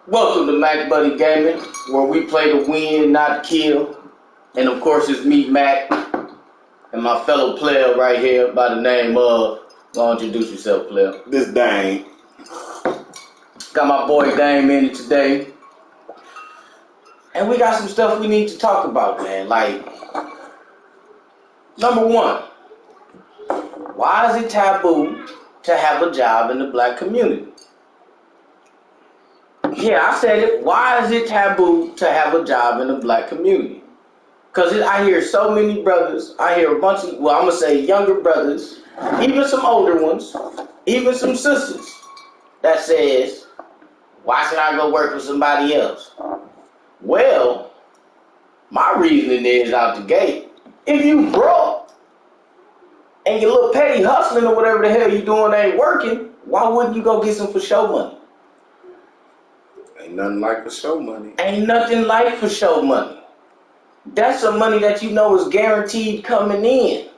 Welcome to Mac Buddy Gaming, where we play to win, not kill. And of course, it's me, Mac, and my fellow player right here by the name of. Why don't you introduce yourself, player? This Dame. Got my boy Dame in it today. And we got some stuff we need to talk about, man. Like, number one, why is it taboo to have a job in the black community? Yeah, I said it. Why is it taboo to have a job in the black community? Because I hear so many brothers, I hear a bunch of, well, I'm going to say younger brothers, even some older ones, even some sisters that says, why should I go work for somebody else? Well, my reasoning is out the gate. If you broke and your little petty hustling or whatever the hell you doing ain't working, why wouldn't you go get some for show money? Ain't nothing like for show money. Ain't nothing like for show money. That's some money that you know is guaranteed coming in.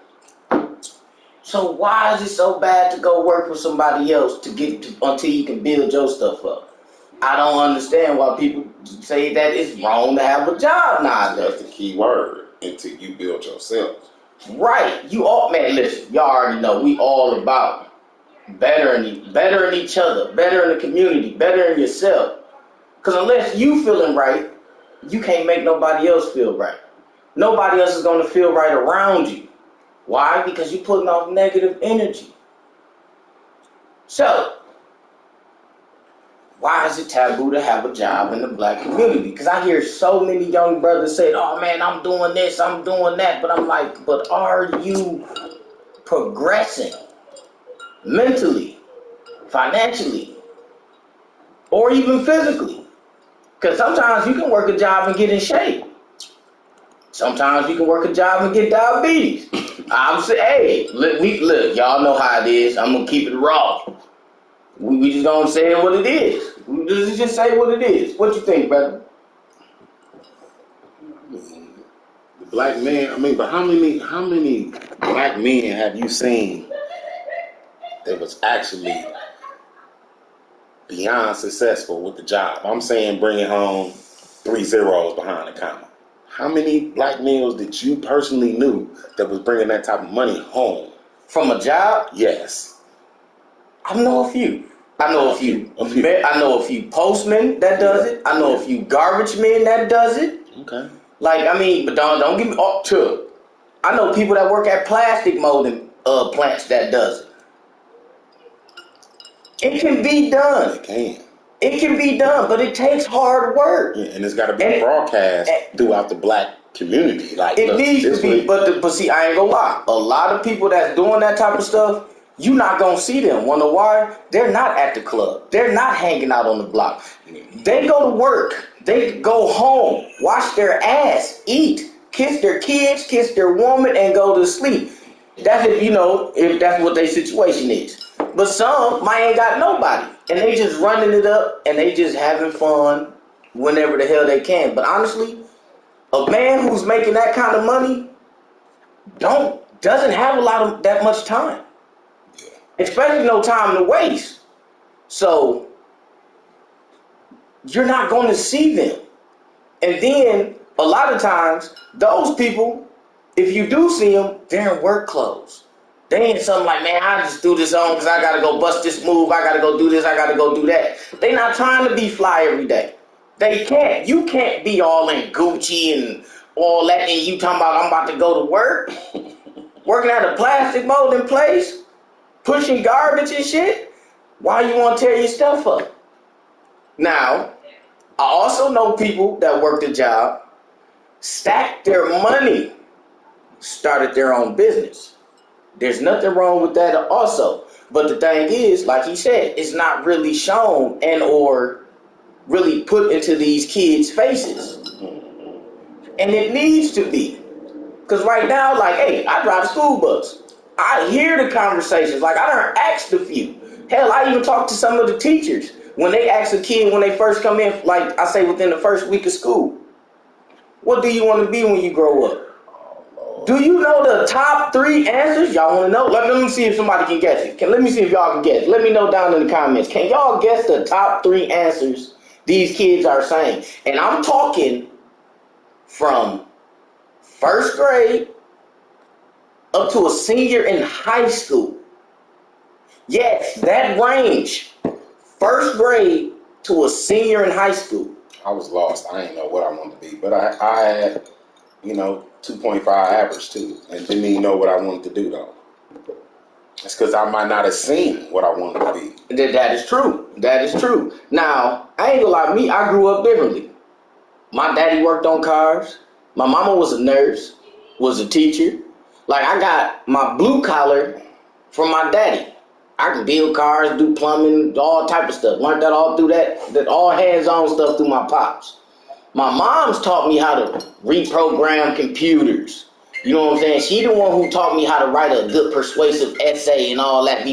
So why is it so bad to go work for somebody else to get to, until you can build your stuff up? I don't understand why people say that it's wrong to have a job nowadays. That's the key word, until you build yourself. Right. You all, man, listen, y'all already know we all about bettering each other, bettering the community, bettering yourself. Because unless you feeling right, you can't make nobody else feel right. Nobody else is going to feel right around you. Why? Because you're putting off negative energy. So, why is it taboo to have a job in the black community? Because I hear so many young brothers say, oh man, I'm doing this, I'm doing that. But I'm like, but are you progressing mentally, financially, or even physically? Because sometimes you can work a job and get in shape. Sometimes you can work a job and get diabetes. I'm saying, hey, look, y'all know how it is. I'm going to keep it raw. We just going to say what it is. We just say what it is. What you think, brother? The black man, but how many black men have you seen that was actually beyond successful with the job? I'm saying bringing home 3 zeros behind the comma. How many black males that you personally knew that was bringing that type of money home? From a job? Yes. I know a few. I know a few postmen that does it. I know a few garbage men that does it. Okay. But don't give me up to. I know people that work at plastic molding plants that does it. It can be done. It can. It can be done, but it takes hard work. Yeah, and it's got to be broadcast throughout the black community. Like it needs to be, but see, I ain't gonna lie. A lot of people that's doing that type of stuff, you not gonna see them. Wanna why? They're not at the club. They're not hanging out on the block. They go to work. They go home, wash their ass, eat, kiss their kids, kiss their woman, and go to sleep. That's if that's what their situation is. But some might ain't got nobody, and they just running it up, and they just having fun whenever the hell they can. But honestly, a man who's making that kind of money doesn't have that much time, especially no time to waste. So you're not going to see them, and then a lot of times those people, if you do see them, they're in work clothes. They ain't something like, man, I just threw this on because I got to go bust this move. I got to go do this. I got to go do that. They not trying to be fly every day. They can't. You can't be all in Gucci and all that. And you talking about, I'm about to go to work. Working at a plastic molding place. Pushing garbage and shit. Why you want to tear your stuff up? Now, I also know people that worked a job, stacked their money, started their own business. There's nothing wrong with that also. But the thing is, like he said, it's not really shown and or really put into these kids' faces. And it needs to be. Because right now, like, hey, I drive a school bus. I hear the conversations. Like, I done asked a few. Hell, I even talked to some of the teachers. When they ask a kid when they first come in, like I say within the first week of school, what do you want to be when you grow up? Do you know the top 3 answers? Y'all want to know? Let me see if somebody can guess it. Let me see if y'all can guess. Let me know down in the comments. Can y'all guess the top 3 answers these kids are saying. And I'm talking from first grade up to a senior in high school. Yes, that range. First grade to a senior in high school. I was lost. I didn't know what I wanted to be. But I had, 2.5 average too. And didn't even know what I wanted to do though. It's because I might not have seen what I wanted to be. That is true. That is true. Now, I ain't gonna lie, me, I grew up differently. My daddy worked on cars. My mama was a nurse, was a teacher. Like, I got my blue collar from my daddy. I can build cars, do plumbing, all type of stuff. Learned that all through that all hands-on stuff through my pops. My mom's taught me how to reprogram computers. You know what I'm saying? She the one who taught me how to write a good persuasive essay and all that.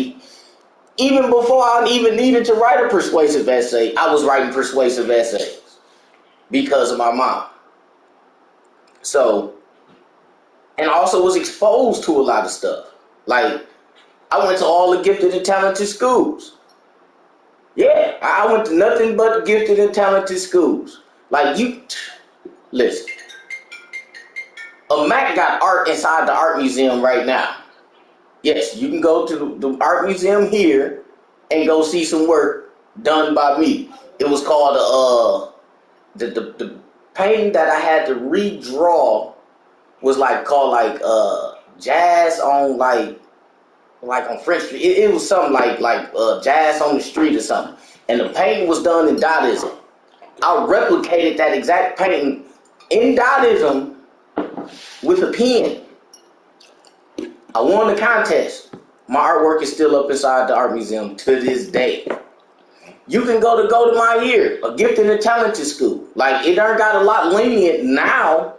Even before I even needed to write a persuasive essay, I was writing persuasive essays because of my mom. So, and I also was exposed to a lot of stuff. Like, I went to all the gifted and talented schools. Yeah, I went to nothing but gifted and talented schools. Like, listen. A Mac got art inside the art museum right now. Yes, you can go to the art museum here and go see some work done by me. It was called the painting that I had to redraw was called jazz on like on French Street. It was something like jazz on the street or something. And the painting was done in Dadaism. I replicated that exact painting in Dadaism with a pen. I won the contest. My artwork is still up inside the art museum to this day. You can go to my year, a gifted and talented school. Like, it done got a lot lenient now,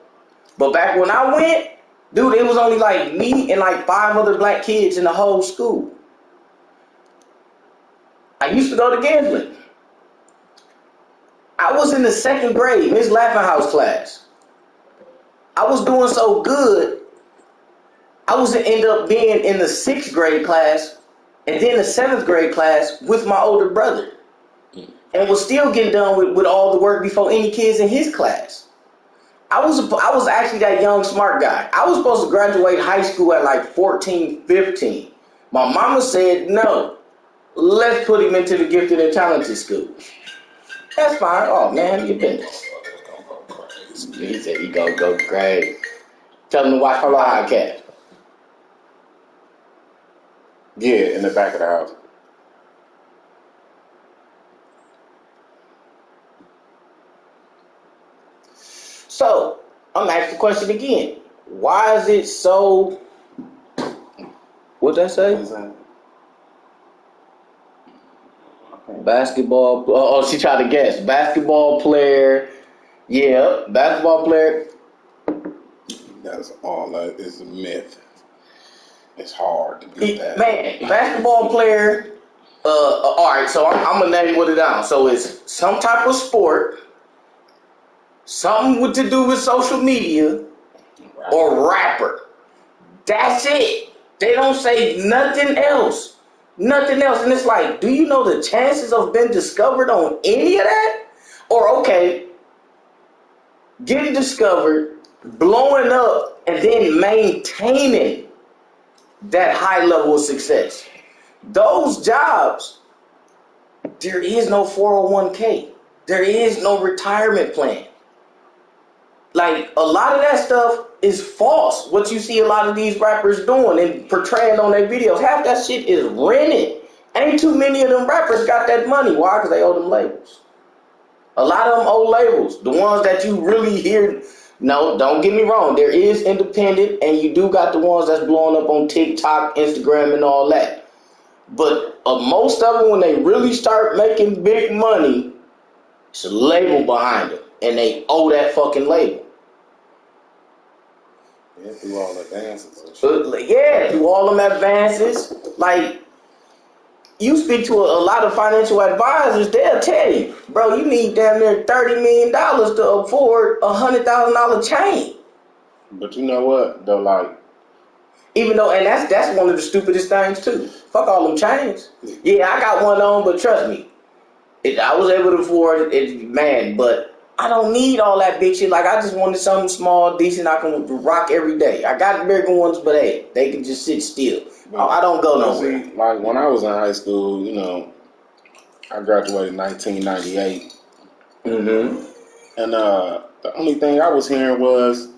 but back when I went, dude, it was only like me and like 5 other black kids in the whole school. I used to go to Gansland. I was in the 2nd grade, Miss Laughinghouse class. I was doing so good, I was to end up being in the 6th grade class and then the 7th grade class with my older brother. And was still getting done with all the work before any kids in his class. I was actually that young smart guy. I was supposed to graduate high school at like 14, 15. My mama said, no, let's put him into the gifted and talented school. That's fine. Oh, man, you been. He said he gonna go crazy. Tell him to watch my podcast. Yeah, in the back of the house. So, I'm asking the question again. Why is it so... What'd that say? Basketball... Oh, she tried to guess. Basketball player. Yeah, basketball player. That's all that is a myth. It's hard to beat that. Man, basketball player... Alright, so I'm going to name what it down. So, it's some type of sport... Something to do with social media or rapper. That's it. They don't say nothing else. Nothing else. And it's like, do you know the chances of being discovered on any of that? Or, okay, getting discovered, blowing up, and then maintaining that high level of success. Those jobs, there is no 401k. There is no retirement plan. Like, a lot of that stuff is false. What you see a lot of these rappers doing and portraying on their videos, half that shit is rented. Ain't too many of them rappers got that money. Why? Because they owe them labels. A lot of them owe labels. The ones that you really hear, no, don't get me wrong. There is independent, and you do got the ones that's blowing up on TikTok, Instagram, and all that. But most of them, when they really start making big money, it's a label behind them, and they owe that fucking label. Yeah, through all the advances and shit. Yeah, through all them advances. Like, you speak to a lot of financial advisors, they'll tell you, bro, you need damn near $30 million to afford a $100,000 chain. But you know what? They're like, even though, and that's one of the stupidest things too. Fuck all them chains. Yeah, I got one on, but trust me, I was able to afford it, man, but I don't need all that big shit. Like, I just wanted something small, decent, I can rock every day. I got bigger ones, but hey, they can just sit still. I don't go nowhere. See, like, when I was in high school, you know, I graduated in 1998. Mm-hmm. And the only thing I was hearing was,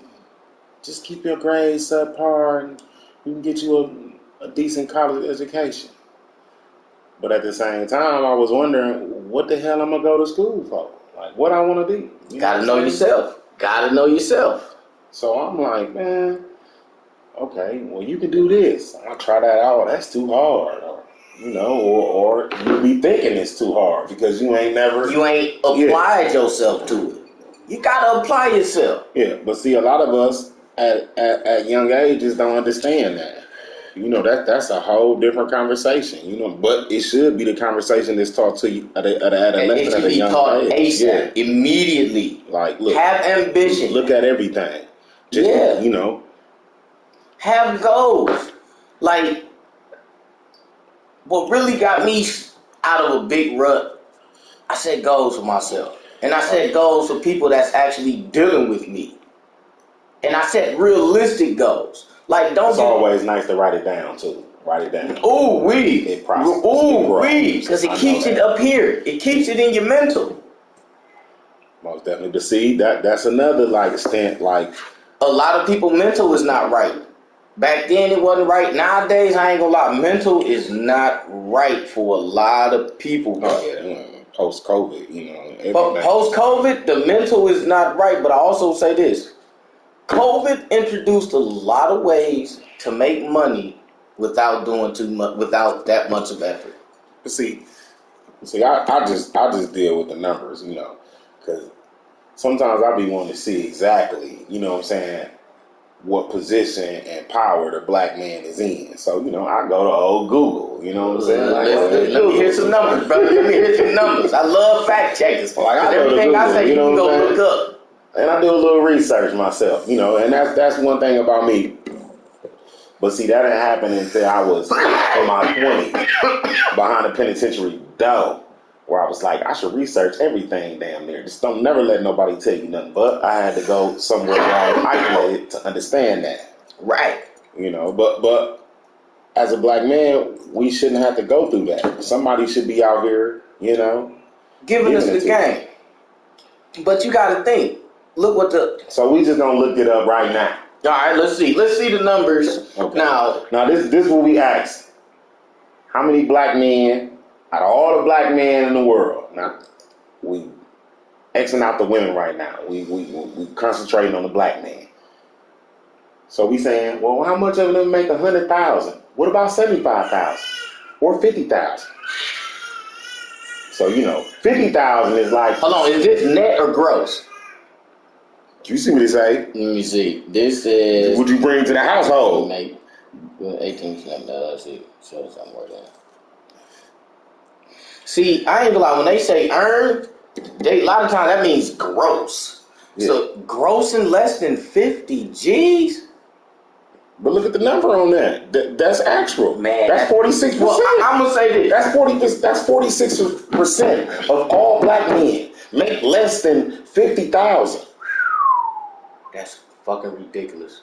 just keep your grades subpar and we can get you a decent college education. But at the same time, I was wondering, what the hell I'm going to go to school for? Like, what I want to be. You gotta know yourself. Gotta know yourself. So I'm like, man, okay, well, you can do this. I'll try that out. That's too hard. Or, you know, or you be thinking it's too hard because you ain't applied yourself to it. You gotta apply yourself. Yeah, but see, a lot of us at young ages don't understand that. You know, that's a whole different conversation. You know, but it should be the conversation that's taught to you at adolescent at a young age. ASAP, immediately. Like, look, have ambition. Look at everything. Just, you know, have goals. Like, what really got me out of a big rut, I set goals for myself. And I set goals for people that's actually dealing with me. And I set realistic goals. Like, it's always nice to write it down, too. Write it down. Ooh, wee. Ooh, wee. Because it keeps it up here. It keeps it in your mental. Most definitely. But see, that's another, like, stint, like... A lot of people, mental is not right. Back then, it wasn't right. Nowadays, I ain't gonna lie, mental is not right for a lot of people. Post-COVID, you know. But post-COVID, the mental is not right. But I also say this. COVID introduced a lot of ways to make money without doing too much, without that much of effort. See, I just deal with the numbers, you know, because sometimes I be wanting to see exactly, you know what I'm saying, what position and power the black man is in. So, you know, I go to old Google, you know what I'm saying? Like, let me hear some numbers, brother. Let me hear some numbers. I love fact checkers. Like, Everything I say, you can go look up. And I do a little research myself, you know, and that's one thing about me. But see, that didn't happen until I was in my 20s behind a penitentiary door, where I was like, I should research everything damn near. Just don't never let nobody tell you nothing. But I had to go somewhere where I was isolated to understand that. Right. You know, but as a black man, we shouldn't have to go through that. Somebody should be out here, you know, giving us the game. But you got to think. Look what So we just gonna look it up right now. All right, let's see the numbers. Okay. Now this is what we asked. How many black men out of all the black men in the world? Now we Xing out the women right now. We concentrating on the black man. So we saying, well, how much of them make 100,000? What about 75,000 or 50,000? So you know, 50,000 is like. Hold on, is this net or gross? You see what it say? Let me see. This is... Would you bring to the household? 18%. Let's see. Show somewhere there. See, I ain't gonna lie. When they say earned, a lot of times that means gross. Yeah. So gross and less than 50 G's. But look at the number on that. That's actual. Man, that's 46%. Well, I'm gonna say this. That's 46% of all black men make less than 50,000. That's fucking ridiculous.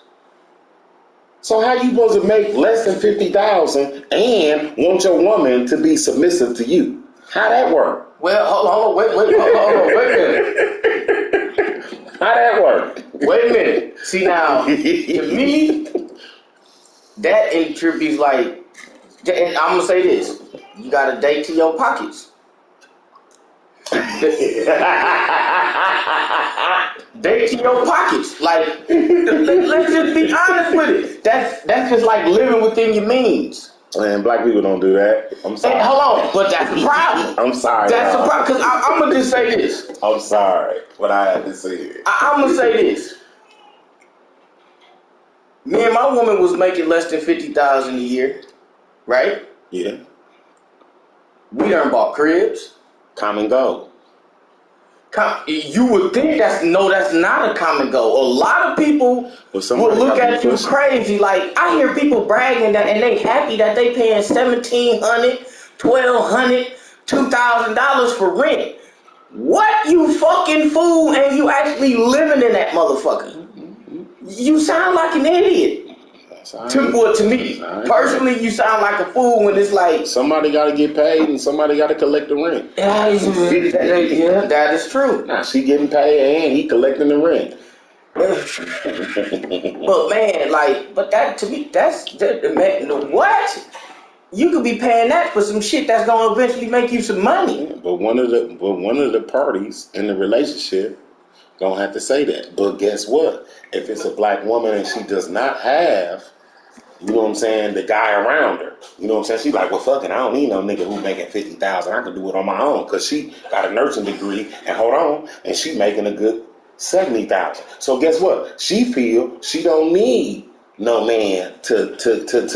So how you supposed to make less than 50,000 and want your woman to be submissive to you? How that work? Well, hold on, wait a minute. How that work? Wait a minute. See now, to me, that attributes like, and I'm gonna say this: you got to date to your pockets. Date to your pockets. Like, let's just be honest with it. That's just like living within your means. Man, black people don't do that. I'm sorry. Hey, hold on, but that's the problem. I'm sorry. That's the problem, because I'm gonna just say this. I'm sorry, but I had to say it. I'm gonna say this. Me and my woman was making less than 50,000 a year, right? Yeah. We done bought cribs. Common goal. You would think that's not a common goal. A lot of people will look at you crazy. Like, I hear people bragging that, and they happy that they paying $1,700, $1,200 $2,000 for rent. What, you fucking fool, and you actually living in that motherfucker? You sound like an idiot. To me, personally, you sound like a fool when it's like... Somebody got to get paid and somebody got to collect the rent. Yeah, that is true. Nah, she getting paid and he collecting the rent. But man, like, but that to me, what? You could be paying that for some shit that's gonna eventually make you some money. But one of the parties in the relationship gonna have to say that. But guess what? If it's a black woman and she does not have, you know what I'm saying, the guy around her, you know what I'm saying, she's like, well, fuck it, I don't need no nigga who making $50,000. I can do it on my own, because she got a nursing degree, and hold on, and she making a good $70,000. So guess what? She feel she don't need no man to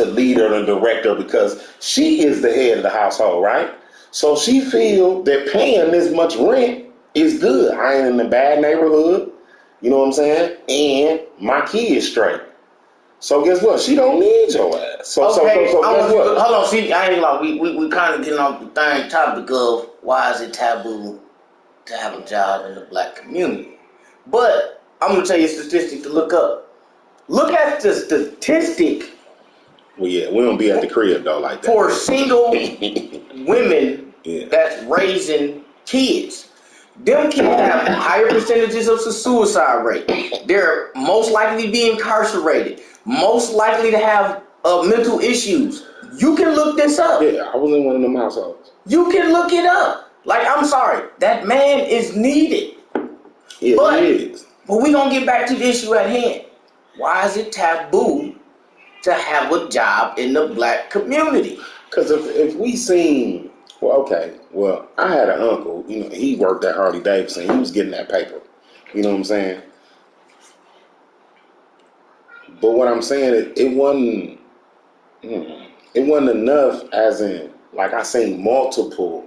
lead her and direct her, because she is the head of the household, right? So she feel that paying this much rent is good. I ain't in a bad neighborhood, you know what I'm saying, and my kid's straight. So guess what? She don't need your ass. So guess what? Hold on, see, I ain't like we kind of getting off the thing topic of why is it taboo to have a job in the black community. But I'm gonna tell you a statistic to look up. Look at the statistic. Well, yeah, we don't be at the crib though like that. For single women that's raising kids. Them kids have higher percentages of suicide rate. They're most likely to be incarcerated. Most likely to have mental issues. You can look this up. Yeah, I was in one of them households. You can look it up. Like, I'm sorry, that man is needed. Yeah, but it is. But we gonna get back to the issue at hand. Why is it taboo to have a job in the black community? Because if we seen, I had an uncle, you know, he worked at Harley Davidson. He was getting that paper. You know what I'm saying? But what I'm saying, it wasn't enough, as in, like, I seen multiple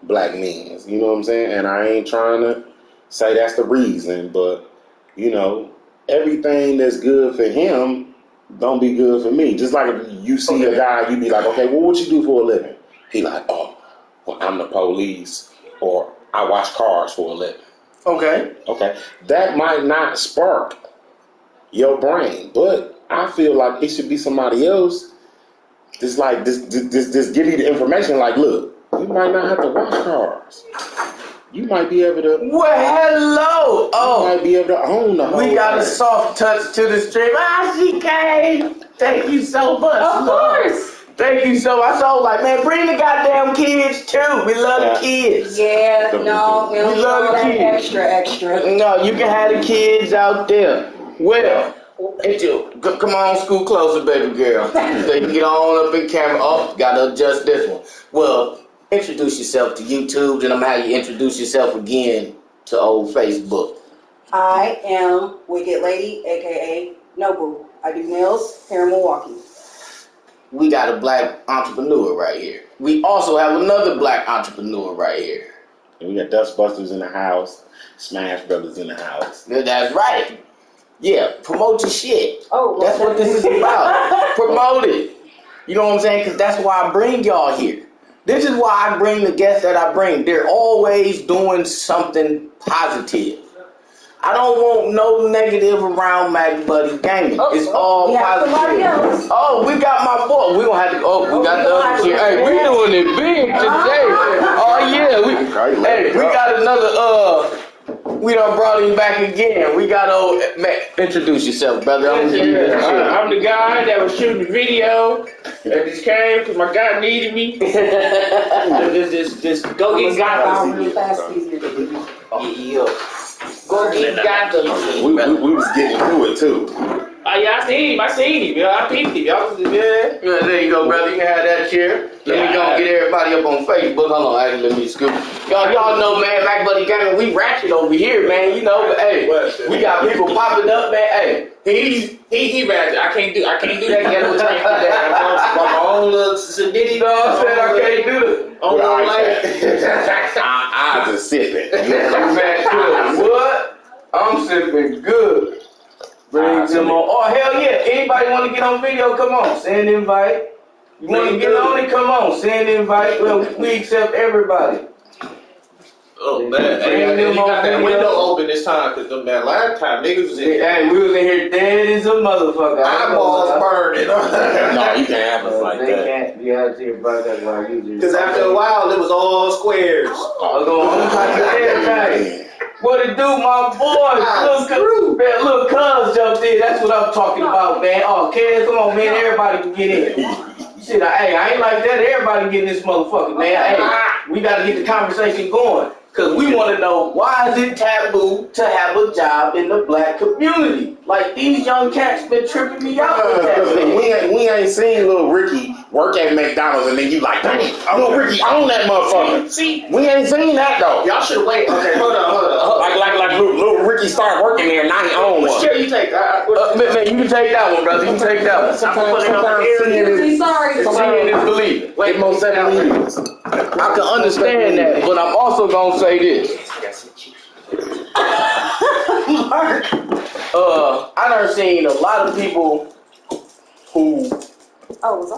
black men, you know what I'm saying? And I ain't trying to say that's the reason, but, you know, everything that's good for him don't be good for me. Just like if you see a guy, you be like, okay, well, what you do for a living? He like, oh, well, I'm the police, or I wash cars for a living. Okay. That might not spark your brain, but I feel like it should be somebody else just give you the information, like, look, you might not have to wash cars. You might be able to. Well, hello. You might be able to own the whole We got thing. a soft touch to the stream. She came. Thank you so much. Of course. Thank you so much. I was like, man, bring the goddamn kids too. We love the kids. Yeah, no, we love the kids. Extra. No, you can have the kids out there. Well, come on, scoot closer, baby girl. So you can get on up in camera. Oh, gotta adjust this one. Well, introduce yourself to YouTube, and I'm gonna have you introduce yourself again to old Facebook. I am Wicked Lady, aka Nobu. I do nails here in Milwaukee. We got a black entrepreneur right here. We also have another black entrepreneur right here. And we got Dustbusters in the house, Smash Brothers in the house. That's right. Yeah, promote your shit. Oh, that's what this is about. Promote it. You know what I'm saying? Because that's why I bring y'all here. This is why I bring the guests that I bring. They're always doing something positive. I don't want no negative around Mac Buddy Gaming. It's all positive. Oh, we got my boy. We gonna have to. We got the other chair. Hey, we doing it big today. Oh yeah, we got another. We done brought him back again. We got old Mac. Introduce yourself, brother. I'm the guy that was shooting the video that just came because my guy needed me. Just go get Gotham. Really fast, easier. Yeah. Go get Gotham. We was getting through it too. Oh yeah, I seen him. Yeah, I peeped him. Y'all, yeah, there you go, brother. You can have that chair. Let me go and get everybody up on Facebook. Hold on, actually, let me scoop. Y'all know, man, Mac Buddy Gaming, we ratchet over here, man. You know, but hey, we got people popping up, man. Hey, he ratchet. I can't do that. My own little sedity. You know what I'm saying? I can't do it. I'm just sipping. What? I'm sipping good. Bring them on. Oh, hell yeah. Anybody want to get on video? Come on. Send an invite. You want to get on it? Come on, send an invite. Well, we accept everybody. Oh man, hey, you got that window open this time, cause man, last time niggas was in here. Hey, we was in here dead as a motherfucker. Eyeballs burning. No, you can't have us like that. Can't. You have to see about that while you Cause after a while, it was all squares. I'm going to everything. What it do, my boy? Little cuz jumped in. That's what I'm talking about, man. Oh, Kez, come on, man. Everybody can get in. Shit, I ain't like that. Everybody get in this motherfucker, man. Hey, we got to get the conversation going. Because we want to know, why is it taboo to have a job in the black community? Like, these young cats been tripping me out with that. We ain't seen little Ricky work at McDonald's and then you like, dang, little Ricky own that motherfucker. See, we ain't seen that though. Y'all should wait. Okay, hold on. Like little Ricky started working there and now he own one. What share you take? Man, you can take that one, brother. You can take that one. Sometimes Seeing is believing. It most definitely is. I can understand that, but I'm also gonna say this. Mark. I done seen a lot of people who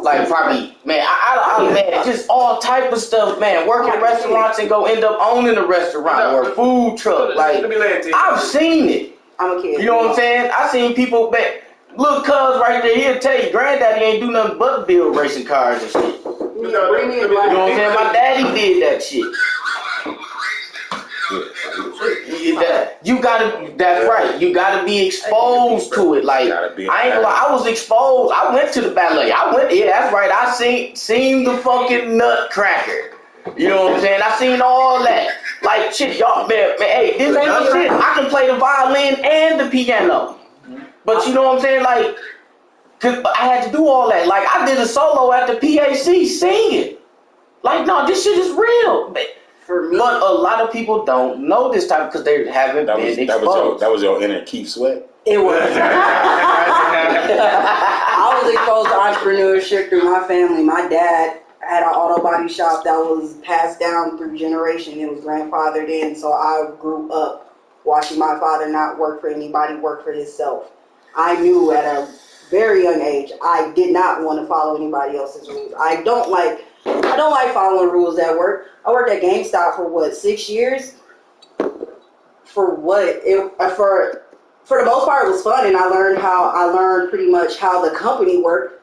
like probably, man, man, just all type of stuff, man. Work in restaurants and go end up owning a restaurant or a food truck. Like, I've seen it. I'm a kid. You know what I'm saying? I seen people, little cuz right there, he'll tell you, granddaddy ain't do nothing but build racing cars and shit. You know what I'm saying? My daddy did that shit. That's right. You gotta be exposed to it. Like, I ain't gonna lie, I was exposed. I went to the ballet. That's right. I seen the fucking nutcracker. You know what I'm saying? I seen all that. Like, shit, y'all, man, hey, this ain't no shit. I can play the violin and the piano. But you know what I'm saying? Like, cause I had to do all that. Like, I did a solo at the PAC singing. Like, no, this shit is real. But a lot of people don't know this type because they haven't been exposed. That was your inner Keith Sweat? It was. I was exposed to entrepreneurship through my family. My dad had an auto body shop that was passed down through generation. It was grandfathered in, so I grew up watching my father not work for anybody, work for himself. I knew at a very young age I did not want to follow anybody else's rules. I don't like following rules at work. I worked at GameStop for 6 years? For what? For the most part, it was fun, and I learned pretty much how the company worked.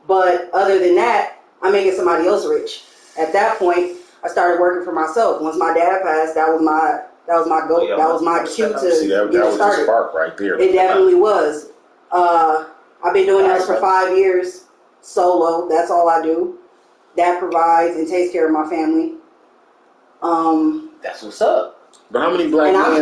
But other than that, I'm making somebody else rich. At that point, I started working for myself. Once my dad passed, that was my goal. That was my cue to see, that was the spark right there. It definitely was. I've been doing this for 5 years solo. That's all I do. That provides and takes care of my family. That's what's up. But how many black men I'm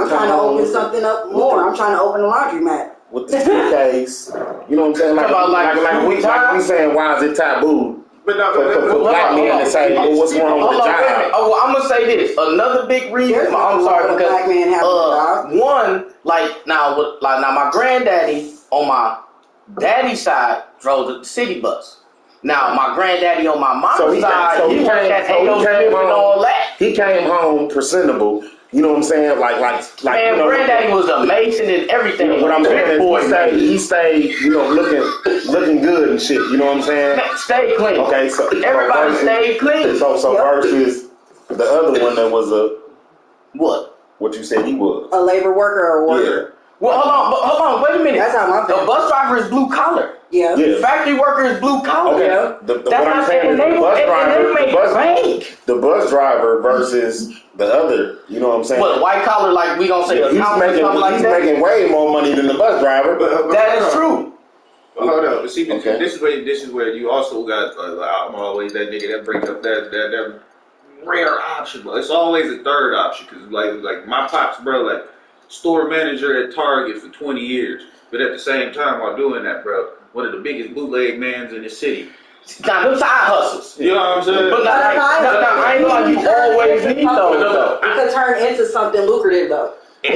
trying to open something up more. I'm trying to open a laundromat. With the suitcase, you know what I'm saying? Like we saying, why is it taboo? But no, for black men to say, well, what's wrong with the job? Well, I'm gonna say this. Another big reason. I'm sorry because black man have a job. One, now my granddaddy on my daddy's side drove the city bus. Now my granddaddy on my mom's side, he worked at AO and all that. He came home presentable. You know what I'm saying? Like man, granddaddy was a mason and everything. You know, what I'm saying is he stayed, looking good and shit. You know what I'm saying? Stay clean. Okay, so everybody stayed clean. So versus the other one that was a what? What you said he was a labor worker or worker. Yeah. Well, hold on, wait a minute. That's how my family. The bus driver is blue collar. Yeah. Factory worker is blue collar. Okay. Yeah. What I'm saying is the bus driver versus the other. You know what I'm saying? What, white collar? Like we gonna say he's making way more money than the bus driver. That is true. Well, hold on. See, this is where you also got. I'm always that nigga that brings up that rare option, but it's always a third option because like my pops, bro, like store manager at Target for 20 years, but at the same time while doing that, bro, one of the biggest bootleg mans in the city. Now, them side hustles. You know what I'm saying? But I ain't like you always need those, though. It could turn into something lucrative, though.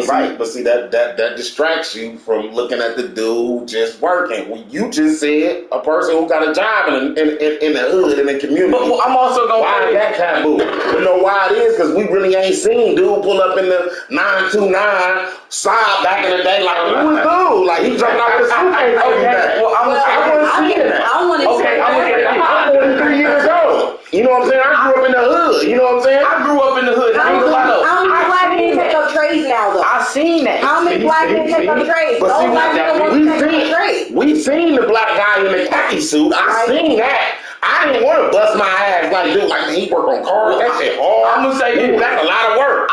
Right, but see that distracts you from looking at the dude just working. Well, you just said a person who got a job in the hood in the community. But I'm also gonna why is that taboo? You know why it is? Because we really ain't seen dude pull up in the 929 side back in the day like who was dude? Like he jumped out the suitcase. Okay, well I wasn't seeing that. I want to okay, I'm gonna say this. 30 years old. You know what I'm saying? I grew up in the hood. You know what I'm saying? I grew up in the hood. How many black men take up trades now, though? I seen that. How many black men take up trades? But Those black men want to take up trades. We seen the black guy in the khaki suit. I seen that. I didn't want to bust my ass like dude, like he work on cars. That shit hard. I'm gonna say this. That's a lot of work.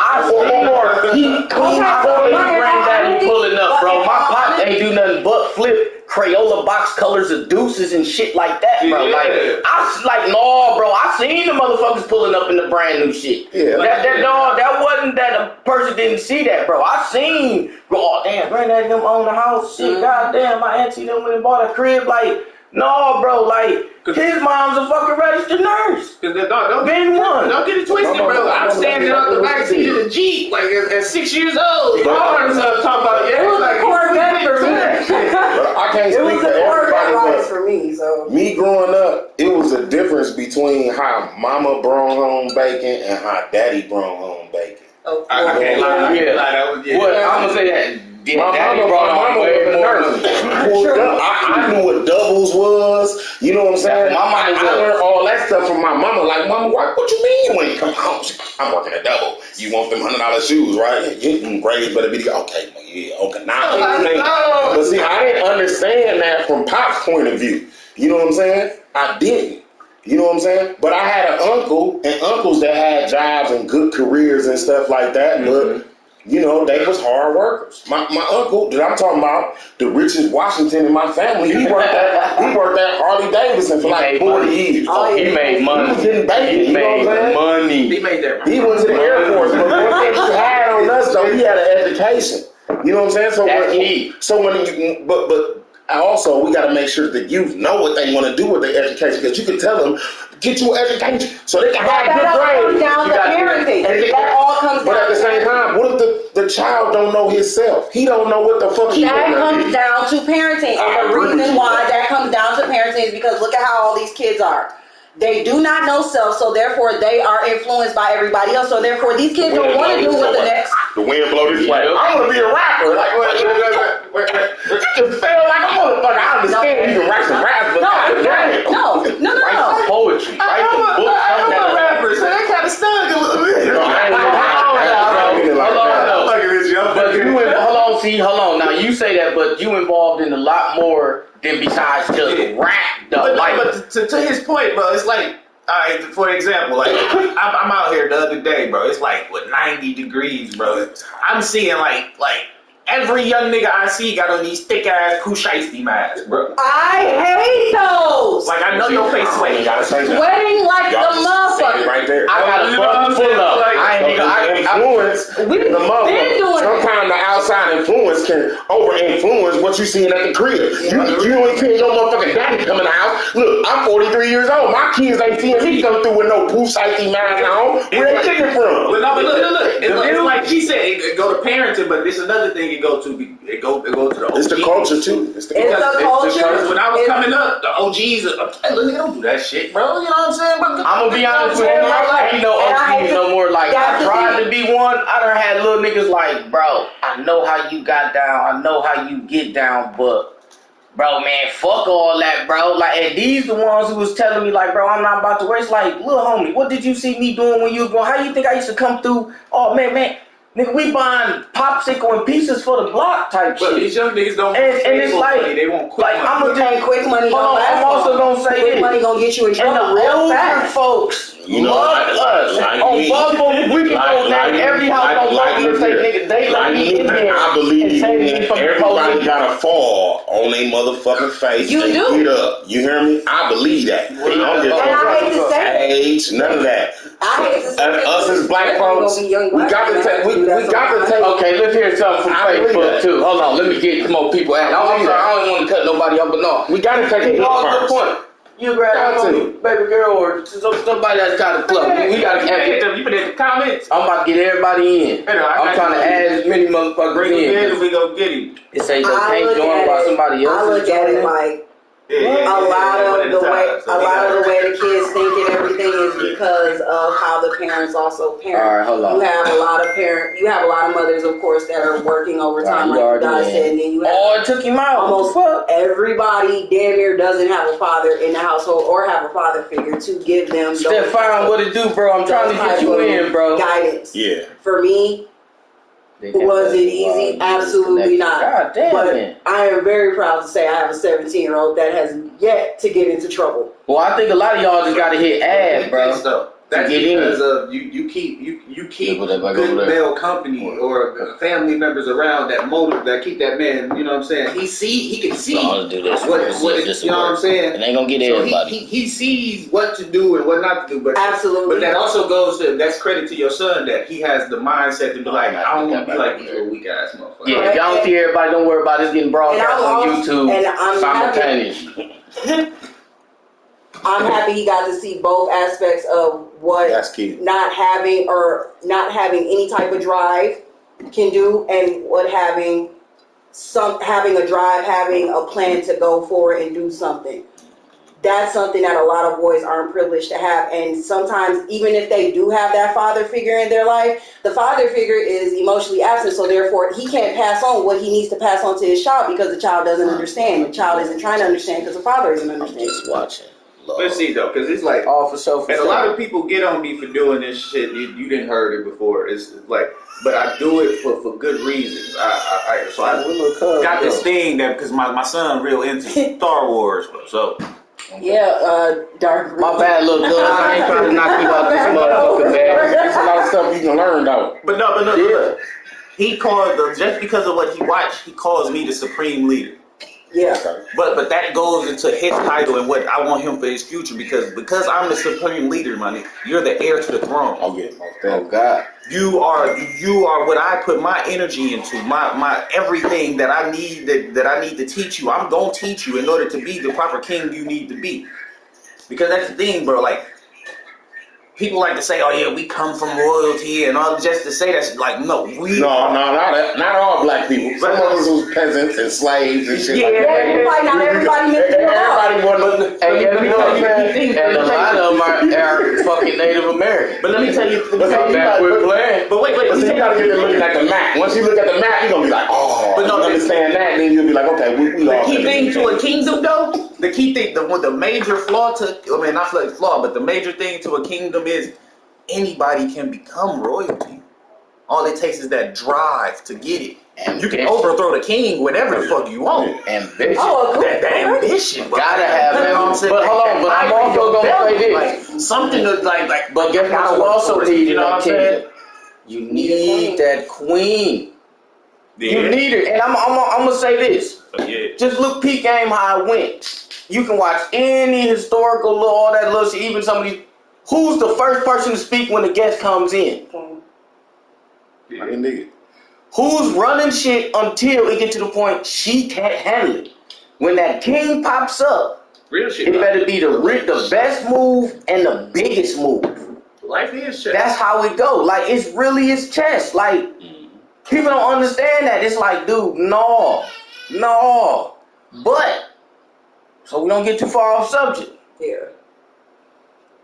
He clean granddaddy pulling up, bro. My pop ain't do nothing but flip Crayola box colors of deuces and shit like that, bro. No, bro. I seen the motherfuckers pulling up in the brand new shit. Yeah. That wasn't that a person didn't see that, bro. I seen, oh damn, granddaddy them own the house. Shit, goddamn, my auntie them went and bought a crib. Like, no, bro. Like, his mom's a fucking registered nurse. Don't get it twisted, bro. I'm standing up the back seat of the Jeep, like at 6 years old. My arms up talking about it was a Corvette for me. I can't speak it was for a everybody, Corvette for me. So me growing up, it was a difference between how mama brought home bacon and how daddy brought home bacon. Oh, I can't lie. What? I'm gonna say that. Yeah, my mama was a nurse. I knew what doubles was. You know what I'm saying? I learned all that stuff from my mama. Like, mama, what you mean when you come home? I'm working a double. You want them $100 shoes, right? Yeah, grades better be okay. Yeah, okay. Now, but see, I didn't understand that from Pop's point of view. You know what I'm saying? I didn't. You know what I'm saying? But I had an uncle and uncles that had jobs and good careers and stuff like that. But you know, they was hard workers. My uncle that I'm talking about, the richest Washington in my family, he worked at Harley Davidson for like 40 years. Oh, he made money. He was getting bacon. You know what I'm saying? Money. He made that money. He went to the Air Force, but one thing he had on us though, he had an education. You know what I'm saying? But also we got to make sure that youth know what they want to do with their education, because you can tell them, get you an education so they can have good grades. That all comes down to parenting. That all comes down. But at the same time, what if the child don't know himself? He don't know what the fuck he's doing. That comes down to parenting. And the reason why that comes down to parenting is because look at how all these kids are. They do not know self, so therefore they are influenced by everybody else. So therefore these kids don't want to do what the next. The wind blow this way. I want to be a rapper. Like, you just feel like a motherfucker. I understand you can write some raps, but no. Write some poetry. Write some books. I'm a rapper, so that kind of stung a little bit. Hold on. Now you say that, but you involved in a lot more than besides just rap, though. But to his point, bro, it's like, all right, for example, like I'm out here the other day, bro. It's like 90 degrees, bro. I'm seeing like every young nigga I see got on these thick ass Pusheisty masks, bro. I hate those. Like I know your face sweating. Sweating like the motherfucker. Right there. I got a fucking full up. We've been doing it. Sometimes the outside influence can over-influence what you seeing at the crib. You ain't seeing your motherfucking daddy come in the house. Look, I'm 43 years old. My kids ain't seeing me come through with no Pusheisty mask on. Where they chicken from? But look. It's like she said, it go to parenting, but this another thing it go to the OG. It's the culture too. It's the culture. When I was coming up, the OGs, hey, look, don't do that shit, bro. You know what I'm saying? But I'm gonna be honest with you, I ain't no OGs no more. Like I tried to be one. I done had little niggas like, bro, I know how you got down. I know how you get down, but bro, man, fuck all that, bro. Like, and these the ones who was telling me, like, bro, I'm not about to race. Like, little homie, what did you see me doing when you was going? How you think I used to come through? Oh, man. Nigga, we buying popsicle and pieces for the block type shit. But these young niggas don't and it's like, money. They want quick money. I'm gonna take quick money. Hold on, I'm also gonna say quick money gonna get you in trouble. And the older folks love us. On Buffalo, we can go down every house on Buffalo and say, nigga, they let me in here. I believe everybody got to fall on their motherfucking face. You do. Get up. You hear me? I believe that. And I hate to say age, none of that. I hate to say us as black folks, we got to take. We got to take. Okay, let's hear something from Facebook too. Hold on, let me get some more people at. I'm sorry, I don't want to cut nobody up, but no, we got to take it good point. You grab baby girl or somebody that's got a club. We got to have you put in the comments. I'm about to get everybody in. I'm trying to add as many motherfuckers in. We go get him. It says you can't join by somebody else. I look at it like A lot of the way the kids think and everything is because of how the parents also parent. All right, hold on. You have a lot of mothers, of course, that are working overtime, like you guys said, and then you have it took him out. Almost everybody damn near doesn't have a father in the household or have a father figure to give them. Stefan, what it do, bro? I'm trying to get you in, bro. Guidance. Yeah. For me, was it easy? Absolutely not. God damn it. I am very proud to say I have a 17-year-old that has yet to get into trouble. Well, I think a lot of y'all just gotta hit ass, bro. That's because of you keep good male company or family members around that keep that man. You know what I'm saying? He can see what you know what I'm saying. And ain't gonna get everybody. He sees what to do and what not to do. But absolutely. But that also that's credit to your son that he has the mindset to be like, I don't want to be like these little weak ass motherfuckers. Yeah, if y'all see everybody, don't worry about it. It's getting broadcast on YouTube simultaneously. I'm happy he got to see both aspects of what not having any type of drive can do, and what having a drive, having a plan to go forward and do something. That's something that a lot of boys aren't privileged to have, and sometimes even if they do have that father figure in their life, the father figure is emotionally absent, so therefore he can't pass on what he needs to pass on to his child because the child doesn't understand. The child isn't trying to understand because the father isn't understanding. Just watching. Let's see though, because it's like and a lot of people get on me for doing this shit. You didn't heard it before. It's like, but I do it for good reasons. I got this thing that because my son real into Star Wars, so. Dark. My bad, little cuz. I ain't trying to knock you out this motherfucker, man. There's a lot of stuff you can learn though. But no. He called just because of what he watched, he calls me the supreme leader. Yeah. But that goes into his title and what I want him for his future because I'm the supreme leader, money. You're the heir to the throne. Oh yeah. Oh God. You are what I put my energy into, my everything that I need that I need to teach you. I'm gonna teach you in order to be the proper king you need to be. Because that's the thing, bro. Like people like to say, "Oh yeah, we come from royalty," and all just to say that's like, no, not all black people. Some of us was peasants and slaves and shit. Not everybody makes it. And a lot of them are fucking Native American. But let me tell you, But wait. But you gotta get to looking at the map. Once you look at the map, you're gonna be like, oh. But no, understand that, then you'll be like, okay, we all. The key thing to a kingdom, though. The key thing, the major flaw not flaw, but the major thing to a kingdom is anybody can become royalty. All it takes is that drive to get it. And you can overthrow the king whenever the fuck you want. Ambition. That ambition. Gotta have that. But hold on, but I'm also gonna say this. Like, something to like. But guess what you also need, you know what I'm saying? You need that queen. Yeah. You need it. And I'm gonna say this. Yeah. Just look peep game how it went. You can watch any historical all that little shit, even some of these. Who's the first person to speak when the guest comes in? Yeah. Indeed. Who's running shit until it gets to the point she can't handle it? When that king pops up, real shit, it better be the best move and the biggest move. Life is chess. That's how it go. Like it's really chess. Like people don't understand that. It's like, dude, no. But so we don't get too far off subject. Yeah.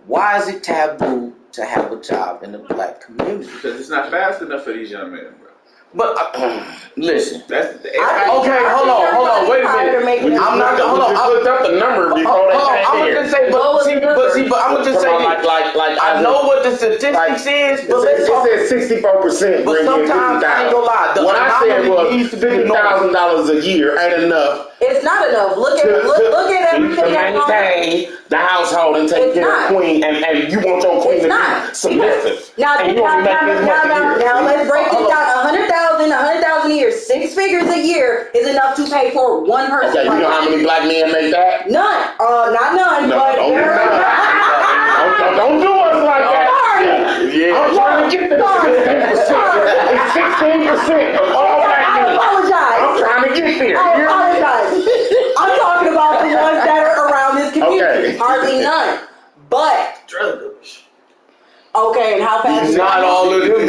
Why is it taboo to have a job in the black community? Because it's not fast enough for these young men, bro. But listen. That's okay, hold on, wait a minute. I'm not gonna hold on. I looked up the number before they I'm gonna just say, but I'm gonna just say like I know what the statistics is, but it says 64%. But sometimes I ain't gonna lie. What I said was $50,000 a year ain't enough. It's not enough. Look at everything to maintain the household and take care of the queen, and you want your queen to be submissive. Now let's break it down. $100,000 a year, 6 figures a year is enough to pay for one person. Okay, you know how many black men make that? None. Not none, but don't do us like that. Yeah. I'm trying to get this 16% of all black men. I apologize. I'm trying to get there. I apologize. I'm talking about the ones that are around this community. Okay. Hardly none. But drug dealers. Okay, and how fast? Not all of them.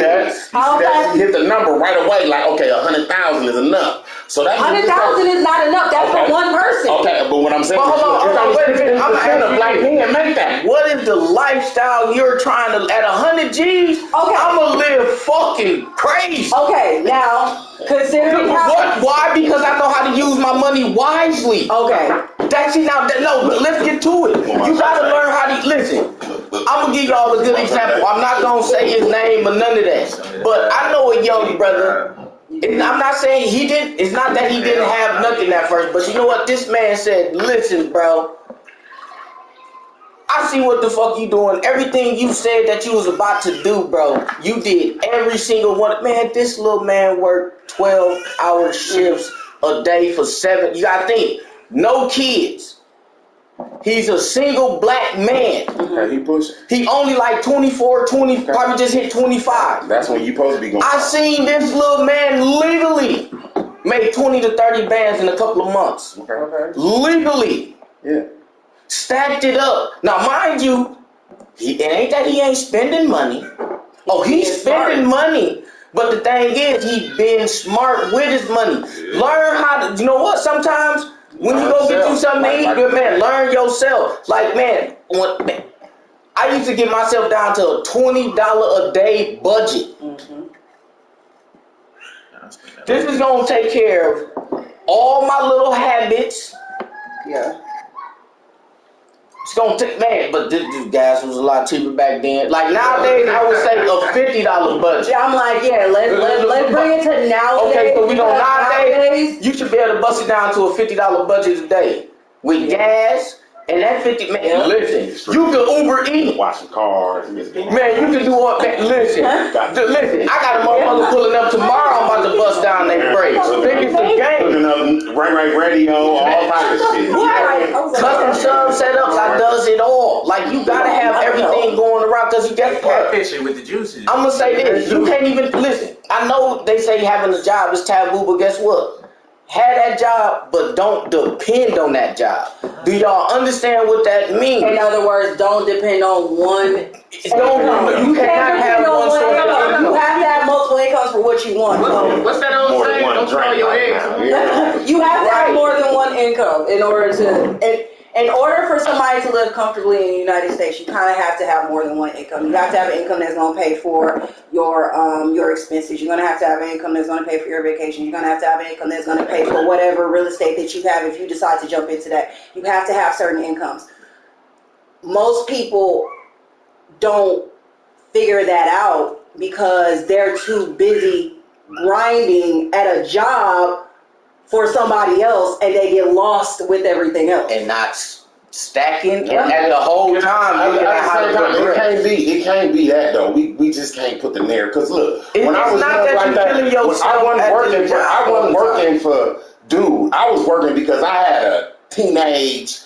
How fast? You hit the number right away. Like, okay, 100,000 is enough. So that 100,000 is not enough. That's for one person. Okay, but what I'm saying But hold on, wait a minute. I'm gonna ask of black men make that. What is the lifestyle you're trying to at 100 G's? Okay. I'm gonna live fucking crazy. Okay, now considering Why? Because I know how to use my money wisely. Okay. That's it. Now, no, let's get to it. You gotta learn how to listen. I'm gonna give y'all a good example. I'm not gonna say his name or none of that, but I know a young brother. I'm not saying he didn't. It's not that he didn't have nothing at first, but you know what? This man said, "Listen, bro. I see what the fuck you doing. Everything you said that you was about to do, bro. You did every single one. Man, this little man worked 12-hour shifts a day for 7. You gotta think. No kids. He's a single black man. Okay, he pushing. He only like 24, 20, probably just hit 25. That's when you supposed to be going. I seen this little man legally make 20 to 30 bands in a couple of months. Okay. Legally. Yeah. Stacked it up. Now, mind you, it ain't that he ain't spending money. Oh, he's spending money. But the thing is, he been smart with his money. Learn how to, you know what, sometimes when you go get you something to eat, good man, learn yourself. Like, man, I used to get myself down to a $20 a day budget. Mm-hmm. This is going to take care of all my little habits. Yeah. It's going to take, man, but this gas was a lot cheaper back then. Like, nowadays, I would say a $50 budget. Yeah, I'm like, yeah, let's bring it to nowadays. Okay, so we know nowadays, you should be able to bust it down to a $50 budget a day. With gas, and that 50, man, listen, you can Uber eat. Washing cars. Man, you can do all that. Listen, listen, I got a motherfucker pulling up tomorrow. I'm about to bust down their brakes. Think it's the game. Right radio, all kinds of shit. Custom sub setups, I does it all. Like, you gotta have everything going around because you got catfishing with the juices. I'm gonna say this, you can't even, listen, I know they say having a job is taboo, but guess what? Have that job, but don't depend on that job. Do y'all understand what that means? In other words, don't depend on one. You cannot have one source of income. You have to have multiple incomes for what you want. What's that old saying? Don't throw your eggs. You have to have more than one income in order to. In order for somebody to live comfortably in the United States, you kind of have to have more than one income. You have to have an income that's going to pay for your expenses. You're going to have an income that's going to pay for your vacation. You're going to have an income that's going to pay for whatever real estate that you have if you decide to jump into that. You have to have certain incomes. Most people don't figure that out because they're too busy grinding at a job for somebody else, and they get lost with everything else. And not stacking and the whole time. It can't be that though. We just can't put the narrative. Because look, when I was young like that, I wasn't working for dude. I was working because I had a teenage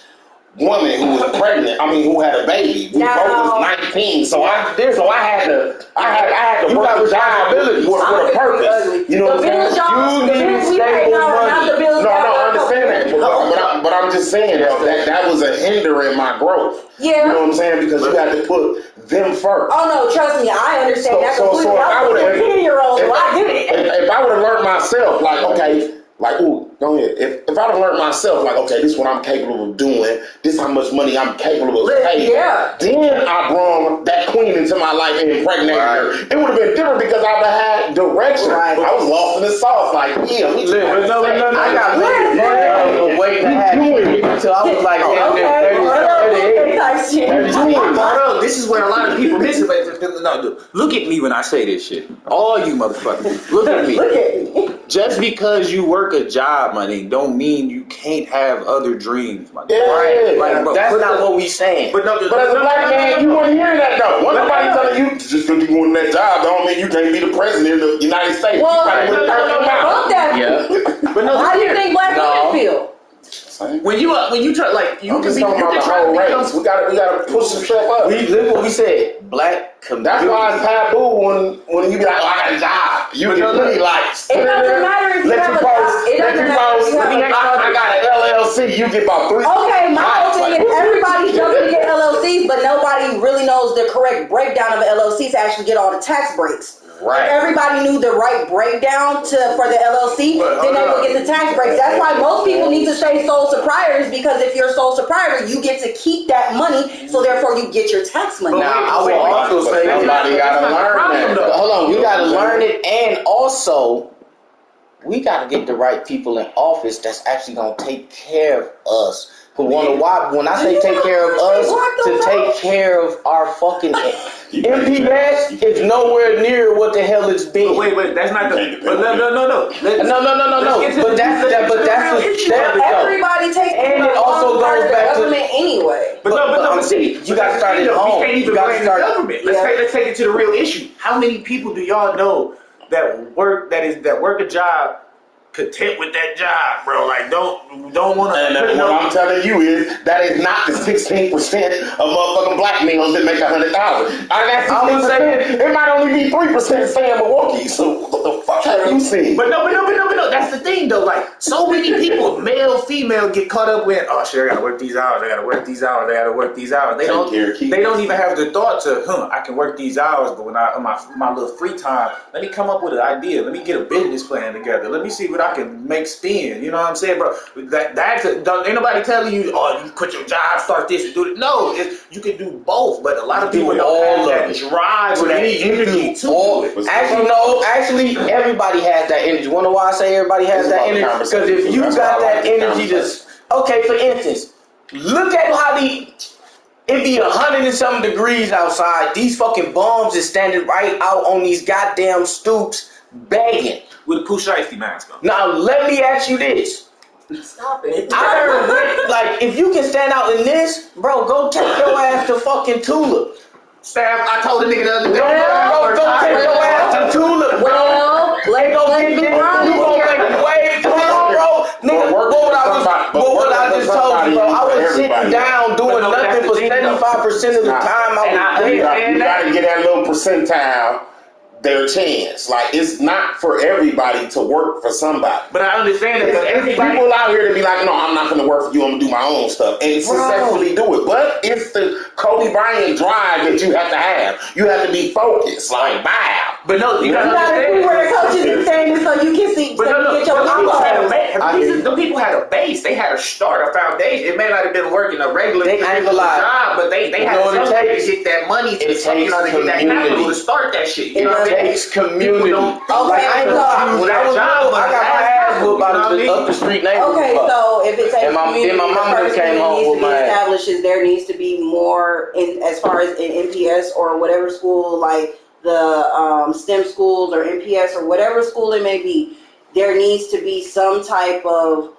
woman who was pregnant. I mean, who had a baby. We both was 19, so I had to work a job with a purpose. You know what I'm saying? You need stable money. No, I understand that, but I'm just saying that was a hinder in my growth. Yeah. You know what I'm saying? Because you had to put them first. Oh no, trust me, I understand that completely. I was a 10-year-old, so I get it. If I would have learned myself, like, okay. Like, ooh, go ahead. If I'd have learned myself, like, okay, this is what I'm capable of doing, this is how much money I'm capable of paying, then I brought that queen into my life and impregnated her. It would have been different because I would have had direction. Right. I was lost in the sauce, like, yeah, I got waiting to have it until I was like, this is where a lot of people miss it. No, look at me when I say this shit. All you motherfuckers, look at me. Look at me. Just because you work a job, my nigga, don't mean you can't have other dreams, my nigga. Yeah, right. Like, that's not what we saying. But as a black man, you want to hear that though. When nobody telling you just because you want that job, don't mean you can't be the president of the United States. Well, fuck that. Yeah. But no, how do you think black women feel? When you try, like, you can try to race. We gotta push some stuff up. Look what we said. Black community. That's why it's taboo when you be like, oh, I got a job. You get really likes. It doesn't matter if you have a job. It doesn't matter if you have a job. I got an LLC. You get about 3. Okay, my whole thing is everybody's jumping to get LLCs, but nobody really knows the correct breakdown of an LLC to actually get all the tax breaks. If everybody knew the right breakdown for the LLC, then they would get the tax breaks. That's why most people need to stay sole proprietors, because if you're a sole proprietor, you get to keep that money, so therefore you get your tax money. Now, I will also say somebody gotta learn that. Hold on, we gotta learn it, and also we gotta get the right people in office that's actually gonna take care of us. When I say take care of us, to take care of our fucking MPS is nowhere near what the hell it's been. But wait, that's not the. But no. No. But that's the step. Everybody takes care and it also goes back to government anyway. But see, you gotta start at home. You can't even blame the government. Let's take it to the real issue. How many people do y'all know that work a job content with that job, bro? Like don't want to. And what I'm telling you is that is not the 16% of motherfucking black males that make 100,000. I'm gonna say it might only be 3% stay in Milwaukee. So what the fuck have you seen? But no. That's the thing though. Like so many people, male, female, get caught up with, oh shit, I gotta work these hours. They don't even have the thought to, I can work these hours, but when I my little free time, let me come up with an idea. Let me get a business plan together. Let me see what I can make spin. You know what I'm saying, bro? Ain't nobody telling you, you quit your job, start this and do it. No, you can do both, but a lot of people don't have that drive or that energy to do it. Actually, everybody has that energy. Wonder why I say everybody has that energy? Because if you got that energy for instance, look at how it be 100 and something degrees outside. These fucking bums is standing right out on these goddamn stoops begging. With a Pooh Shiesty mask on. Now, let me ask you this. Stop it. I heard, like, if you can stand out in this, bro, go take your ass to fucking Tulip. I told the nigga the other day. Go take your ass to Tulip, bro. You gonna make it way too long, bro. Nigga, what I just told you, bro. I was sitting down doing nothing for 75% of the time I was there. You gotta get that little percentile. Their chance. Like, it's not for everybody to work for somebody. But I understand that people out here to be like, no, I'm not going to work for you. I'm going to do my own stuff and successfully do it. But it's the Kobe Bryant drive that you have to have. You have to be focused. Like, bow. But no, you gotta see where the coaches is saying so you can see. But the people had a base. They had a start, a foundation. It may not have been working a regular job, but they had something to get that money to get that capital to start that shit. You know what I mean? Takes community. I got my ass whooped by up the street neighbor. Okay, so if it takes community, my mama came home with my establishes there needs to be more in as far as in MPS or whatever school, like the STEM schools or MPS or whatever school it may be. There needs to be some type of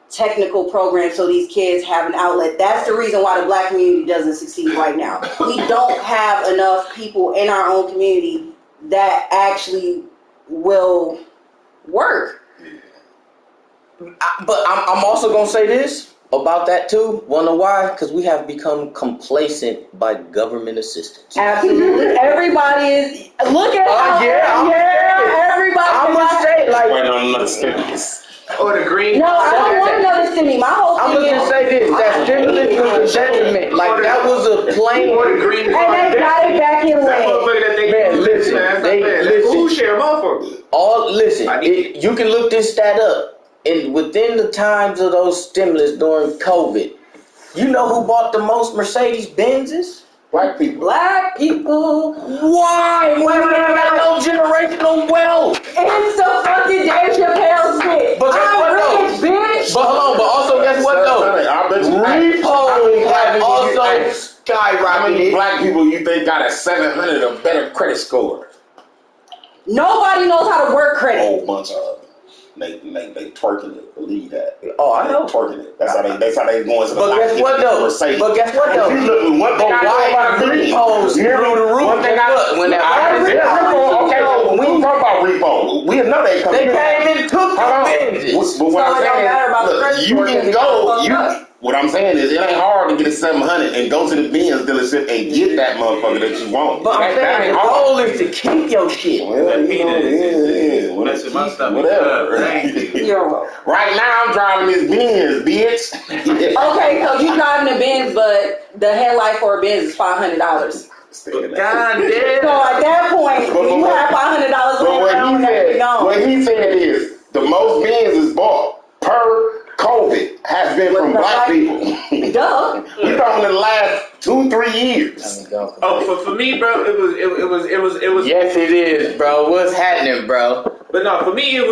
technical program so these kids have an outlet. That's the reason why the black community doesn't succeed right now. We don't have enough people in our own community that actually will work. But I'm also going to say this about that too. Wanna know why? Because we have become complacent by government assistance. Absolutely. Everybody is. Look at everybody. I'm going to say, like, wait on another stimulus. Or the green. No, I don't want another stimmy. My whole thing I'm going to say this. That stimulus was a detriment. Like, that was a plain. Or the green. And they got it back in land. Man, listen. Who share motherfuckers? You can look this stat up. And within the times of those stimulus during COVID, you know who bought the most Mercedes-Benzes? Black people. Black people. Why? We got no generational wealth. It's the fucking Dave Chappelle shit. But guess what though? Bitch. But hold on. But also guess what though? Repos have also skyrocketed. How many black people you think got a 700 or better credit score? Nobody knows how to work A credit. whole bunch of them. They twerking it. Believe that. Oh, I know. Twerking it. That's how they going to the But guess what though? One thing I know about repos, through the roof. One thing when we talk about repo, we know they come. They came and took the business. But what I'm saying is, you can go. What I'm saying is, it ain't hard to get a 700 and go to the Benz dealership and get that motherfucker that you want. But I'm saying the goal is to keep your shit. Well, whatever. Right now, I'm driving this Benz, bitch. Okay, so you driving a Benz, but the headlight for a Benz is $500. God damn. So at that point, when you have $500 laying around, that's gone. What he said is the most Benz is bought per COVID has been from black people. Duh. We talking in the last 2-3 years. Oh, for me, bro, it was. Yes, it is, bro. What's happening, bro? But no, for me, it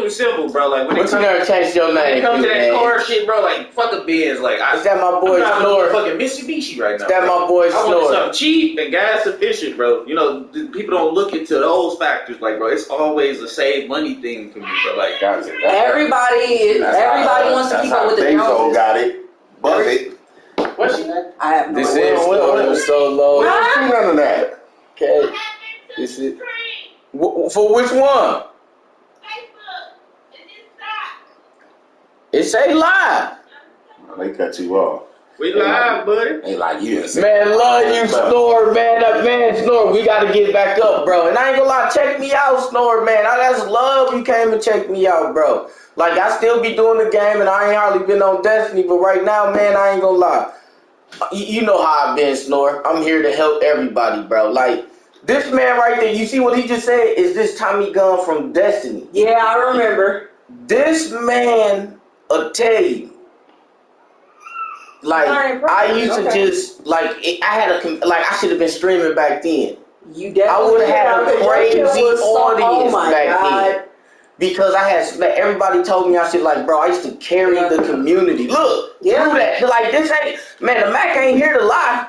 was simple, bro. Like when What you never changed your when name it comes to that man? car shit, bro, like fuck a Benz. Like Is that my boy I'm Snore? fucking Mitsubishi right now. Is that my boy I want Snore? something cheap and gas efficient, bro. You know, people don't look into those factors, like, bro. It's always a save money thing for me, bro. Like, Everybody wants to keep up with the Joneses. Got it. Buzz it. what's she name? I have no This idea. is Snore so low. We don't see none of that. Okay. This is for which one? It say live. They cut you off. We live, buddy. Ain't like you. Man, love you, Snore, man. That man, Snore, we gotta get back up, bro. And I ain't gonna lie, check me out, Snore, man. I just love you came and check me out, bro. Like, I still be doing the game, and I ain't hardly been on Destiny, but right now, man, I ain't gonna lie. You know how I've been, Snore. I'm here to help everybody, bro. Like, this man right there, you see what he just said? Is this Tommy Gunn from Destiny? Yeah, I remember. This man will tell you. Like, I used to just, like, I should have been streaming back then. You definitely I would have had a crazy audience oh my back God. then. Because I had, like, everybody told me, I should, like, bro, I used to carry the community. Look, do that. Like, this ain't, man, the Mac ain't here to lie.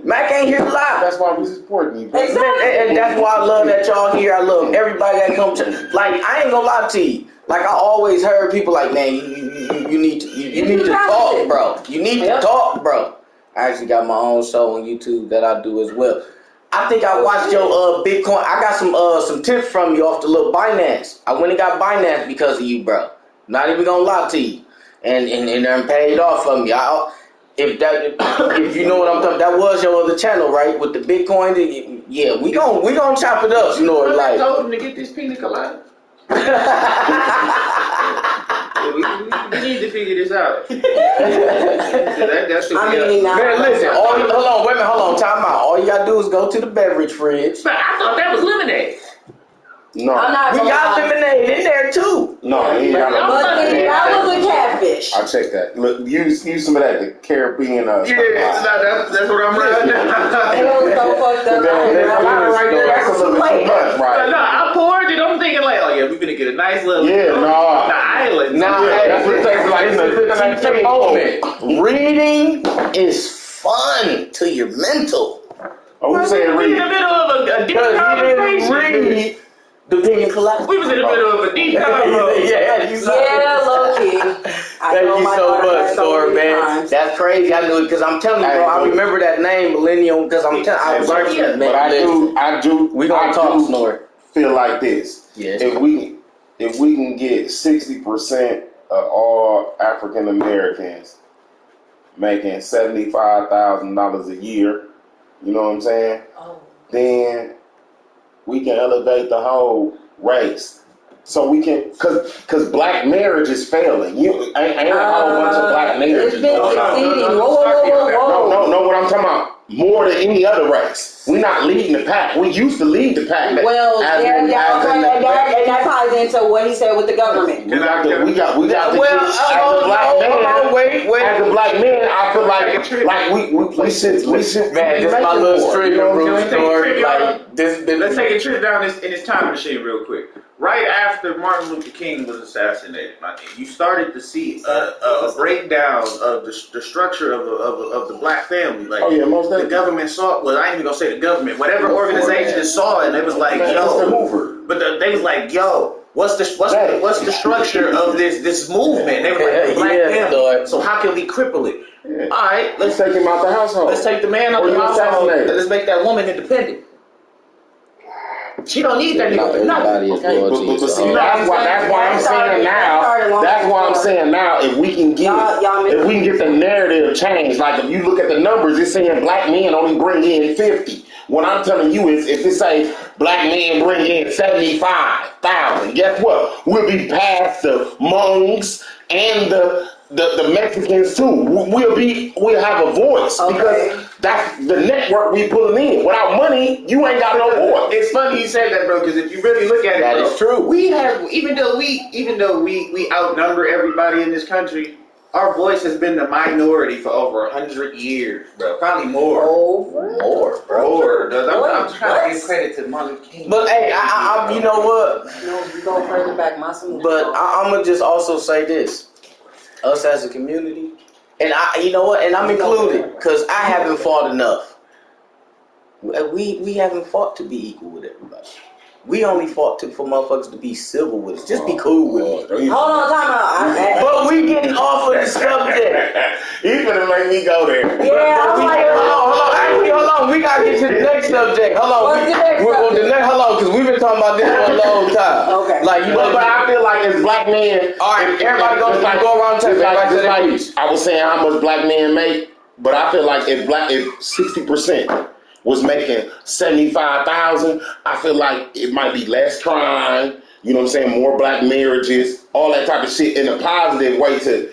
Mac ain't here to lie. That's why we supporting you, bro. Exactly. And that's why I love that y'all here. I love everybody that comes to, like, I ain't gonna lie to you. Like, I always heard people like, man, you need to talk, bro. You need to talk, bro. I actually got my own show on YouTube that I do as well. I think I watched your Bitcoin. I got some tips from you off the little Binance. I went and got Binance because of you, bro. Not even gonna lie to you. And them paid off for me. If you know what I'm talking, that was your other channel, right? With the Bitcoin. Yeah, we gonna chop it up, Snore. Like, I told him to get this pina colada. We need to figure this out. Man, listen. Hold on. Time out. All you gotta do is go to the beverage fridge. But I thought that was lemonade. No. We got lemonade in there too. No, he ain't got no. But that was a catfish. I check that. Look, use some of that, the Caribbean. That's what I'm riding. It was so fucked up. That's a little bit too much, right? No, I poured it. I'm thinking like, oh yeah, we're gonna get a nice little the island. that's what it takes. Like moment. Reading is fun to your mental. Oh, who said read? We in the middle of a deep Conversation. conversation. The pina colada. We was in the middle of a deep conversation. Yeah, low key. Thank you so much, Thor, man. That's crazy. I knew it because I'm telling you, bro. I remember that name, Millennium, because I learned that, man. But I do. We gonna talk, Snore. Feel like this. Yes. If we can get 60% of all African Americans making $75,000 a year, you know what I'm saying? Then we can elevate the whole race. So we can, cause black marriage is failing. Ain't a whole bunch of black marriages going on. No, what I'm talking about. More than any other race. We're not leading the pack. We used to lead the pack. Well, and that ties into what he said with the government. We got as a black man, I feel like we should man, this is my little streaming room story. Like this. Let's take a trip down in this time machine real quick. Right after Martin Luther King was assassinated, you started to see a breakdown of the structure of the black family. Like, most the government saw. Well, I ain't even gonna say the government. Whatever organization saw it, and it was like, yo. But they was like, yo. What's the structure of this movement? They were like, the black family. So how can we cripple it? Yeah. All right, let's take him out the household. Let's take the man out the household. Let's make that woman independent. She don't need that nigga. But see, that's why I'm saying now. That's why I'm saying now. If we can get the narrative changed, like if you look at the numbers, it's saying black men only bring in 50. What I'm telling you is, if it say black men bring in 75,000, guess what? We'll be past the Hmongs and the Mexicans too. We'll have a voice because That's the network we pulling in. Without money, you ain't got no voice. It's funny you said that, bro, because if you really look at it, That bro, is true. We have, even though we outnumber everybody in this country, our voice has been the minority for over 100 years, bro. Probably more. More, bro. More. I'm trying to give credit to Martin Luther King. But hey, I you know what? No, we go further back. But I'm gonna just also say this: us as a community, and you know what? And I'm included because I haven't fought enough. We haven't fought to be equal with everybody. We only fought for motherfuckers to be civil with us. Just be cool with us. Hold on, time out. But we getting off of the subject. He's gonna make me go there. Yeah, I'm like, Hold on. We gotta get to the next subject. Hold on. What's the next subject? Hold on, because we've been talking about this for a long time. Okay. Like, you know, But I feel like as black men, all right, everybody go around and like I was saying how much black men make, but I feel like if 60% was making 75,000, I feel like it might be less crime. You know what I'm saying? More black marriages, all that type of shit in a positive way to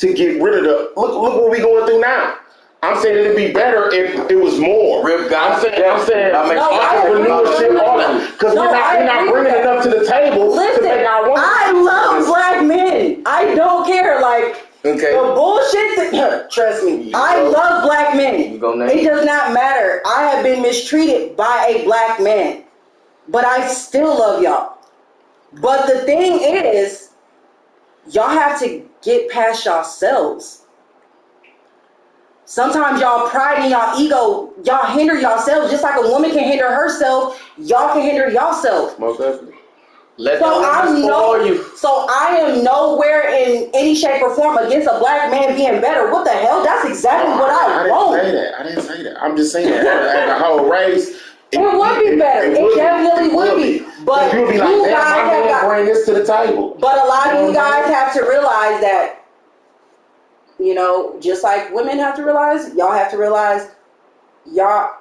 get rid of the look what we going through now. I'm saying it'd be better if it was more. I'm saying entrepreneurship, all that, because we're not bringing enough to the table. Listen, to make our women. I love black men. I don't care. Like, okay. the bullshit that, trust me, I love black men. It does not matter. I have been mistreated by a black man, but I still love y'all. But the thing is, y'all have to get past yourselves. Sometimes y'all pride in y'all ego, y'all hinder yourselves. Just like a woman can hinder herself, y'all can hinder yourself. Most definitely. So I am nowhere in any shape or form against a black man being better. What the hell? That's exactly what I want. I didn't say that. I'm just saying as a whole race. It would be better. It definitely would be. But you'll be like, you guys have got, bring this to the table. But a lot of you guys have to realize that, you know, just like women have to realize, y'all have to realize, y'all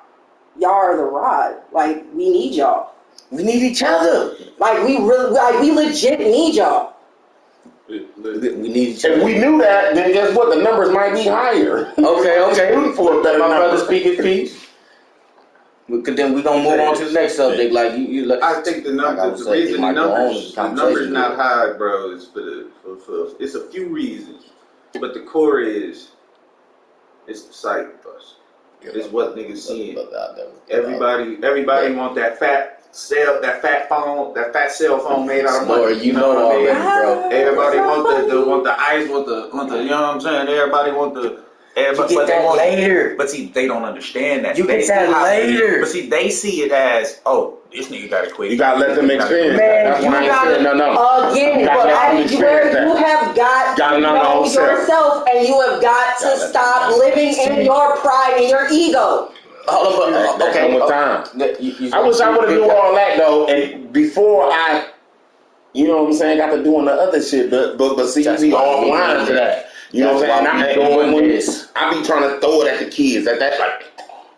are the rod. Like, we need y'all. We need each other. Like, we legit need y'all. We need each other. If we knew that, then guess what? The numbers might be higher. Okay. For a better my number. brother speak his piece. Then we're gonna move on to the next subject. Like you I think the numbers, the reason the numbers not high, bro, is for it's a few reasons, but the core is it's the sight bus. It's what niggas seeing. Everybody want that fat cell phone made out of money. Lord, you know already, bro. Everybody want the ice, want the you know what I'm saying? Everybody want the. But they want later. But see, they don't understand that. You get that later. But see, they see it as, oh, this nigga gotta quit. You gotta let them experience Man, that. That's why I ain't saying no. Again, you have got to know yourself, and you have got to stop living in your pride and your ego. Okay. With time. I wish I would have do all that though, and before I, you know what I'm saying, got to doing the other shit. But see, you be all blind to that. You know what I'm saying? I be trying to throw it at the kids. At that, like,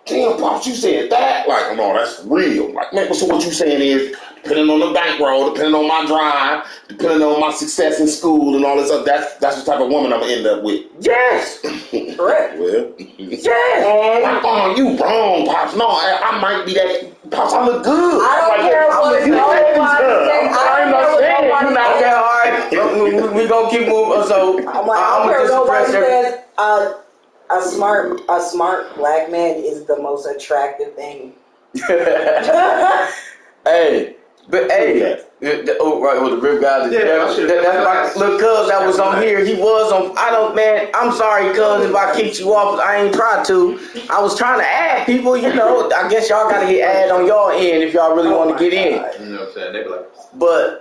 damn, Pops, you said that? Like, no, that's real. Like, man, so what you saying is, depending on the bankroll, depending on my drive, depending on my success in school and all this stuff, that's the type of woman I'm going to end up with. Yes! Correct. Well, yes! Oh, you wrong, Pops. No, I might be that. Pops, I look good. I don't care what nobody says. I don't care what nobody says. All right, we going to keep moving. So, I'm going to nobody says a smart black man is the most attractive thing. Hey, but hey, the rip guy. That's my little cuz that was on here. He was on. I'm sorry, cuz, if I kicked you off. I ain't tried to. I was trying to add people. You know, I guess y'all gotta get add on y'all end if y'all really want to get in. You know what I'm saying? They be like, but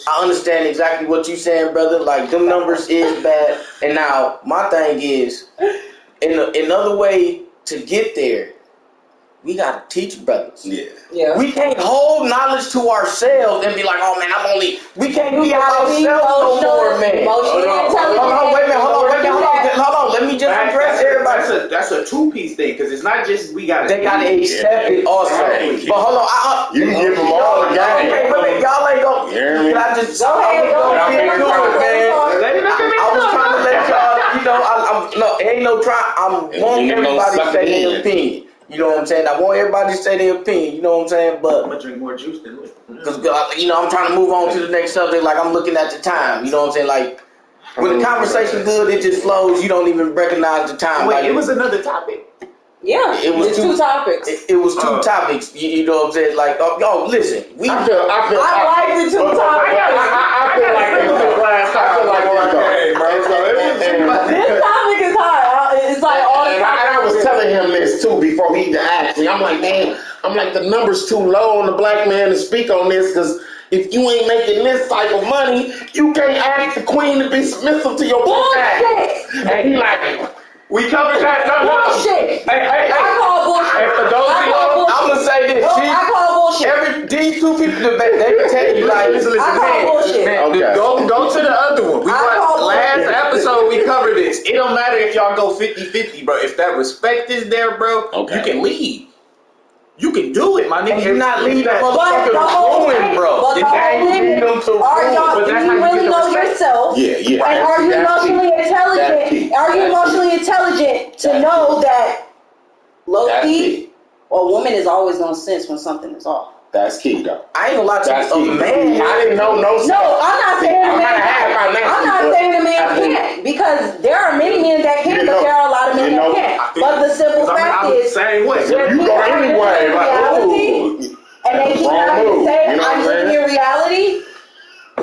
I understand exactly what you saying, brother. Like, them numbers is bad. And now my thing is, another way to get there, we gotta teach brothers. Yeah. We can't hold knowledge to ourselves and be like, oh man, we can't be ourselves no more, man. Hold on. Let me just address everybody. That's a two-piece thing, because it's not just they gotta accept it also. But hold on, you give them all the game. Okay, wait, y'all ain't gonna. Can I just go ahead, man? I was trying to let y'all. You know, I'm no, it ain't no try. I want everybody to say their opinion. You know what I'm saying? I want everybody to say their opinion. You know what I'm saying? But I'm gonna drink more juice than liquor. Because I'm trying to move on to the next subject. Like I'm looking at the time. You know what I'm saying? Like when the conversation good, it just flows. You don't even recognize the time. Wait, like, it was another topic. Yeah, it was two topics. It was two topics. You know what I'm saying? Like, listen. I feel like the two topics. I feel like But this topic is hot. It's like all the time. And I was telling him this too before he even asked me. I'm like, man, the number's too low on the black man to speak on this because if you ain't making this type of money, you can't ask the queen to be submissive to your bullshit. And he like, we covered that. Bullshit. Hey, I call bullshit. And for those of you, I'm gonna say this. I call bullshit. These two people, they can tell you like, listen, I call bullshit. Okay. Go to the other one. Last episode we covered this. It don't matter if y'all go 50-50, bro. If that respect is there, bro, you can leave. You can do it, my nigga. You're not leaving that But the whole thing, bro. Do you really know yourself? Yeah. And are you emotionally intelligent? Are you emotionally intelligent to know that low key, a woman is always gonna sense when something is off? That's key, though. I ain't gonna lie to you, man. I didn't know no. No, I'm not saying a man can't. I'm not saying a man can't because there are many men that can, but there are a lot of men that can't. But the simple fact is, same way. You go anyway, like, and they keep having to say, I'm living in reality.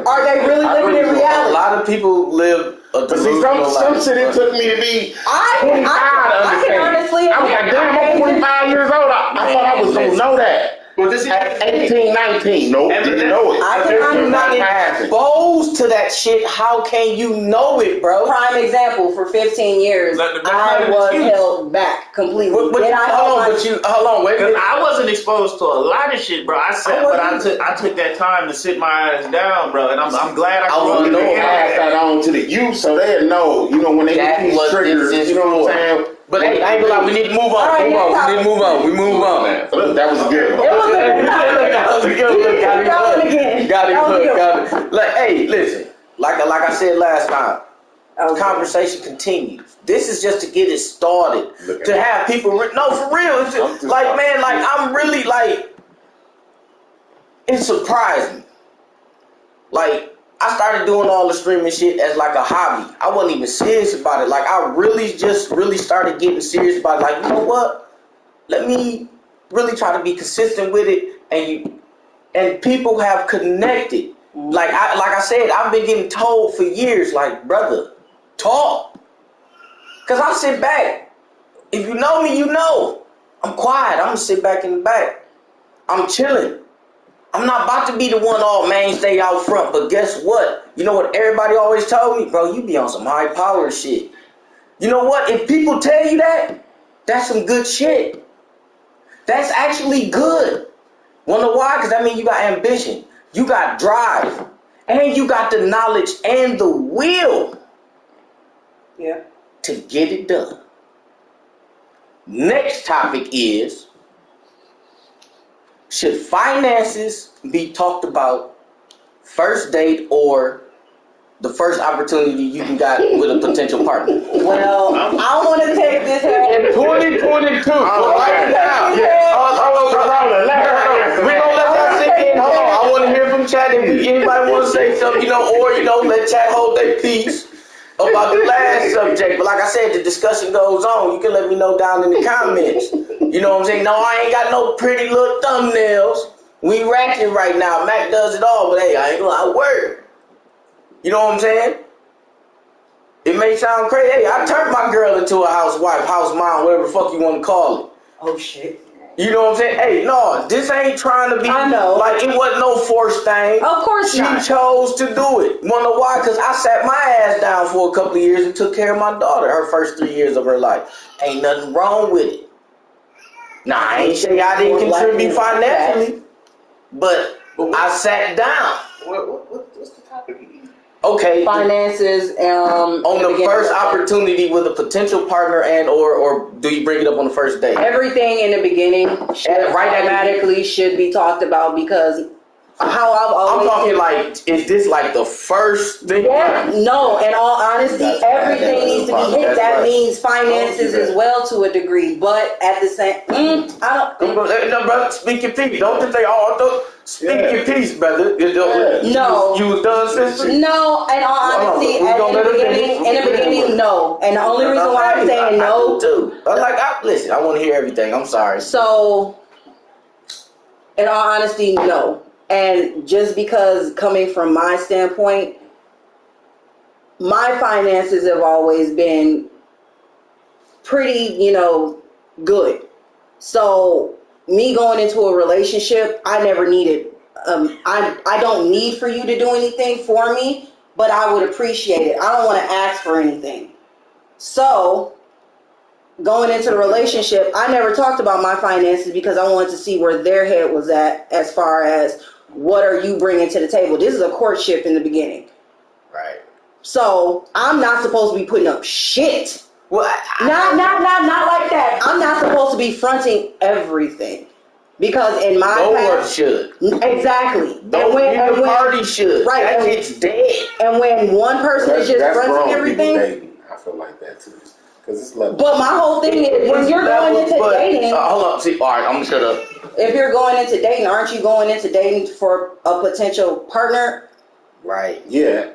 Are they really living in reality? A lot of people live a delusional life. Some shit it took me to be 25 to I can understand. honestly I was like, damn, I'm 25 years old. I thought I was gonna know that. Well, this is At 18, 19, nope, didn't know it. I'm not exposed to that shit. How can you know it, bro? Prime example, for 15 years, I was held back completely. Hold on, wait a minute. I wasn't exposed to a lot of shit, bro. I took that time to sit my ass down, bro, and I'm glad I want to pass that on to the youth so they know, when they get these triggers, you know what I'm saying? But hey, I ain't gonna lie, we need to move on. We need to move on. We move on. That was good. That was a good one. Got it. Like, hey, listen. Like I said last time, conversation continues. This is just to get it started. To have people, no, for real. It's just, like, man, like, I'm really, like, it surprised me. Like, I started doing all the streaming shit as like a hobby. I wasn't even serious about it. Like, I really started getting serious about it. Like, you know what? Let me really try to be consistent with it. And people have connected. Like I said, I've been getting told for years, like, brother, talk. Because I sit back. If you know me, you know. I'm quiet. I'm going to sit back in the back. I'm chilling. I'm not about to be the one all mainstay out front, but guess what? You know what everybody always told me? Bro, you be on some high power shit. You know what? If people tell you that, that's some good shit. That's actually good. Wanna know why? Because that means you got ambition. You got drive. And you got the knowledge and the will to get it done. Next topic is, should finances be talked about first date or the first opportunity you can got with a potential partner? Well, I want to take this here. In 2022, right now. We're going to let that sink in. Hold on. I want to hear from chat. If anybody want to say something, or let chat hold their peace about the last subject. But like I said, the discussion goes on. You can let me know down in the comments. You know what I'm saying? No, I ain't got no pretty little thumbnails. We racking right now. Mac does it all, but hey, I ain't gonna work. You know what I'm saying? It may sound crazy. Hey, I turned my girl into a housewife, house mom, whatever the fuck you want to call it. Oh shit. You know what I'm saying? Hey, no, this ain't trying to be. I know. Like, it wasn't no forced thing. Of course not. She chose to do it. Wanna know why? Because I sat my ass down for a couple of years and took care of my daughter, her first 3 years of her life. Ain't nothing wrong with it. Nah, I ain't say I didn't contribute financially, but I sat down. What's the topic again? Okay. Finances. On the first opportunity with a potential partner or do you bring it up on the first date? Everything in the beginning automatically should be talked about because how I've always. I'm talking like, is this like the first thing? Yeah, no. In all honesty, everything needs to be hit. That means finances as well to a degree, but at the same, I don't. No, brother, speak your piece. Don't just say, speak your piece, brother. No. You was done, sister? No, in all honesty, in the beginning, no. And the only reason why I'm saying no, too. Listen, I want to hear everything. I'm sorry. So, in all honesty, no. And just because coming from my standpoint, my finances have always been pretty, good. So me going into a relationship, I never needed, I don't need for you to do anything for me, but I would appreciate it. I don't want to ask for anything. So going into the relationship, I never talked about my finances because I wanted to see where their head was at as far as what are you bringing to the table. This is a courtship in the beginning. Right. So I'm not supposed to be putting up shit. Well, not like that. I'm not supposed to be fronting everything. Because in my no past, one should. Exactly. No party should. Right. That shit's dead. And when one person is just fronting everything. Dating. I feel like that too. Because it's level. But my whole thing is when you're going into dating. Hold up. See, all right, I'm going to shut up. If you're going into dating, aren't you going into dating for a potential partner? Right. Yeah,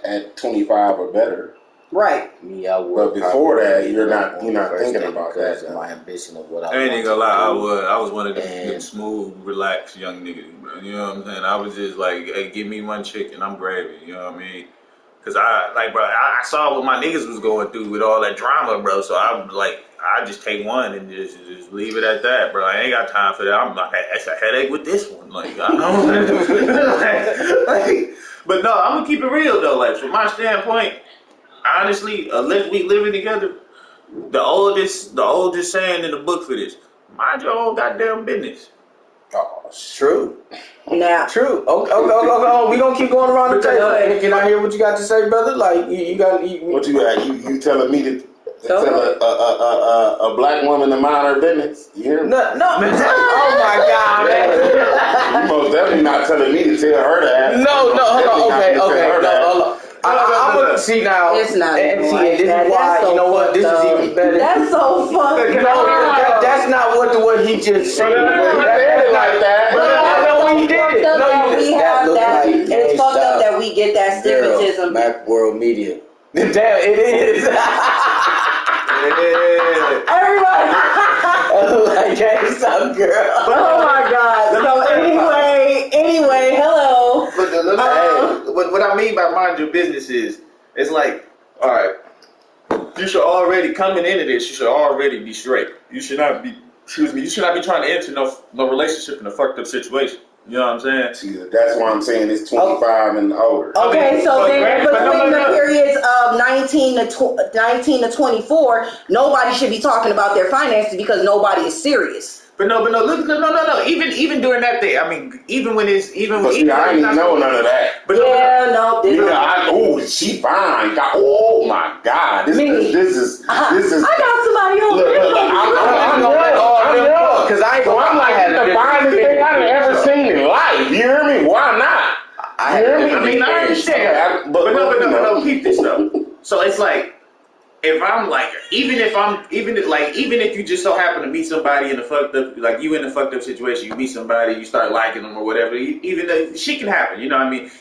at 25 or better. Right. Me, I would. But before that, you're not thinking about that. My ambition of what I ain't gonna lie, I was one of them smooth, relaxed young niggas, bro. You know what I'm saying? I was just like, hey, give me one chick and I'm gravy. You know what I mean? Cause I saw what my niggas was going through with all that drama, bro. So I was like, I just take one and just leave it at that, bro. I ain't got time for that. I'm like, that's a headache with this one. Like, I don't but no, I'm gonna keep it real though. Like, from my standpoint, honestly, we living together. The oldest saying in the book for this: mind your own goddamn business. Oh, It's true. Now. True. Okay. We gonna keep going around the table. Can I hear what you got to say, brother? Like you got. What you got? You telling me to tell a black woman to mind her business? You hear me? No. Oh my God, man. You most definitely not telling me to tell her that. No. Hold on. Okay. No. Hold on. I'm gonna see now. It's not. And see, this is why. You know what? This is even better. That's so fucked. No, that's not what he just said. Like that. No, he did. It's fucked up that we get that stigmatism. Mac World Media. Damn, it is. Everybody. Like GameStop girl. Oh my God. So anyway, hello. But what I mean by mind your business is, it's like, all right, you should already coming into this. You should already be straight. You should not be. You should not be trying to enter no relationship in a fucked up situation. You know what I'm saying? See, that's why I'm saying it's 25 and older. Okay, so then between the periods of 19 to 24, nobody should be talking about their finances because nobody is serious. But no. Look, no. Even during that day, I mean, even when it's even. But see, I ain't know none of that. But she fine. Oh my God, this is. I got somebody over here. Because I'm like the finest thing I've ever seen in life. You hear me? Why not? I understand. But no, keep this though. So it's like, even if you just so happen to meet somebody in a fucked up, like you in a fucked up situation, you meet somebody, you start liking them or whatever, even though shit can happen, you know what I mean?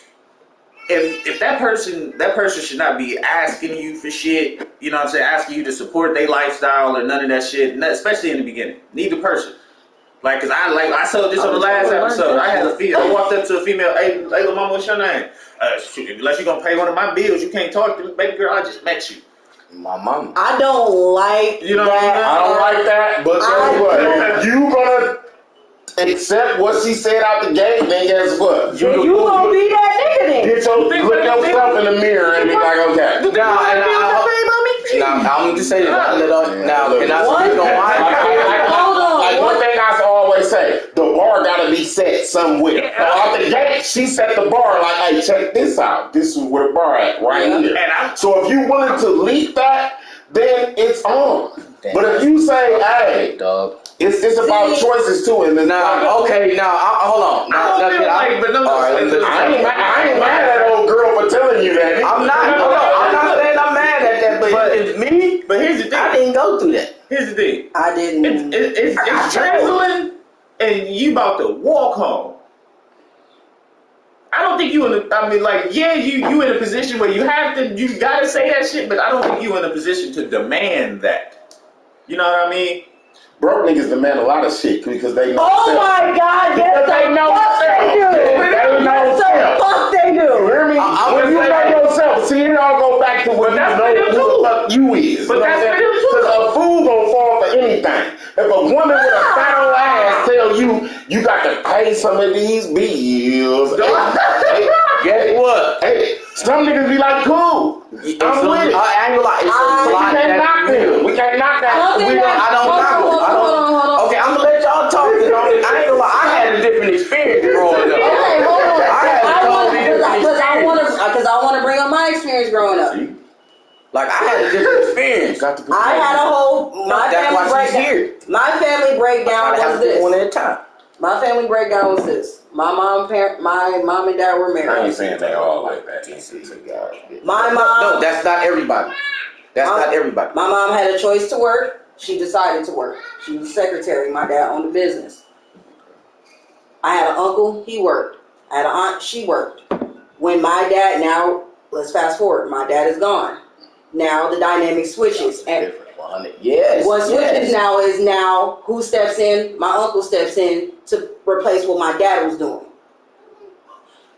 If that person should not be asking you for shit, you know what I'm saying, asking you to support their lifestyle or none of that shit, especially in the beginning. Neither person. Like, cause I saw this on the last episode. I walked up to a female, hey, little mama, what's your name? Unless you're gonna pay one of my bills, you can't talk to me. Baby girl, I just met you. My mama. I don't like that. I don't like that, but guess what? If you gonna accept what she said out the gate, then guess what? You gonna be that nigga then. Look yourself in the mirror and be like, okay. Now, I'm just saying that. Hold on. Like one thing I always say, the bar gotta be set somewhere. Out the gate, she set the bar like, hey, check this out. This is where the bar at, right here. So if you wanted to leak that, then it's on. But if you say, hey, dog. it's about choices too. And hold on. I ain't mad at old girl for telling you that. I'm not saying I'm mad at that, but it's me. But here's the thing. I didn't go through that. Here's the thing. I didn't. It's drizzling, and you about to walk home. I don't think you in you in a position where you gotta say that shit, but I don't think you in a position to demand that. You know what I mean? Broke niggas demand a lot of shit because they know. Oh my God, yes, they know fuck they do. You hear me? When you know yourself, see, it all go back to what you know who the fuck you is. But that's for them too. Because a fool gonna fall for anything. If a woman with a fat old ass tell you got to pay some of these bills, hey, guess what? Hey, some niggas be like, cool. I'm with it. I ain't gonna lie. We can't knock them. We can't knock that. Hold on. Okay, I'm gonna let y'all talk. I ain't gonna lie. I had a different experience growing up. Okay, hold on. Because I want to bring up my experience growing up. Like, I had a different experience. I had a whole my family breakdown was this. One at a time. My family breakdown was this. My mom and dad were married. I ain't saying they all like that. My mom. No, that's not everybody. Not everybody. My mom had a choice to work. She decided to work. She was secretary. My dad owned a business. I had an uncle. He worked. I had an aunt. She worked. When my dad, now let's fast forward. My dad is gone. Now the dynamic switches. And what switches now is who steps in? My uncle steps in to replace what my dad was doing.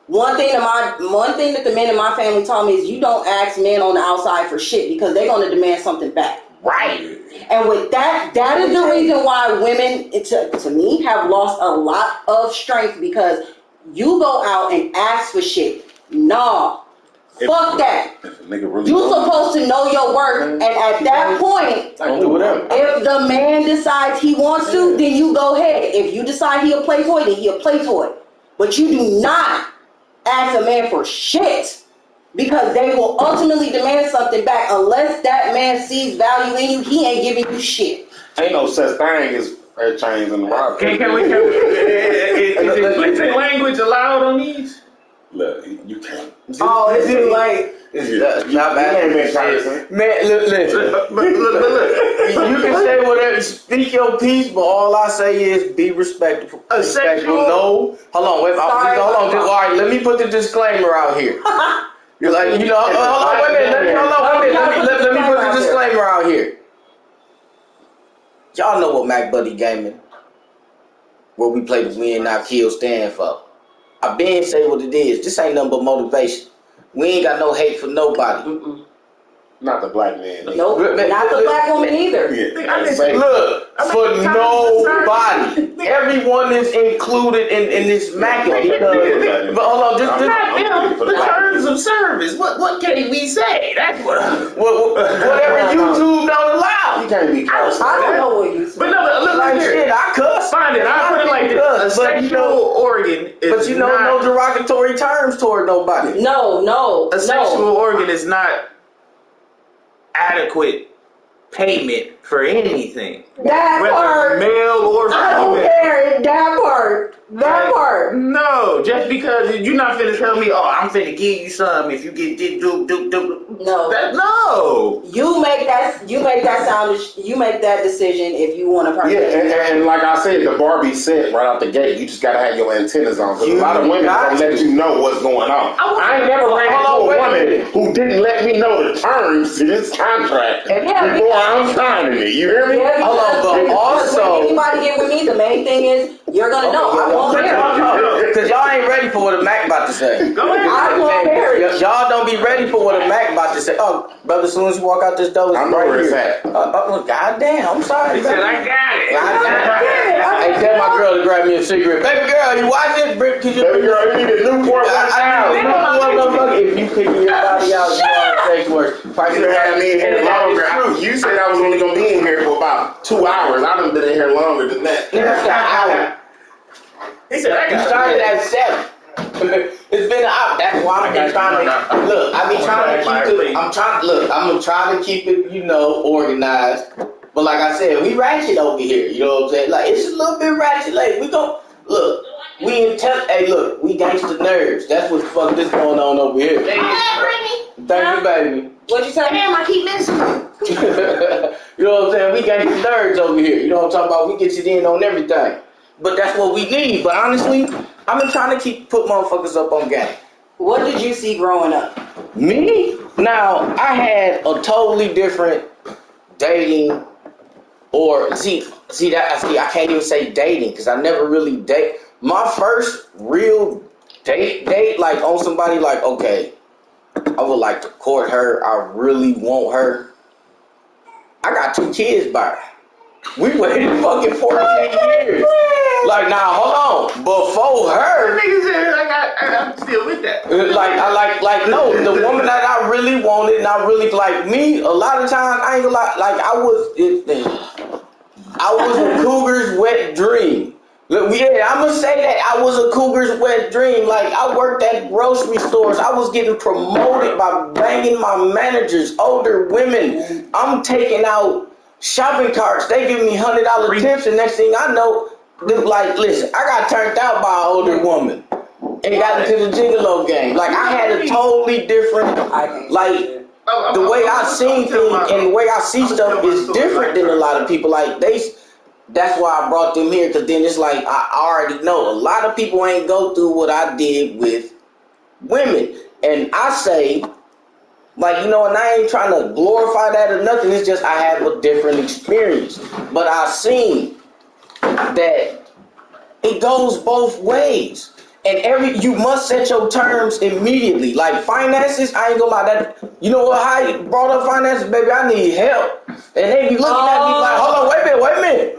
One thing that the men in my family taught me is you don't ask men on the outside for shit because they're going to demand something back. Right. And with that is the reason why women, to me, have lost a lot of strength because you go out and ask for shit. Nah. Fuck that. You supposed to know your worth, and at that point, if the man decides he wants to, then you go ahead. If you decide he'll play toy, then he'll play toy. But you do not ask a man for shit because they will ultimately demand something back. Unless that man sees value in you, he ain't giving you shit. Ain't no such thing as fair chains in the rock. Is explicit language allowed on these? Look, you can't. Oh, it's just like not bad. Man, look. You can say whatever, speak your piece, but all I say is be respectful. No, hold on. All right, let me put the disclaimer out here. You're like, hold on, wait a minute. Let me put the disclaimer out here. Y'all know what Mac Buddy Gaming, where we play the win, not kill, stand for. I been say what it is. This ain't nothing but motivation. We ain't got no hate for nobody. Mm-mm. Not the black man. Nope. Not the black woman either. Look, for nobody. Everyone is included in this macular because. But hold on, the terms of service. What can we say? That's whatever YouTube don't allow. You can't be cussing. I don't know what you say. But no, look like here. shit, I cuss. Find it. I put it like this. A sexual organ is but you know no derogatory terms toward nobody. No. A sexual organ is not adequate payment for anything. That whether part. Male or female. I don't care. That part. No, just because you're not finna tell me, I'm finna give you some if you get this, do. No. No. You make that decision if you want to partake. Yeah, and like I said, the Barbie said right out the gate, you just gotta have your antennas on. Because a lot of women don't let you know what's going on. I ain't never ran into a woman who didn't let me know the terms to this contract before I'm signing it. You hear me? Yeah, but also, when anybody get with me, the main thing is you're gonna know. I won't marry. Because y'all ain't ready for what a Mac about to say. Go ahead. I won't marry. Y'all don't be ready for what a Mac about to say. Oh, brother, as soon as you walk out this door, it's I know where it's at. Goddamn, I'm sorry. He said, I got it. Hey, tell my girl to grab me a cigarette. Baby girl, you watch this? Baby girl, you need a Newport 1000. If you picking your body out, you want sex work. You had me in here longer. You said I was only gonna be in here for about 2 hours. I done been in here longer than that. That's an hour. He said, I got it. Started at 7. It's been an hour. That's why I've been trying to look. I be trying to keep it. I'm gonna try to keep it, organized. But But like I said, we ratchet over here. You know what I'm saying? Like, it's a little bit ratchet. Like, we go, look, hey, look, we gangsta nerds. That's what the fuck this going on over here. Thank you, baby. What'd you say? Damn, I keep missing you. You know what I'm saying? We gangsta nerds over here. You know what I'm talking about? We get you in on everything. But that's what we need. But honestly, I've been trying to put motherfuckers up on game. What did you see growing up? Me? Now, I had a totally different dating, or see, I can't even say dating because I never really date. My first real date, like on somebody, like, okay, I would like to court her, I really want her. I got 2 kids by her. We waited fucking 14 years. Like, now, hold on. Before her, Nigga said, I'm still with that. like, no, the woman that I really wanted, and I really, like, me, a lot of times, I ain't gonna lie, like, I was a cougar's wet dream. Look, yeah, I'm gonna say that I was a cougar's wet dream. Like, I worked at grocery stores. I was getting promoted by banging my managers, older women. I'm taking out shopping carts. They give me $100 tips, and next thing I know, like, listen, I got turned out by an older woman and got into the gigolo game. Like, I had a totally different, like, the way I seen things and the way I see stuff is different than a lot of people. Like, that's why I brought them here, because then it's like, I already know a lot of people ain't go through what I did with women. And I say, like, you know, and I ain't trying to glorify that or nothing. It's just I have a different experience. But I seen that it goes both ways. And you must set your terms immediately. Like finances, I ain't gonna lie, that, you know what, how you brought up finances, baby, I need help. And they be looking at me like, hold on, wait a minute.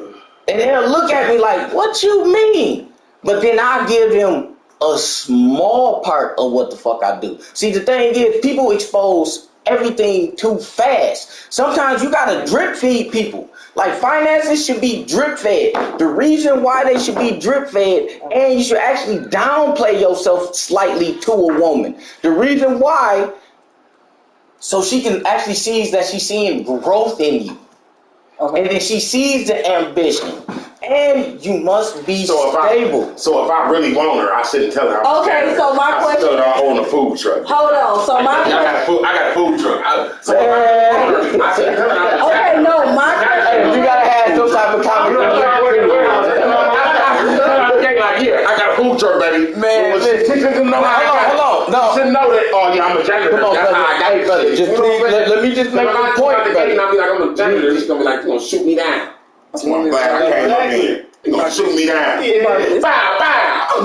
And they'll look at me like, what you mean? But then I give them a small part of what the fuck I do. See, the thing is, people expose everything too fast. Sometimes you gotta drip feed people. Like, finances should be drip fed. The reason why they should be drip fed, and you should actually downplay yourself slightly to a woman. The reason why, so she can actually see that she's seeing growth in you. Okay. And then she sees the ambition. And you must be stable. So if I really want her, I shouldn't tell her. Okay, so my question. I own a food truck. Hold on. So my question. I got a food truck. So if I want her, I shouldn't tell her. Okay, no, my question. You gotta have some type of conversation. I got a food truck, baby. Man, hold on. No. You should know that. Oh yeah, I'm a janitor. Come on, brother. Just please, let me just make a point. And I'll be like, I'm a janitor. He's gonna be like, you're gonna shoot me down. That's why I'm glad I came up here. You're gonna shoot me down. Bow, bow.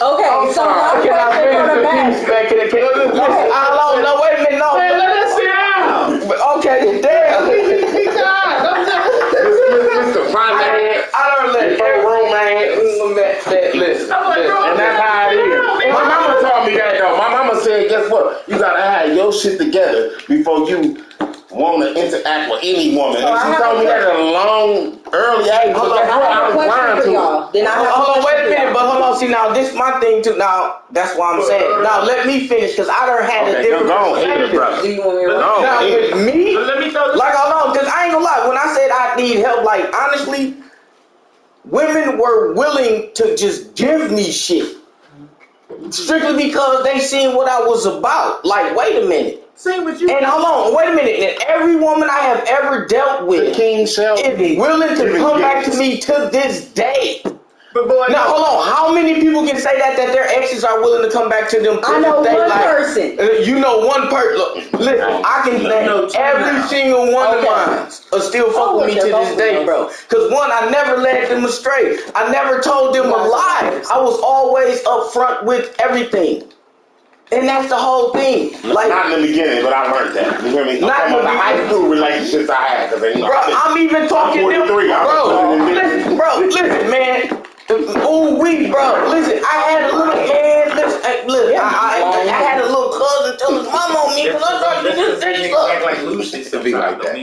Okay, so my question for the match. No, wait a minute, no. Man, let us sit down. Okay, damn. Mr. Fine Man. I don't let room, man. Listen. And that's how it is. My mama taught me that though. My mama said, guess what? You gotta have your shit together before you want to interact with any woman. So and she told me that at a long, early age. Hold on, wait a minute, but hold on. See, now, this is my thing, too. Now, that's why I'm saying. Now, let me finish, because I done had a different perspective. Do you want me to Now, with me, Let me throw this. like, hold on, because I ain't gonna lie. When I said I need help, like, honestly, women were willing to just give me shit. Strictly because they seen what I was about. Like, wait a minute. Same with you. And hold on, wait a minute. And every woman I have ever dealt with is willing to come back to me to this day. But boy, now hold on, how many people can say that their exes are willing to come back to them? I know one person. You know one person. Listen, I can name every single one of mine still fuck with me to this day, bro. Because one, I never led them astray. I never told them a lie. I was always upfront with everything. And that's the whole thing. Like, not in the beginning, but I learned that. You hear me? Not in the high school relationships I had. Bro, I'm even talking to them. Listen, man. Ooh, bro. Listen, I had a little man. Listen, I had a little cousin tell his mom on me because I tried to do this stuff. Like loose to be like that.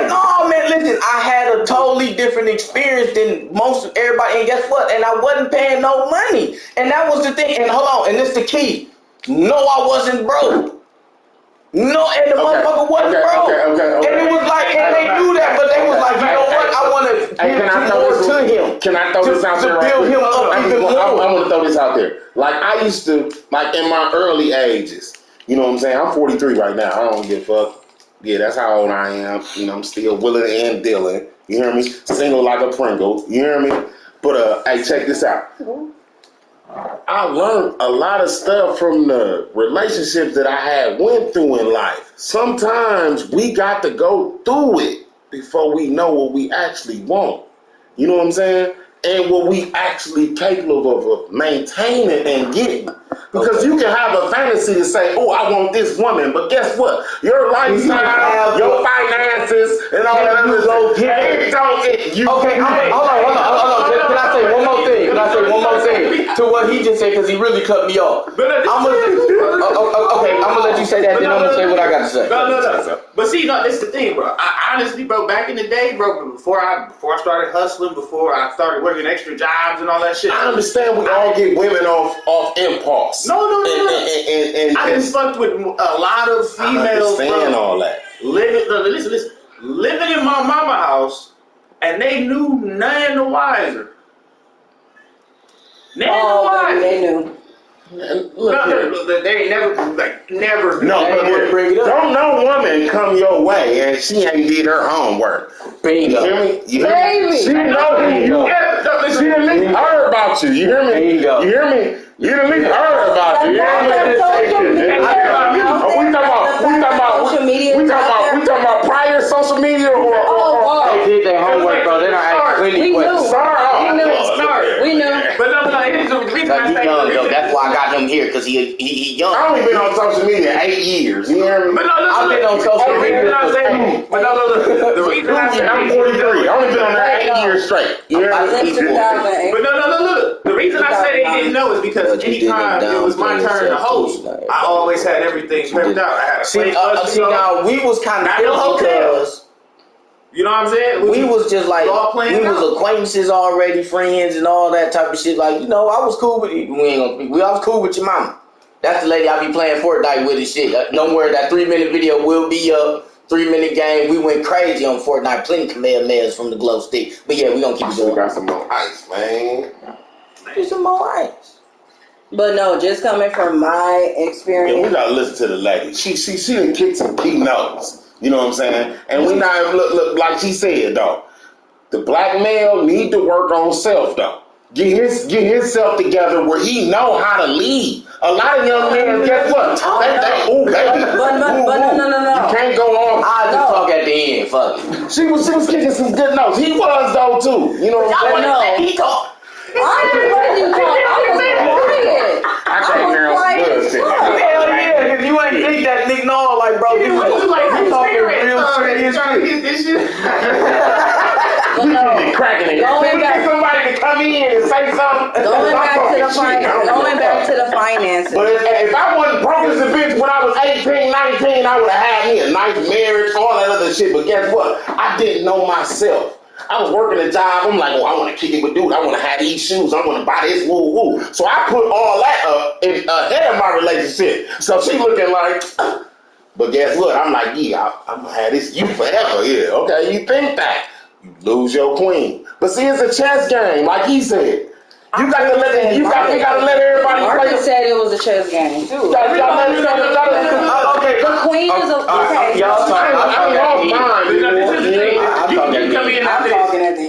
No, man. Listen, I had a totally different experience than most of everybody. And guess what? And I wasn't paying no money. And that was the thing. And hold on, and this the key. No, I wasn't broke. No, and the motherfucker wasn't broke. Okay. And it was like, and they knew that, but they was like, you know what? I want to give more to him. Can I throw this out there? To build him up even more. I want to throw this out there. Like I used to, like in my early ages. You know what I'm saying? I'm 43 right now. I don't give a fuck. Yeah, that's how old I am. You know, I'm still willing and dealing. You hear me? Single like a Pringle. You hear me? But hey, check this out. I learned a lot of stuff from the relationships that I had went through in life. Sometimes we got to go through it before we know what we actually want. You know what I'm saying? And what we actually capable of maintaining and getting. Because you can have a fantasy to say, oh, I want this woman, but guess what? Your lifestyle, your finances, and all that other stuff. Okay, hold on. Can I say one more thing? To what he just said, because he really cut me off. I'm gonna let you say that, then I'm gonna say what I got to say. No. But see, this is the thing, bro. I honestly, bro, back in the day, bro, before I started hustling, before I started working extra jobs and all that shit. I understand we all get women off impulse. No. And I just fucked with a lot of females. I understand all that. Listen. Living in my mama house, and they knew none the wiser. They knew. Look, they ain't never. No, bring it up. Don't no woman come your way and she ain't did her homework. Bingo. You hear me? Baby. She know who you are. She at least heard about you. You hear me? Bingo. You hear me? You at least heard about you. You hear me? We talking about prior social media or They did their homework, bro. They don't ask plenty questions. We knew. But no, here's the reason I say though. That's why I got him here, because he young. I only been on social media 8 years. You hear me? But no, I've been on social media. The reason I say I'm 43. I only been on there 8 years straight. You hear me? Since 2008. But no. The reason I say they didn't know is because anytime it was my turn to host, I always had everything prepped out. I had a place. Now we was kind of hotels. You know what I'm saying? We was just like, we was acquaintances already, friends and all that type of shit. Like, you know, I was cool with you. I was cool with your mama. That's the lady I be playing Fortnite with and shit. Don't worry, that 3-minute video will be up. 3-minute game. We went crazy on Fortnite. Plenty Kamehamehas from the glow stick. But yeah, we gonna keep it going. Got some more ice, man. Get some more ice. But no, just coming from my experience. Yeah, we gotta listen to the lady. She done kicked some key notes. You know what I'm saying? And we not look like she said though. The black male need to work on self though. Get himself together where he know how to lead. A lot of young men, guess what? They baby. But no. You can't go on. I'll just talk at the end. Fuck it. She was kicking some good notes. He was though too. You know what I'm saying? He talk. I didn't let you talk. I was quiet. I can't hear him good. Hell yeah, because you ain't think that nigga know, like, bro, this is like talking real serious trying to get this shit. But no, cracking it. Going back, somebody to come in and say something. Going back to the finances. But if I wasn't broke as a bitch when I was 18, 19, I would have had me a nice marriage, all that other shit. But guess what? I didn't know myself. I was working a job. I'm like, oh, I want to kick it with dude. I want to have these shoes. I want to buy this woo. So I put all that ahead of my relationship. So she looking like, but guess what? I'm like, yeah, I'm going to have this you forever. Yeah, okay, you think that. You lose your queen. But see, it's a chess game, like he said. You got to let everybody play. Marcus said it was a chess game too. Okay, but queen is okay. Y'all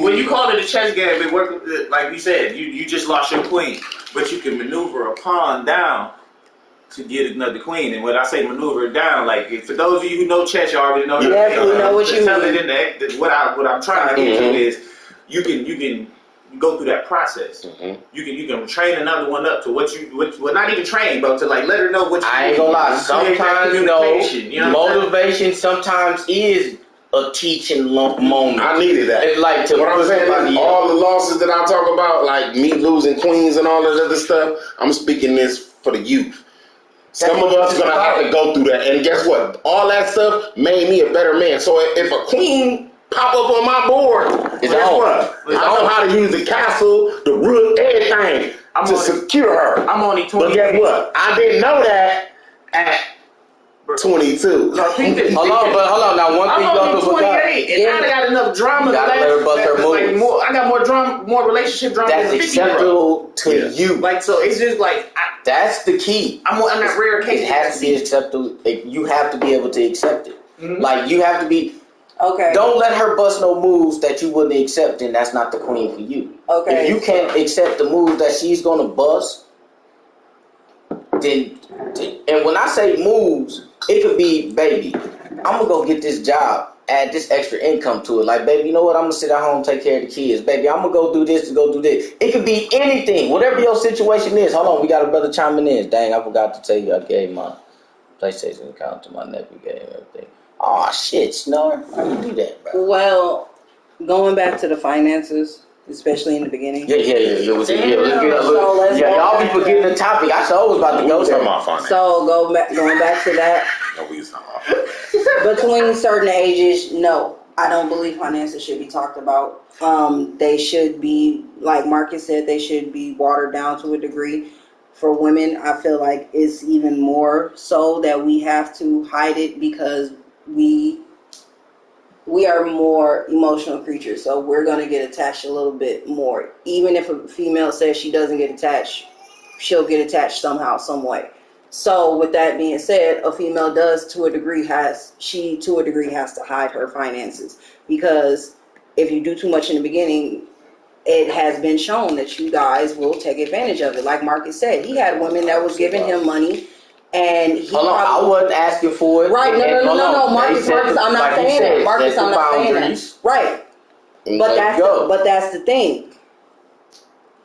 when you call it a chess game, it worked. Like we said, you just lost your queen, but you can maneuver a pawn down to get another queen. And when I say maneuver down, like for those of you who know chess, you already know. Yeah, we know what you mean. What I'm trying to get to is you can go through that process. Mm-hmm. You can train another one up to what not even train, but to like let her know what you I ain't gonna lie. Sometimes motivation sometimes is a teaching moment. I needed that. It's like to what I'm saying is all the losses that I talk about, like me losing queens and all that other stuff, I'm speaking this for the youth. Some of us are gonna have to go through that, and guess what? All that stuff made me a better man. So if a queen pop up on my board, guess what? I know how to use the castle, the rook, everything to secure her. I'm only 20. But guess what? I didn't know that at 22. No, peep it. Hold on. Now one I'm thing only y'all 28, and I got enough drama. You gotta let her bust her like moves. more. I got more drama, more relationship drama. That's than 50 year acceptable to you. Like so, it's just like that's the key. I'm that rare case. It has to be acceptable. You have to be able to accept it. Mm-hmm. Like you have to be. Okay. Don't let her bust no moves that you wouldn't accept, and that's not the queen for you. Okay. If you can't accept the moves that she's gonna bust, then and when I say moves, it could be, baby, I'm gonna go get this job, add this extra income to it. Like, baby, you know what? I'm gonna sit at home, take care of the kids. Baby, I'm gonna go do this to go do this. It could be anything, whatever your situation is. Hold on, we got a brother chiming in. Dang, I forgot to tell you, I gave my PlayStation account to my nephew, gave him everything. Oh shit, Snore, how you do that, bro? Well, going back to the finances, especially in the beginning. Yeah. Let's get let's go y'all be back to forgetting that. the topic. I sure was about to go to. So going back to that. Between certain ages, no, I don't believe finances should be talked about. They should be, like Marcus said, they should be watered down to a degree. For women, I feel like it's even more so that we have to hide it because we are more emotional creatures, so we're going to get attached a little bit more. Even if a female says she doesn't get attached, she'll get attached somehow, some way. So with that being said, a female does to a degree has to hide her finances, because if you do too much in the beginning, it has been shown that you guys will take advantage of it. Like Marcus said, he had women that was giving him money, and he I wasn't asking for it. Right, no, Marcus, I'm not saying that. Marcus, I'm not saying that. Right. But that's the thing.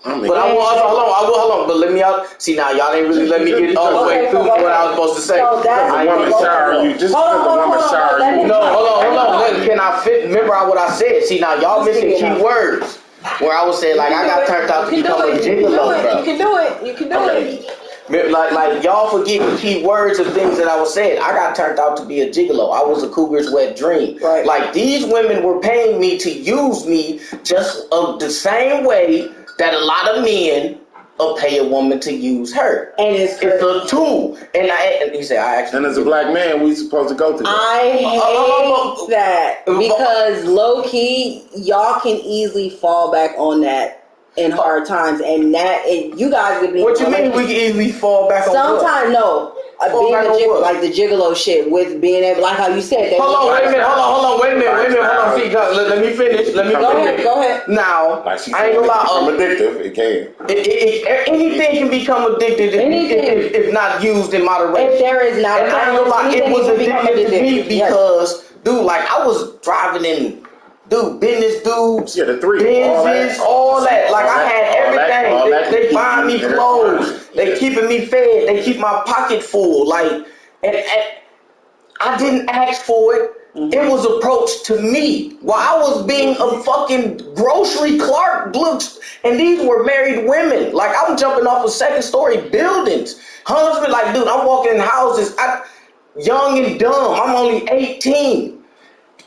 But I will hold on. But let me out. See, now y'all ain't really let me get all the way through what I was supposed to say. So that's the woman shower you. Just because the woman shower you. No, hold on. Can I fit? Remember what I said. See, now y'all missing key words. Where I was saying, like, I got turned out to become a gigolo, bro. You can do it. Like y'all forget the key words of things that I was saying. I got turned out to be a gigolo. I was a cougar's wet dream. Right. Like, these women were paying me to use me just the same way that a lot of men will pay a woman to use her. And it's a tool. And he said, and as a black man, we supposed to go through that. I hate that, because low key, y'all can easily fall back on that in hard times, and you guys could be. What you mean we can easily fall back on? Sometimes no. Being like the gigolo shit with being able, like how you said. Hold on, wait a minute. See, let me finish. Go ahead. Now, like she I ain't gonna lie. Addictive, it can. Anything can become addicted if not used in moderation. If there is not, and I ain't gonna lie, it was addictive to me because, dude, like, I was driving in. Dude, business dudes, the three, business, all that. Like, I had everything. They buying me clothes. They keeping me fed. They keep my pocket full. Like, and I didn't ask for it. Mm-hmm. It was approached to me while I was being a fucking grocery clerk. And these were married women. Like, I'm jumping off of second-story buildings. Husband, like, dude, I'm walking in houses. Young and dumb. I'm only 18.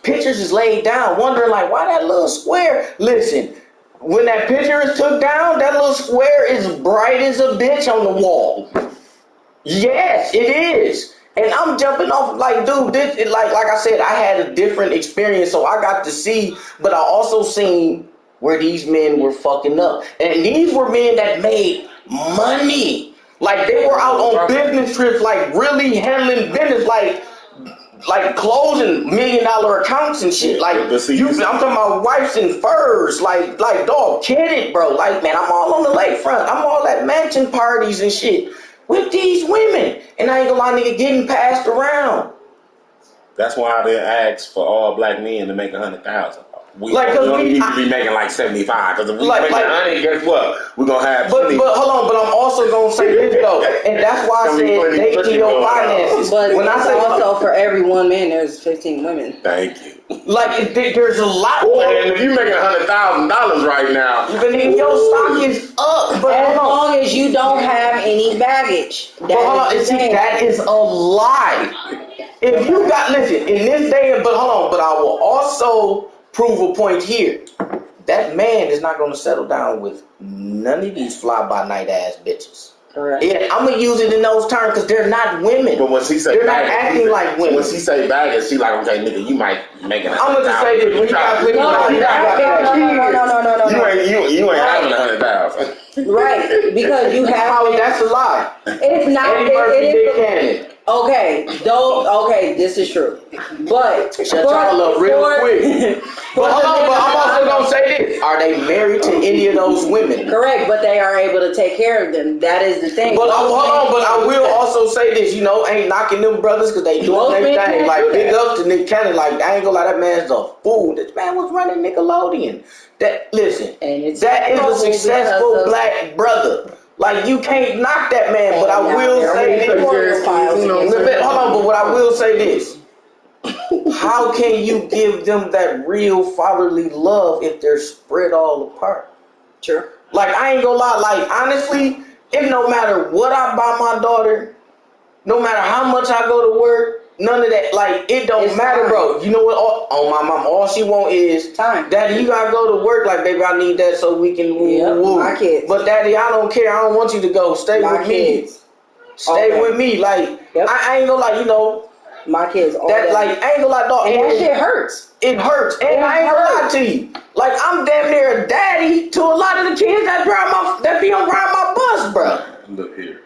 Pictures is laid down, wondering like, why that little square? Listen, when that picture is took down, that little square is bright as a bitch on the wall. Yes, it is. And I'm jumping off like, dude, like I said, I had a different experience, so I got to see, but I also seen where these men were fucking up. And these were men that made money. Like, they were out on business trips, like really handling business, like closing $1 million accounts and shit. Like, I'm talking about wipes and furs. Like, dog, kid it, bro. Like, man, I'm all on the lakefront. I'm all at mansion parties and shit with these women. And I ain't gonna lie, nigga, getting passed around. That's why they ask for all black men to make 100,000. We need to be making like 75, because if we make 100, guess what? We're gonna have. But hold on, but I'm also gonna say this though, and that's why I said dating your finances. But when I say also for every one man, there's 15 women. Thank you. Like, there's a lot. And if you making $100,000 right now, then your stock is up. But as long as you don't have any baggage, that is a lie. If you listen in this day, but hold on, but I will also prove a point here. That man is not going to settle down with none of these fly-by-night ass bitches. Correct. Yeah, I'm gonna use it in those terms because they're not women. But when she say they're not acting like women. When she say baggage, she like, okay, nigga, you might make it. I'm gonna just say this: when you got plenty, No. You ain't having 100,000. Right, because you have. That's a lie. It's not. It is. Okay, this is true. But shut y'all up real quick. But hold on, but I'm also gonna say this: are they married to any of those women? Correct, but they are able to take care of them. That is the thing. But hold on, but I will also say this: ain't knocking them brothers because they doing their thing. Like big ups to Nick Cannon. Like I ain't gonna lie, that man's a fool. This man was running Nickelodeon. That is a successful black brother. Like you can't knock that man, but I will say this. Hold on, but what I will say this. How can you give them that real fatherly love if they're spread all apart? Sure. Like I ain't gonna lie, like honestly, it no matter what I buy my daughter, no matter how much I go to work, none of that, like it don't matter, bro. You know what? My mom, all she want is time. Daddy, you gotta go to work. Like, baby, I need that so we can woo. My kids. But Daddy, I don't care. I don't want you to go. Stay with me. Stay with me. Like, I ain't gonna lie, my kids. I ain't gonna lie, dog. And that shit hurts. It hurts. And I ain't gonna lie to you. Like, I'm damn near a daddy to a lot of the kids that be on ride my bus, bro. Look here.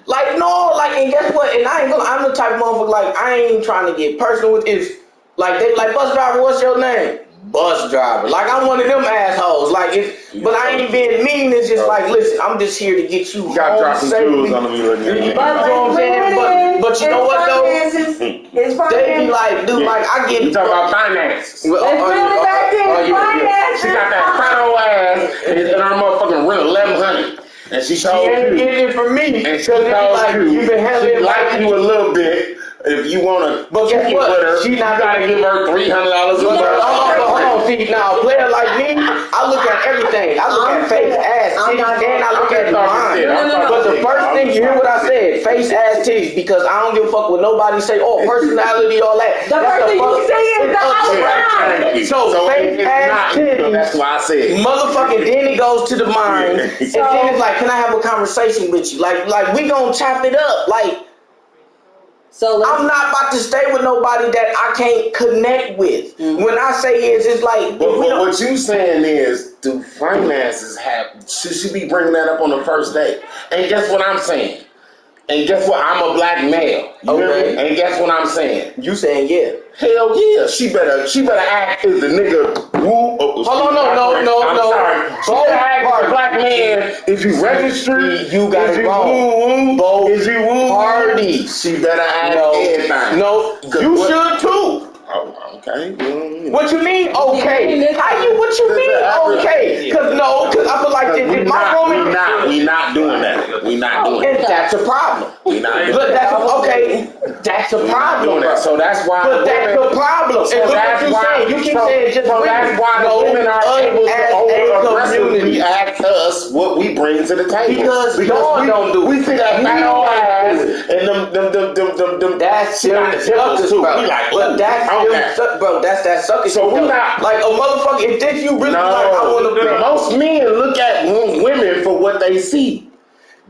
Like, no, like, and guess what? And I'm the type of motherfucker, like, I ain't trying to get personal with this. Like, they like, bus driver, what's your name? Bus driver. Like, I'm one of them assholes. Like, but I ain't being mean. It's just like, listen, I'm just here to get you home safely. But you know what, though? They be like, dude, like, I get... You talking about finances. Let's bring it back to finances. She got that fat old ass, and her motherfucking rent $1,100. And she ain't getting it from me. And she told you, she like you a little bit. If you wanna, but guess what? She not gotta give her $300 a month. Hold on, see now, a player like me, I look at everything. I look at face, ass, titties, and I look at mine. But the first thing, you hear what I said? Face, ass, titties, because I don't give a fuck what nobody say. Oh, personality, all that. The first thing you say is the outline. So face, ass, titties. That's why I said. Motherfucking. Then it goes to the mind, and then it's like, can I have a conversation with you? Like we gonna chop it up, like. So I'm not about to stay with nobody that I can't connect with. Mm-hmm. When I say it's like... But what you saying is, do finances should she be bringing that up on the first date? And guess what I'm saying? And guess what? I'm a black male. Okay. And guess what I'm saying? You saying yeah. Hell yeah. She better act as the nigga who... Hold on, no. I'm sorry. She better act as a black man. Is you registered? You got it wrong. Both parties. She better act everything. No, you should too. Oh, okay. What you mean, okay? What you mean, okay? Because I feel like we not doing that. We not doing that. And that's a problem. We not doing that. That's a problem. So that's why. But that's the problem. So that's why you keep saying just. So that's why the women are able to over-aggressively ask us what we bring to the table. Because y'all don't do. We see that fat old ass and them. That's suckers, bro. We like, but that's that sucker. So we not like a motherfucker. If this you really like, I want to. Most men look at women for what they see.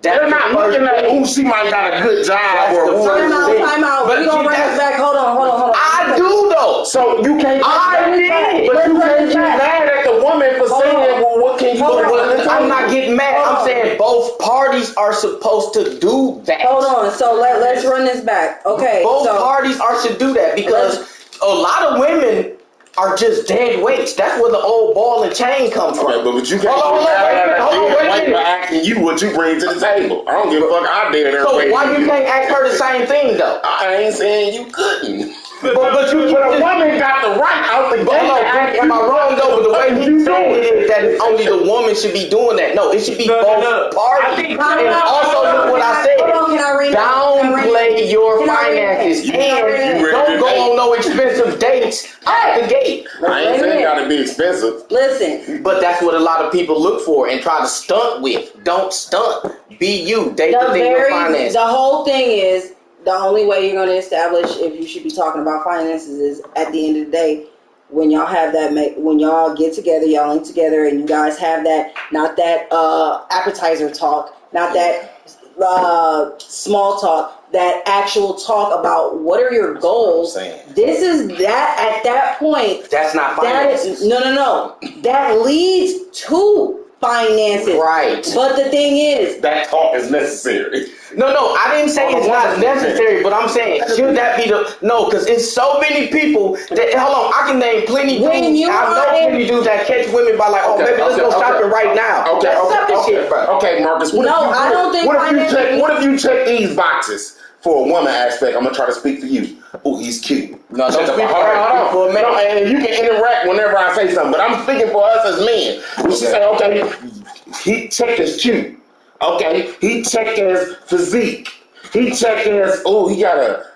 They're not looking at who she might got a good job or who. Time out. But we gonna bring us back. Hold on. I do though. So you can't. I did. But you can't get mad at the woman for saying, well, what can you do? I'm not getting mad. I'm saying both parties are supposed to do that. Hold on. So let's run this back. Okay. Both parties are to do that because a lot of women are just dead weights. That's where the old ball and chain comes from. Okay, but you can't hold on, for asking you what you bring to the table. I don't give a fuck. I dare her. So why you can't ask her the same thing though? I ain't saying you couldn't. But a woman got the right out the gate. Am I wrong though? But the way he's saying it is that only the woman should be doing that. No, it should be both parties. And also look what I said. Downplay your finances and don't go on no expensive dates out the gate. I ain't saying it gotta be expensive. Listen, but that's what a lot of people look for and try to stunt with. Don't stunt. Be you. Date within your finances. The whole thing is. The only way you're going to establish if you should be talking about finances is at the end of the day when y'all have that, when y'all get together, y'all ain't together, and you guys have that, not that appetizer talk, not that small talk, that actual talk about what are your goals. This is that at that point. That's not finances. No. That leads to finances. Right. But the thing is, that talk is necessary. No, I didn't say it's not necessary, but I'm saying, should that be because it's so many people that, hold on, I can name plenty dudes, plenty dudes that catch women by like, baby, let's go shopping right now. Okay, Marcus, what if you check these boxes? For a woman aspect, I'm gonna try to speak for you. Oh, he's cute. No, don't speak hold on. No, and you can interact whenever I say something, but I'm speaking for us as men. When she say, okay, he checked as cute. Okay, he checked as physique. He checked as, he got a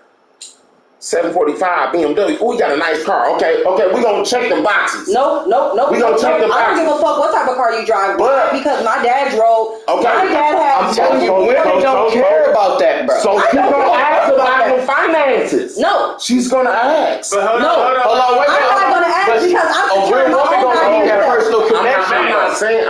745 BMW. Oh, he got a nice car. Okay, we gonna check the boxes. Nope. We gonna check the boxes. I don't give a fuck what type of car you drive, because my dad drove. Okay. My dad had. I'm telling you, women don't care about that, bro. So she's gonna ask about the finances. No. She's gonna ask. But hold on, wait. I'm not gonna ask because I'm securing my own personal connection. I'm saying is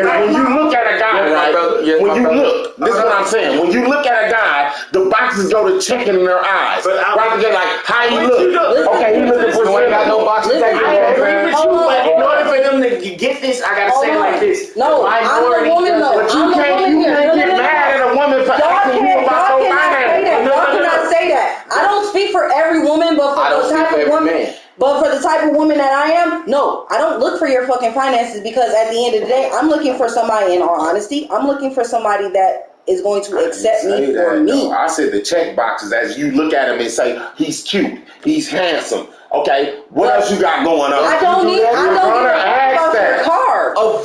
when you look at a guy, right? This is what I'm saying. When you look at a guy, the boxes go to checking in their eyes. Right there, like how he look. Okay, he looking for ain't got no boxes. I agree with you, but in order for them to get this, I gotta say it like this. No, I'm a woman though. But you can't get mad at a woman for asking you about your finances. Y'all cannot say that. I don't speak for every woman, but for the type of woman. But for the type of woman that I am, no, I don't look for your fucking finances, because at the end of the day, I'm looking for somebody, in all honesty, I'm looking for somebody that is going to accept me for me. I said the check boxes, as you look at him and say, he's cute, he's handsome. Okay, what else you got going on? I don't give a fuck about your car. I'm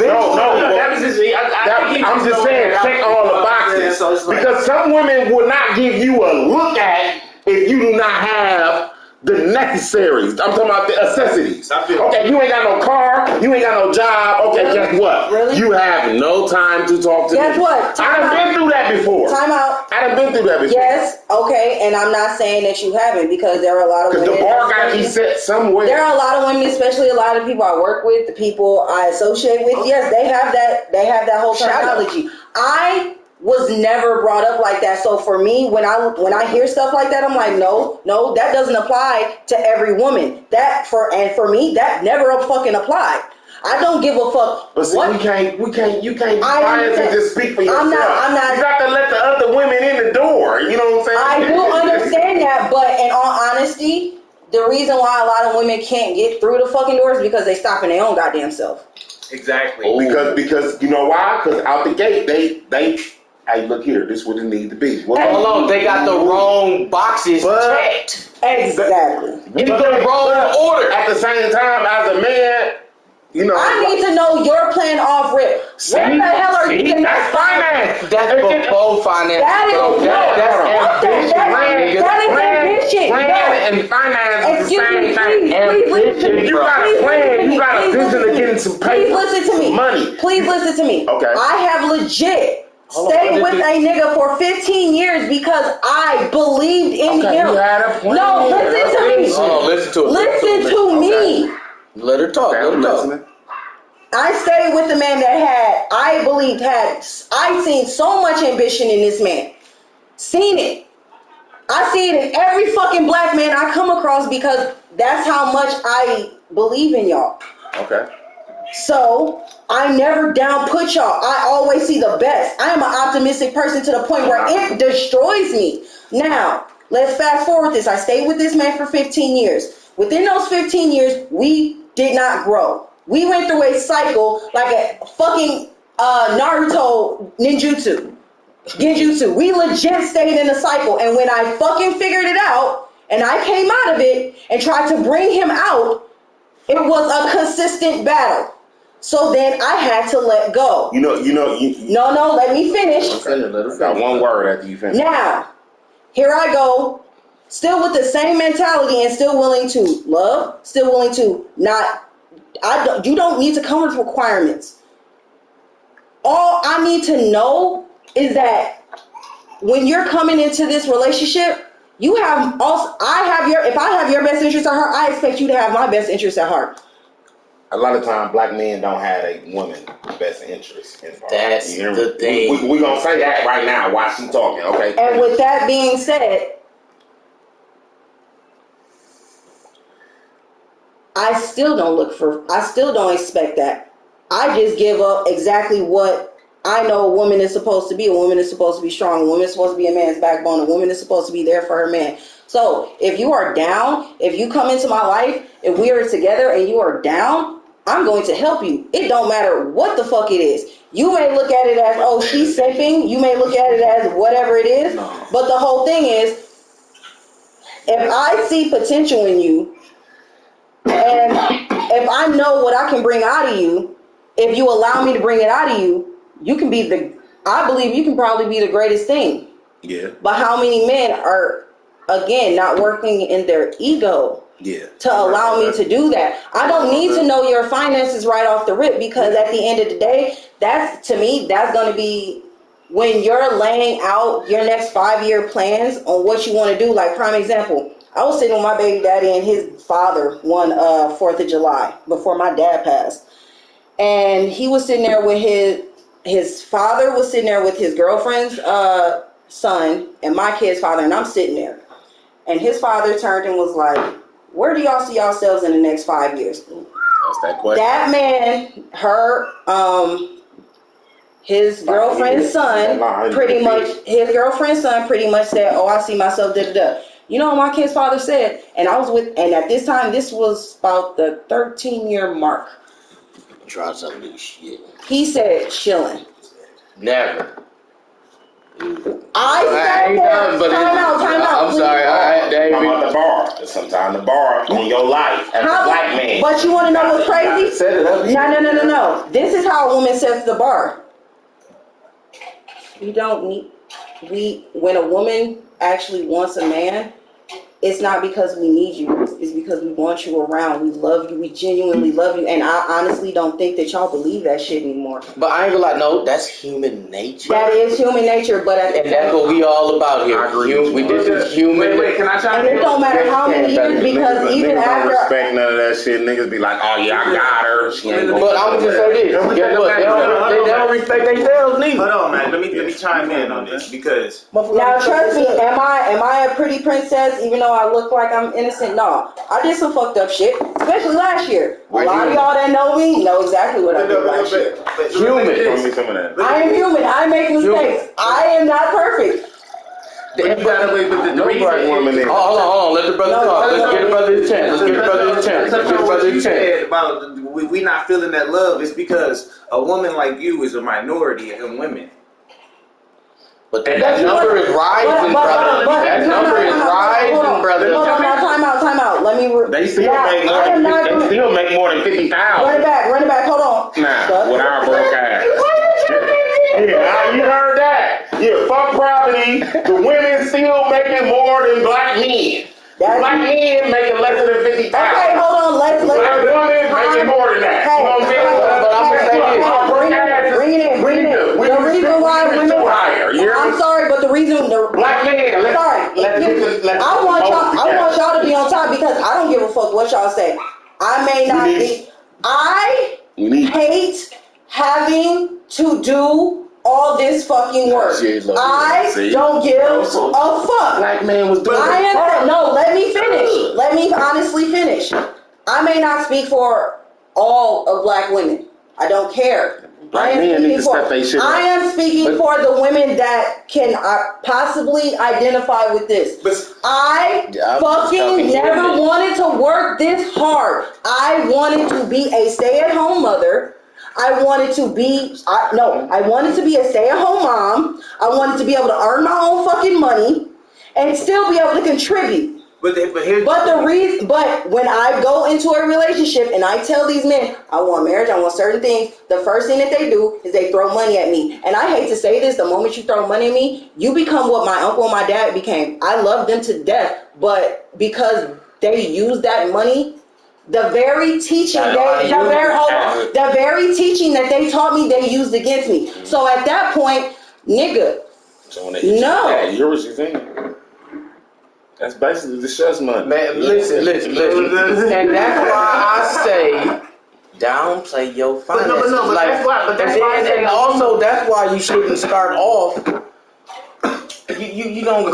just saying, check all the boxes. Because some women will not give you a look at if you do not have the necessaries. I'm talking about the necessities. Okay, you ain't got no car, you ain't got no job. Okay, guess what? Really? You have no time to talk to me. Guess what? I done been through that before. Time out. I done been through that before. Yes, okay, and I'm not saying that you haven't, because there are a lot of women. Because the bar got to be set somewhere. There are a lot of women, especially a lot of people I work with, the people I associate with. Yes, they have that whole terminology. I was never brought up like that. So for me, when I hear stuff like that, I'm like, no, that doesn't apply to every woman. For me, that never fucking applied. I don't give a fuck. But see, you can't be biased and just speak for yourself. I'm not. You got to let the other women in the door. You know what I'm saying? I do understand that, but in all honesty, the reason why a lot of women can't get through the fucking door is because they stopping their own goddamn self. Exactly. Because you know why? Because out the gate, they hey, look here, this is what it need to be. Hold on, they got the wrong boxes checked. Exactly. In the wrong order. At the same time, as a man, you know, I need to know your plan off rip. What the hell are you getting? That's finance. That's before finance. That is ambition. Plan and finance is the same thing. Please listen to me. You got a plan. You got a vision of getting some paper. Please listen to me. Money. Please listen to me. Okay. I have legit stayed with a nigga for 15 years because I believed in him. You had a plan. No, listen to me. Oh, listen to it. Listen to me. Let her talk. Let her talk. I stayed with the man that I seen so much ambition in this man. Seen it. I see it in every fucking black man I come across, because that's how much I believe in y'all. Okay. So I never downput y'all. I always see the best. I am an optimistic person to the point where it destroys me. Now, let's fast forward this. I stayed with this man for 15 years. Within those 15 years, we did not grow. We went through a cycle like a fucking Naruto Genjutsu. We legit stayed in a cycle. And when I fucking figured it out and I came out of it and tried to bring him out, it was a consistent battle. So then I had to let go. No, let me finish. Okay. Got one word after you finish. Now, here I go, still with the same mentality and still willing to love, still willing to not. You don't need to come with requirements. All I need to know is that when you're coming into this relationship, if I have your best interest at heart, I expect you to have my best interest at heart. a lot of times black men don't have a woman's best interest in mind. That's the thing. We gonna say that right now while she talking, okay? And with that being said, I still don't expect that. I just give up exactly what I know a woman is supposed to be. A woman is supposed to be strong. A woman is supposed to be a man's backbone. A woman is supposed to be there for her man. So if you are down, if you come into my life, if we are together and you are down, I'm going to help you. It don't matter what the fuck it is. You may look at it as, oh, she's simping. You may look at it as whatever it is. No. But the whole thing is, if I see potential in you, and if I know what I can bring out of you, if you allow me to bring it out of you, you can be I believe you can probably be the greatest thing. Yeah. But how many men are, again, not working in their ego to allow me to do that? I don't need to know your finances right off the rip, because at the end of the day, that's going to be when you're laying out your next 5-year plans on what you want to do. Like, prime example, I was sitting with my baby daddy and his father one 4th of July before my dad passed. And he was sitting there with his father was sitting there with his girlfriend's son and my kid's father, and I'm sitting there. And his father turned and was like, where do y'all see yourselves in the next 5 years? That's that question. That man, his girlfriend's son pretty much said, oh, I see myself, da-da-da. You know what my kid's father said? And at this time, this was about the 13-year mark. Try some of this shit. He said, chilling. Never. I said that. Time out. I'm sorry. I'm at the bar. Sometimes the bar on your life as a black man. But you want to know what's crazy? Set it up. No. This is how a woman sets the bar. You don't need. When a woman actually wants a man, it's not because we need you. It's because we want you around. We love you. We genuinely love you. And I honestly don't think that y'all believe that shit anymore. But I ain't gonna lie, no, that's human nature. That is human nature, but that's what we all about here. I agree. This is human. Wait, can I chime in? And it don't matter how many years, because even niggas after. don't respect none of that shit. Niggas be like, oh yeah, I got her. She ain't But I'm gonna just say this. Guess what? They don't respect themselves neither. Hold on, man. Let me chime in on this, because Now trust me, am I a pretty princess even though I look like I'm innocent? No. I did some fucked up shit, especially last year. A lot of y'all that know me know exactly what I did last year. Human. Show me some of that. I am human. I make mistakes. I am not perfect. you gotta wait with the reason. Woman in. Hold on. Let the brother talk. Let's get the brother his chance. Said about we not feeling that love is because a woman like you is a minority in women. But that number is rising, brother. That number is rising, brother. Time out. Let me. They still make more than 50,000. Run it back. Hold on. Nah, with our broke ass. Yeah, you heard that? Yeah, fuck property. The women still making more than black men. Black men making less than 50,000. Okay, hold on. Let's. Black women making more than that. You know what I'm saying? But I'm gonna say this. Bring it in. The reason why women. I'm sorry, but the reason black men. I want y'all to be on top, because I don't give a fuck what y'all say. I may not be. I hate having to do all this fucking work. I don't give a fuck. Black man was doing let me finish. Let me honestly finish. I may not speak for all of black women. I don't care. I am speaking for the women that can possibly identify with this. I fucking never wanted to work this hard. I wanted to be a stay-at-home mother. I wanted to be a stay-at-home mom. I wanted to be able to earn my own fucking money and still be able to contribute. But when I go into a relationship and I tell these men I want marriage, I want certain things, the first thing that they do is they throw money at me. And I hate to say this, the moment you throw money at me, you become what my uncle and my dad became. I love them to death, but because they use that money, the very teaching that they taught me, they used against me. So at that point, nigga, no. You hear what you think? That's basically the chef's money. Man, listen. And that's why I say downplay your But finances. no, but that's why. But that's why. And also that's why you shouldn't start off. You don't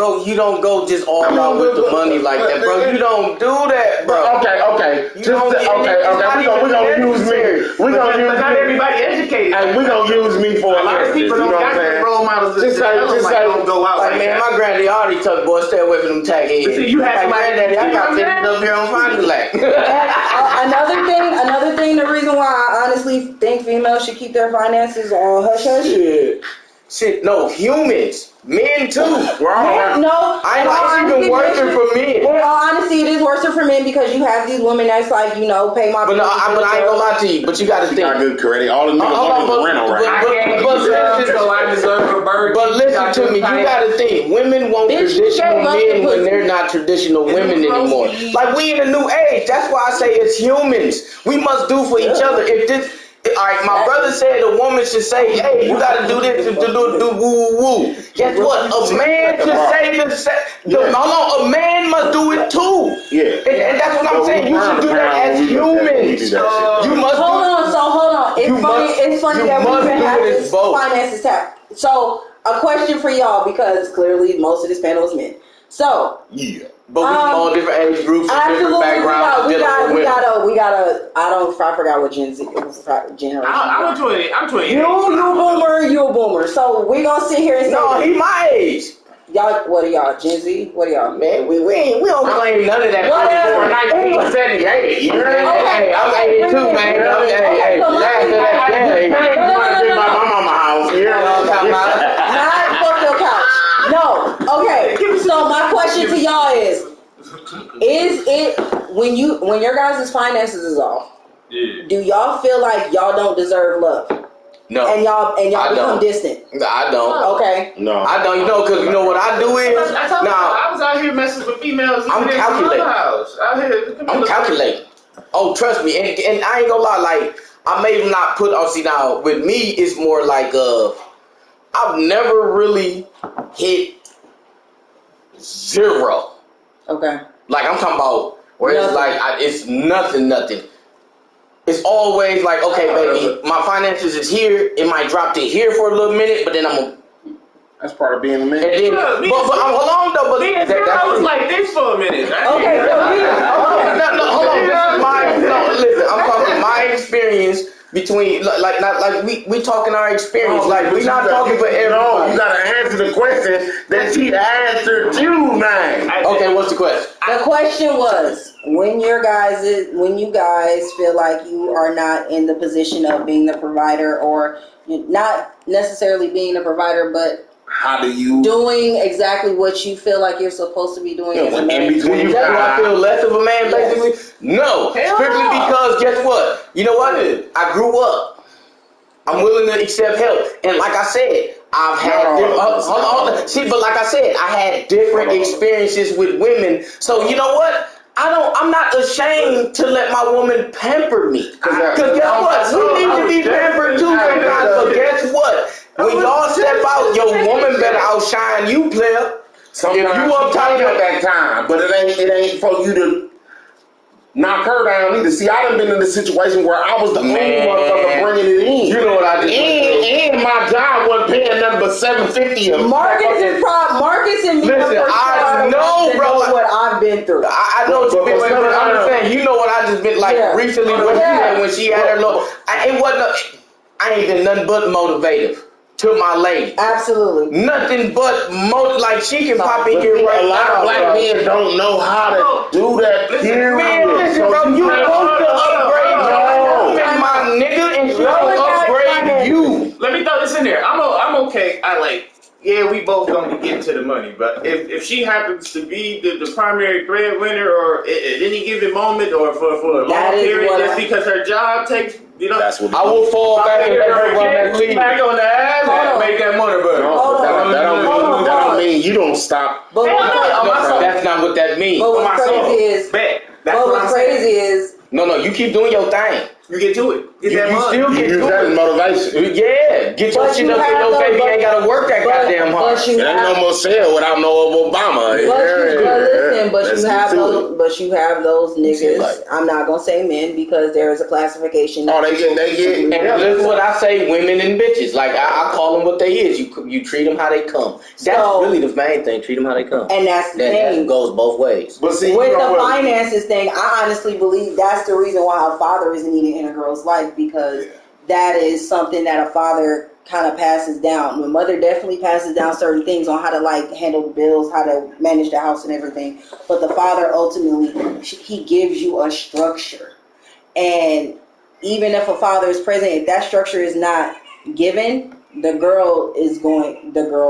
go just all out with the money like that, bro. You don't do that, bro. Okay. We gonna use me. But not everybody educated. And we gonna use me for a lot of people don't got the role models. Just don't go out like man, my granddaddy already told boy, stay away from them tag heads. See, you had somebody granddaddy, I got fitted up here on Fond du Lac. Another thing, the reason why I honestly think females should keep their finances on hush hush. Shit, no, humans. Men too. No, it's even worse for men. In all honesty, it is worse for men because you have these women that's like, pay my bills. But I ain't gonna lie to you. But you gotta think. Got good credit. All the niggas looking for rental right. But listen to me. You gotta think. Women want traditional men when they're not traditional women anymore. Like we in a new age. That's why I say it's humans. We must do for each other. If this. All right, my brother said a woman should say, "Hey, you gotta do this, do woo woo." Guess what? A man should say a man must do it too. Yeah, and that's what I'm saying. You should do that as humans. You must. Hold on. It's funny that we've been having this finances tap. So a question for y'all because clearly most of this panel is men. So yeah. But we from all different age groups, different backgrounds. We gotta. I forgot what Gen Z generation. I'm 20. I'm 20. You a boomer. So we gonna sit here and say. No, he my age. Y'all, what are y'all? Gen Z? What are y'all? Man, we don't claim none of that. Whatever. 1978. Hey, I'm 82, man. Hey, my mama house. You know what I'm talking about? Not fuck your couch. No. Okay. So my question to y'all is it when your guys' finances is off? Yeah. Do y'all feel like y'all don't deserve love? No. And y'all become distant? I don't. Okay. No. I don't. Because you know what I do is I was out here messing with females. I'm calculating. I'm calculating. Oh, trust me, and I ain't gonna lie. Like I may not put. Oh, see now with me, it's more like I've never really hit 0. Okay. Like I'm talking about where it's like it's nothing. It's always like, okay, baby, my finances is here. It might drop to here for a little minute, but then I'm gonna. That's part of being a man. And then, but hold on though. But I was like this for a minute. Okay, no, hold on. Listen, I'm talking my experience. Between like we talking our experience, like we not talking for everyone. No, you gotta answer the question that she answered you, man. Okay, what's the question? The question was when you guys feel like you are not in the position of being the provider, or not necessarily being the provider, but how do you doing exactly what you feel like you're supposed to be doing as a man? Do I feel less of a man, basically? Yes. No, strictly because guess what? You know what? I grew up. I'm willing to accept help, and like I said, I've had but like I said, I had different experiences with women. So you know what? I'm not ashamed to let my woman pamper me. Because guess what? We need to be pampered too sometimes. But guess what? When y'all step out, your woman better outshine you, player. Sometimes if you uptight at that time, but it ain't for you to knock her down either. See, I done been in a situation where I was the only motherfucker bringing it in. You know what I did? And my job wasn't paying nothing but $750. Marcus and me. Listen, I know, bro. What I've been through. I know what you've been through. I'm just saying, you know what I just been like recently when she had her little. I ain't been nothing but motivative to my lady. Absolutely. Nothing but like she can pop in here right now. A lot of black men don't know how to do that. Man, listen, bro, you supposed to upgrade your my nigga, and she gonna upgrade you. Let me throw this in there. I'm okay. We both gonna get to the money, but if she happens to be the primary breadwinner, or at any given moment, or for a long period, just because her job takes. That's what I will fall back and let her run that lead. Back on the ass and make that money, but that don't mean you don't stop. But that's not what that means. But what's crazy is No, you keep doing your thing. You get to it. Get that You money. still You get use to that as it. motivation. Yeah, get your But shit you up so have your those- baby ain't gotta work that goddamn hard. But you It ain't have, no more sale without no Obama. but you have those. It. But you have those See, niggas. like- I'm not gonna say men because there is a classification. Oh, they get. And this is what I say, women and bitches. Like, I call them what they is. You treat them how they come. That's So- really the main thing. Treat them how they come. And that's the That thing. goes both ways. But see, With you know the what? finances thing, I honestly believe that's the reason why a father isn't even in a girl's life, because that is something that a father kind of passes down. The mother definitely passes down certain things on how to like handle the bills, how to manage the house and everything. But the father ultimately, he gives you a structure. And even if a father is present, if that structure is not given, the girl,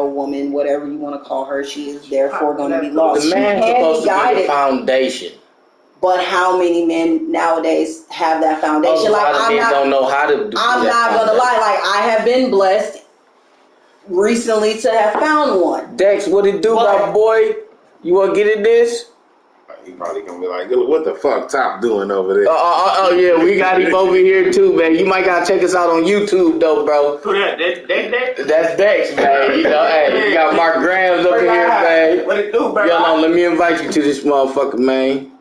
woman, whatever you want to call her, she is therefore going to be lost. The man's She can supposed be to be the guided. foundation. But how many men nowadays have that foundation? A Like, lot of men don't know how to do that. I'm not gonna lie. Like, I have been blessed recently to have found one. Dex, what it do, my boy? You want to get in this? He probably gonna be like, "What the fuck, Top doing over there?" Oh yeah, we got him over here too, man. You might gotta check us out on YouTube though, bro. Who that? That? That's Dex, man. You know, hey, you got Mark Grams up in here, man. What it do, bro? Yo, let me invite you to this motherfucker, man.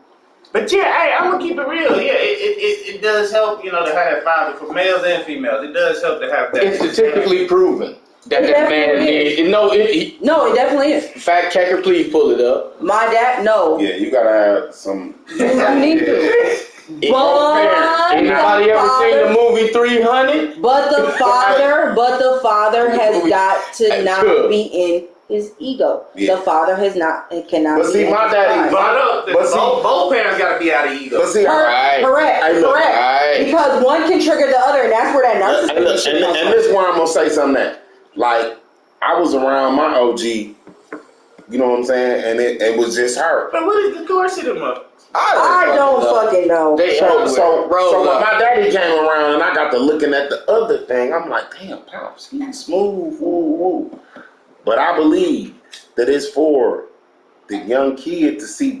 But yeah, hey, I'm gonna keep it real. Yeah, it does help, to have that father for males and females. It does help to have that. It's statistically proven that It that man definitely did. No, it definitely is. fact checker, please pull it up. My dad, no. Yeah, you gotta have some. You need to. But Anybody ever seen the movie 300? But the father has got to not be in his ego. Yeah. The father cannot. But see, be in my his daddy- pride. But both parents gotta be out of ego. But see, Right. Correct. Hey, look, right. Because one can trigger the other, and that's where that and, look, narcissism and, comes and from. this is why I'm gonna say something that, like, I was around my OG. You know what I'm saying? And it was just her. But what is the course of them up? I don't fucking know. So Bro, when my daddy came around and I got to looking at the other thing, I'm like, damn, Pops, he's smooth, woo. But I believe that it's for the young kid to see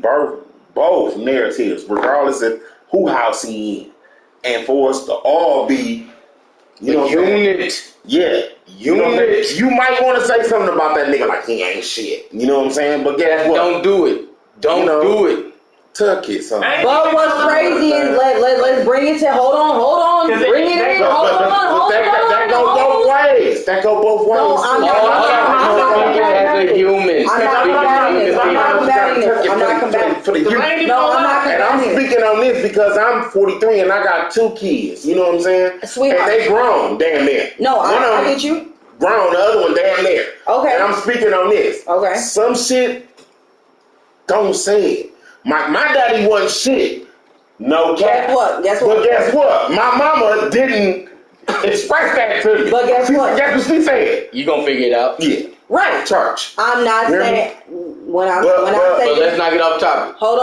both narratives, regardless of who house he in. And for us to all be, you know what I'm saying? Unit. Yeah. You know what I'm saying? You might want to say something about that nigga like he ain't shit. You know what I'm saying? But guess what? Don't do it. Don't do it. Tuck it, son. But what's crazy is let's bring it to hold on. Bring it in. Hold on. That go both ways. That go both ways. No, I'm not As a human. I'm not combating it. I'm not combating it. I'm not combating For the youth. No, I'm not And I'm combating it. speaking on this because I'm 43 and I got 2 kids. You know what I'm saying? Sweetheart. And they grown, damn near. No, One of I them get you. grown, the other one damn near. Okay. And I'm speaking on this. Okay. Some shit, don't say it. My daddy wasn't shit. No cap. Guess But what? guess what? My mama didn't express that to me. But guess what? Guess what she said? You gonna figure it out. Yeah. Right. Church. I'm not Hear me? saying when I But say let's not get off topic. hold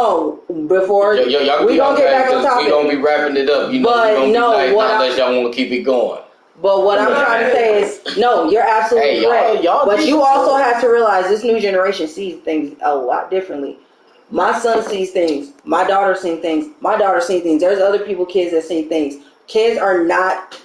on before Y'all we gonna get back on topic. We gonna be wrapping it up. You know, But we gonna no, be nice what unless y'all want to keep it going. But what I'm trying to say is, no, you're absolutely Hey, correct. y'all But be- you also have to realize this new generation sees things a lot differently. My son sees things. My daughter sees things. My daughter sees things. There's other kids that see things. Kids are not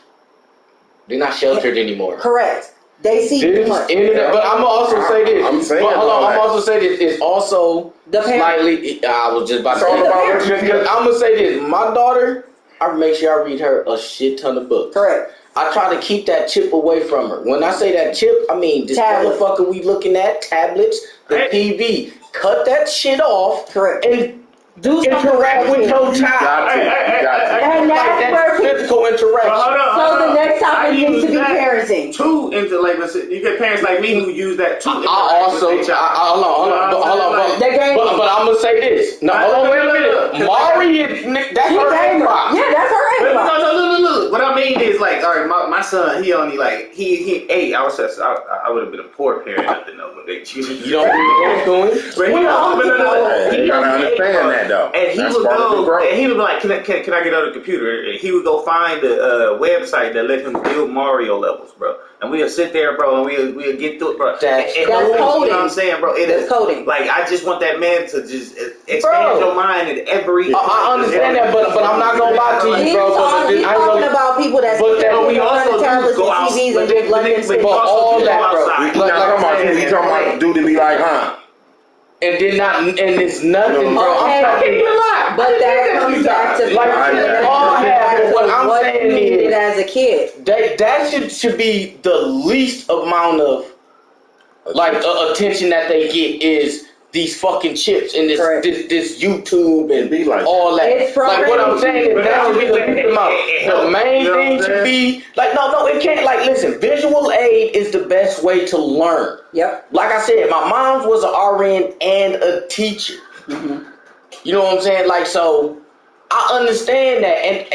They're not sheltered anymore. correct. They see too much. Internet, but I'm gonna also say this. I'm saying But hold on, all I'm that. also say this. It's also The parent. slightly. I was just about to It's all say about that. what you Because I'm gonna say this. My daughter, I make sure I read her a shit ton of books. Correct. I try to keep that chip away from her. When I say that chip, I mean this Tablet. motherfucker we looking at, tablets, the TV. Cut that shit off. Correct. And Do something interact with your You got child. to. You got to. And Like that's that perfect. physical interaction. So the next topic needs to be that parenting. Too into like you get parents like me who use that too. I also hold on. They're gaming. But I'm gonna say this. No, hold on, wait a minute. Mari is that's She's her gamer. Xbox. Yeah, that's her Xbox. No, look. What I mean is like, all right, my son, he only like he 8. I would have been a poor parent nothing know what they choose. You don't know what it's doing. But You gotta understand that though. And he That's would part of the go, growth. and he would be like, can I get on the computer? And he would go find a website that let him build Mario levels, bro. and we'll sit there, bro, and we'll get through it, bro. That's You know coding. what I'm saying, bro? It That's is coding. Like, I just want that man to just expand your mind in every. I understand that, but I'm not gonna lie to you, bro. We're talking about people that but we also tablets and go out, TVs and drink London but all that, bro. You talking about dude to be like, huh? And then it's nothing, bro. Okay. I'm telling you a lot. But that comes back to what I'm saying you needed is, as a kid. that should be the least amount of attention that they get is these fucking chips and this YouTube and be like all that. It's like what I'm saying is that should be the least amount. The main thing should be no, it can't. Like, listen, visual aid is the best way to learn. Yep. Like I said, my mom was an RN and a teacher. Mm-hmm. You know what I'm saying? Like, so I understand that. And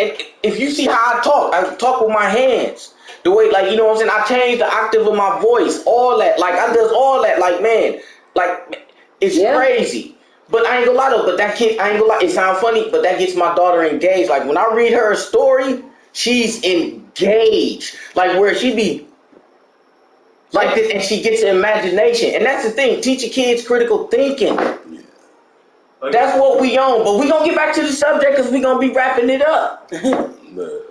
if you see how I talk with my hands. The way, like, you know what I'm saying? I change the octave of my voice, all that. Like, I does all that. Like, man, like, it's crazy. But I ain't gonna lie though, but that kid, I ain't gonna lie, it sounds funny, but that gets my daughter engaged. Like, when I read her a story, she's engaged. Like, where she be like this, and she gets imagination. And that's the thing, teach your kids critical thinking. That's what we on. But we gonna get back to the subject because we gonna be wrapping it up.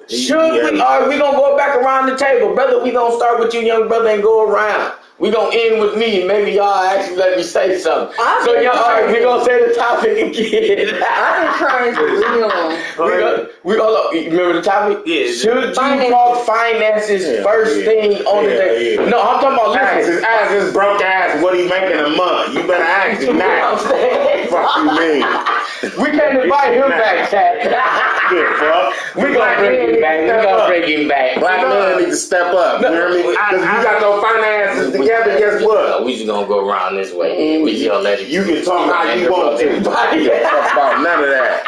Should we? Are we gonna go back around the table, brother? We gonna start with you, young brother, and go around. We gonna end with me, and maybe y'all actually let me say something. So y'all, all right, we gonna say the topic again. I've been trying to read on. We gonna remember the topic. Yeah. Should you talk finances first thing on the day? Yeah. No, I'm talking about listen. Ask his broke ass what he making a month. You better ask him now. Fuck you mean? We can't invite him back, Chad. We gonna bring him back. We gonna bring him back. Black men need to step up. You know what I mean? Because you got no finances together. Guess what? We just gonna go around this way. We just gonna let it. You can talk how you want to. Fuck about none of that.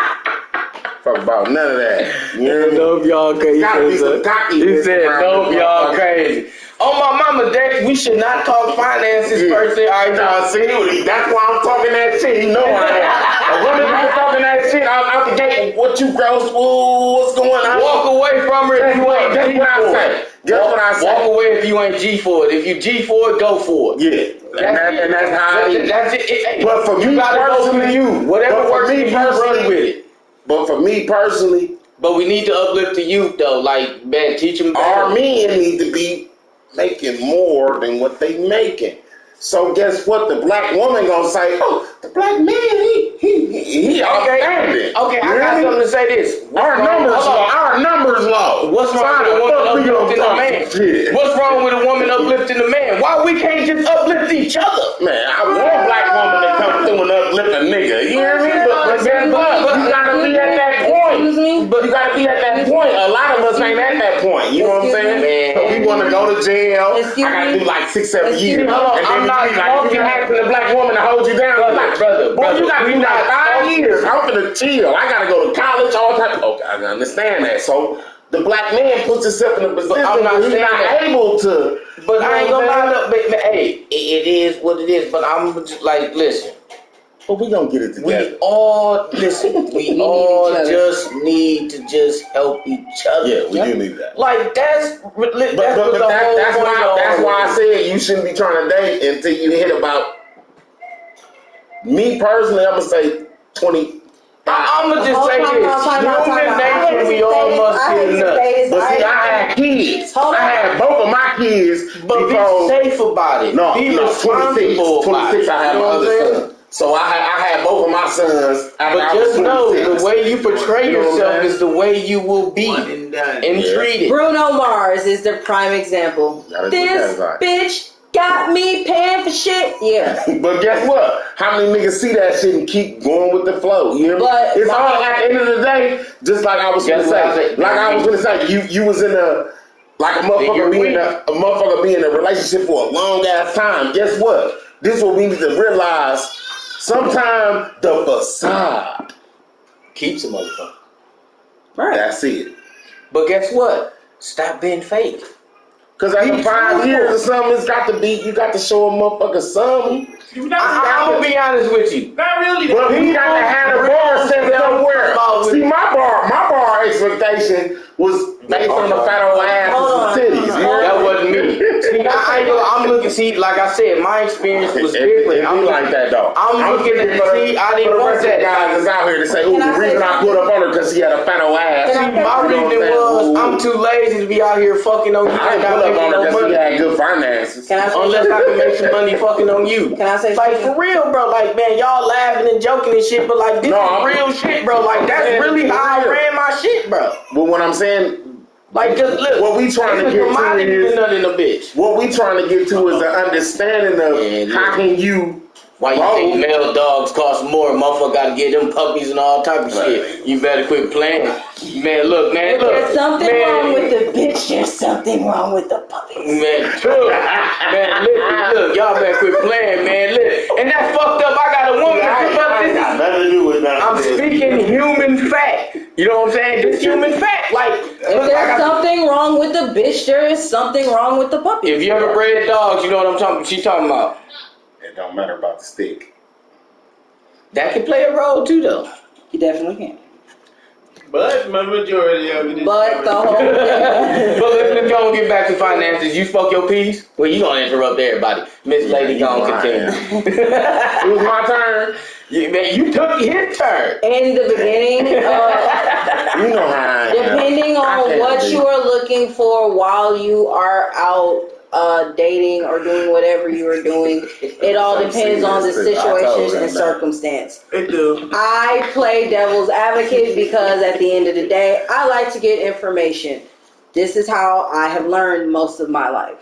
Fuck about none of that. You know what I mean? Nope, y'all crazy. Gotta be some cocky. He said, nope, y'all crazy. On my mama, Dex, we should not talk finances first thing. All right, y'all see? That's why I'm talking that shit. You know I am. A woman who's talking that shit out the gate. What you gross? What's going on? Walk away from her if you ain't That's G what I for say. it. That's what I say. Walk away if you ain't G for it. If you G for it, go for it. Yeah. And that's how it is. That's it. But for me you gotta go for personally, you. Whatever works for you, run with it. But for me personally, but we need to uplift the youth though. Like, man, teach them better. Our men need to be making more than what they making. So guess what? The black woman gonna say, "Oh, the black man, he outstanding." Okay, I got something to say. This our numbers low. What's wrong with a woman uplifting a man? What's wrong with a woman uplifting a man? Why we can't just uplift each other? Man, I want a black woman to come through and uplift a nigga. You hear me? But guess what? You gotta be at that point. But you gotta be at that point. A lot of us ain't at that point. You know what I'm saying? Man. So we want to go to jail. I gotta do like 6-7 years. I'm not you asking a black woman to hold you down, brother. Boy, you gotta do like 5 years. I'm finna chill. I gotta go to college, all type. Okay, I understand that. So the black man puts himself in a position where he's not able to. But I ain't gonna lie up, hey, it is what it is. But I'm just like, listen. But we gonna get it together. We all listen. We all just need to just help each other. Yeah, we do need that. Like that's why I said you shouldn't be trying to date until you hit about. Me personally, I'm gonna say 20. I'm gonna just say this: human nature, we all must get enough. But see, I had kids. I had both of my kids. But be safe about it. No, be responsible. 26. I had my other son. So I had both of my sons. But just know the way you portray yourself is the way you will be and treated. Bruno Mars is the prime example. This bitch got me paying for shit. Yeah. But guess what? How many niggas see that shit and keep going with the flow? You hear me? But it's all at the end of the day, just like I was gonna say. You was in a motherfucker being in a relationship for a long ass time. Guess what? This is what we need to realize. Sometimes the facade keeps a motherfucker. Right. That's it. But guess what? Stop being fake. Because after 5 years or something, it's got to be, you got to show a motherfucker something. I'm going to be honest with you. Not really. But he got to have a bar set somewhere. See, my bar expectation was based on the fat old ass and titties. That wasn't me. I'm looking. See, like I said, my experience was different. I'm like that though. I'm looking at see. I didn't want that. Guys is out here to say, "Oh, the reason I put up on her because he had a fat old ass." See, my reason was I'm too lazy to be out here fucking on you. I didn't put up on her because he had good finances. Unless I can make some money fucking on you. Can I say like for real, bro? Like man, y'all laughing and joking and shit, but like this is real shit, bro. Like that's really how I ran my shit, bro. But what I'm saying. Like, just look, what we trying to get to is nothing in a bitch. What we trying to get to is the understanding of how can you. Why you think male dogs cost more? Motherfucker got to get them puppies and all type of shit. You better quit playing, man. Look, man. Look, there's something wrong with the bitch. There's something wrong with the puppies. Man, man, look, y'all better quit playing, man. Look, and that's fucked up. I got a woman. I got nothing to do with that. I'm speaking human fact. You know what I'm saying? This human fact. Like, if there's something wrong with the bitch, there is something wrong with the puppy. If you ever bred dogs, you know what I'm talking. She's talking about. It don't matter about the stick. That can play a role too, though. You definitely can. But my majority of it is. But the whole thing. But let's go and get back to finances. You spoke your piece. Well, you gonna interrupt everybody. Miss Lady, go and continue. It was my turn. You took his turn. In the beginning, you know how I am. Depending on what you are looking for while you are out dating or doing whatever you are doing, it all depends on the situations and circumstance. It do. I play devil's advocate because at the end of the day, I like to get information. This is how I have learned most of my life.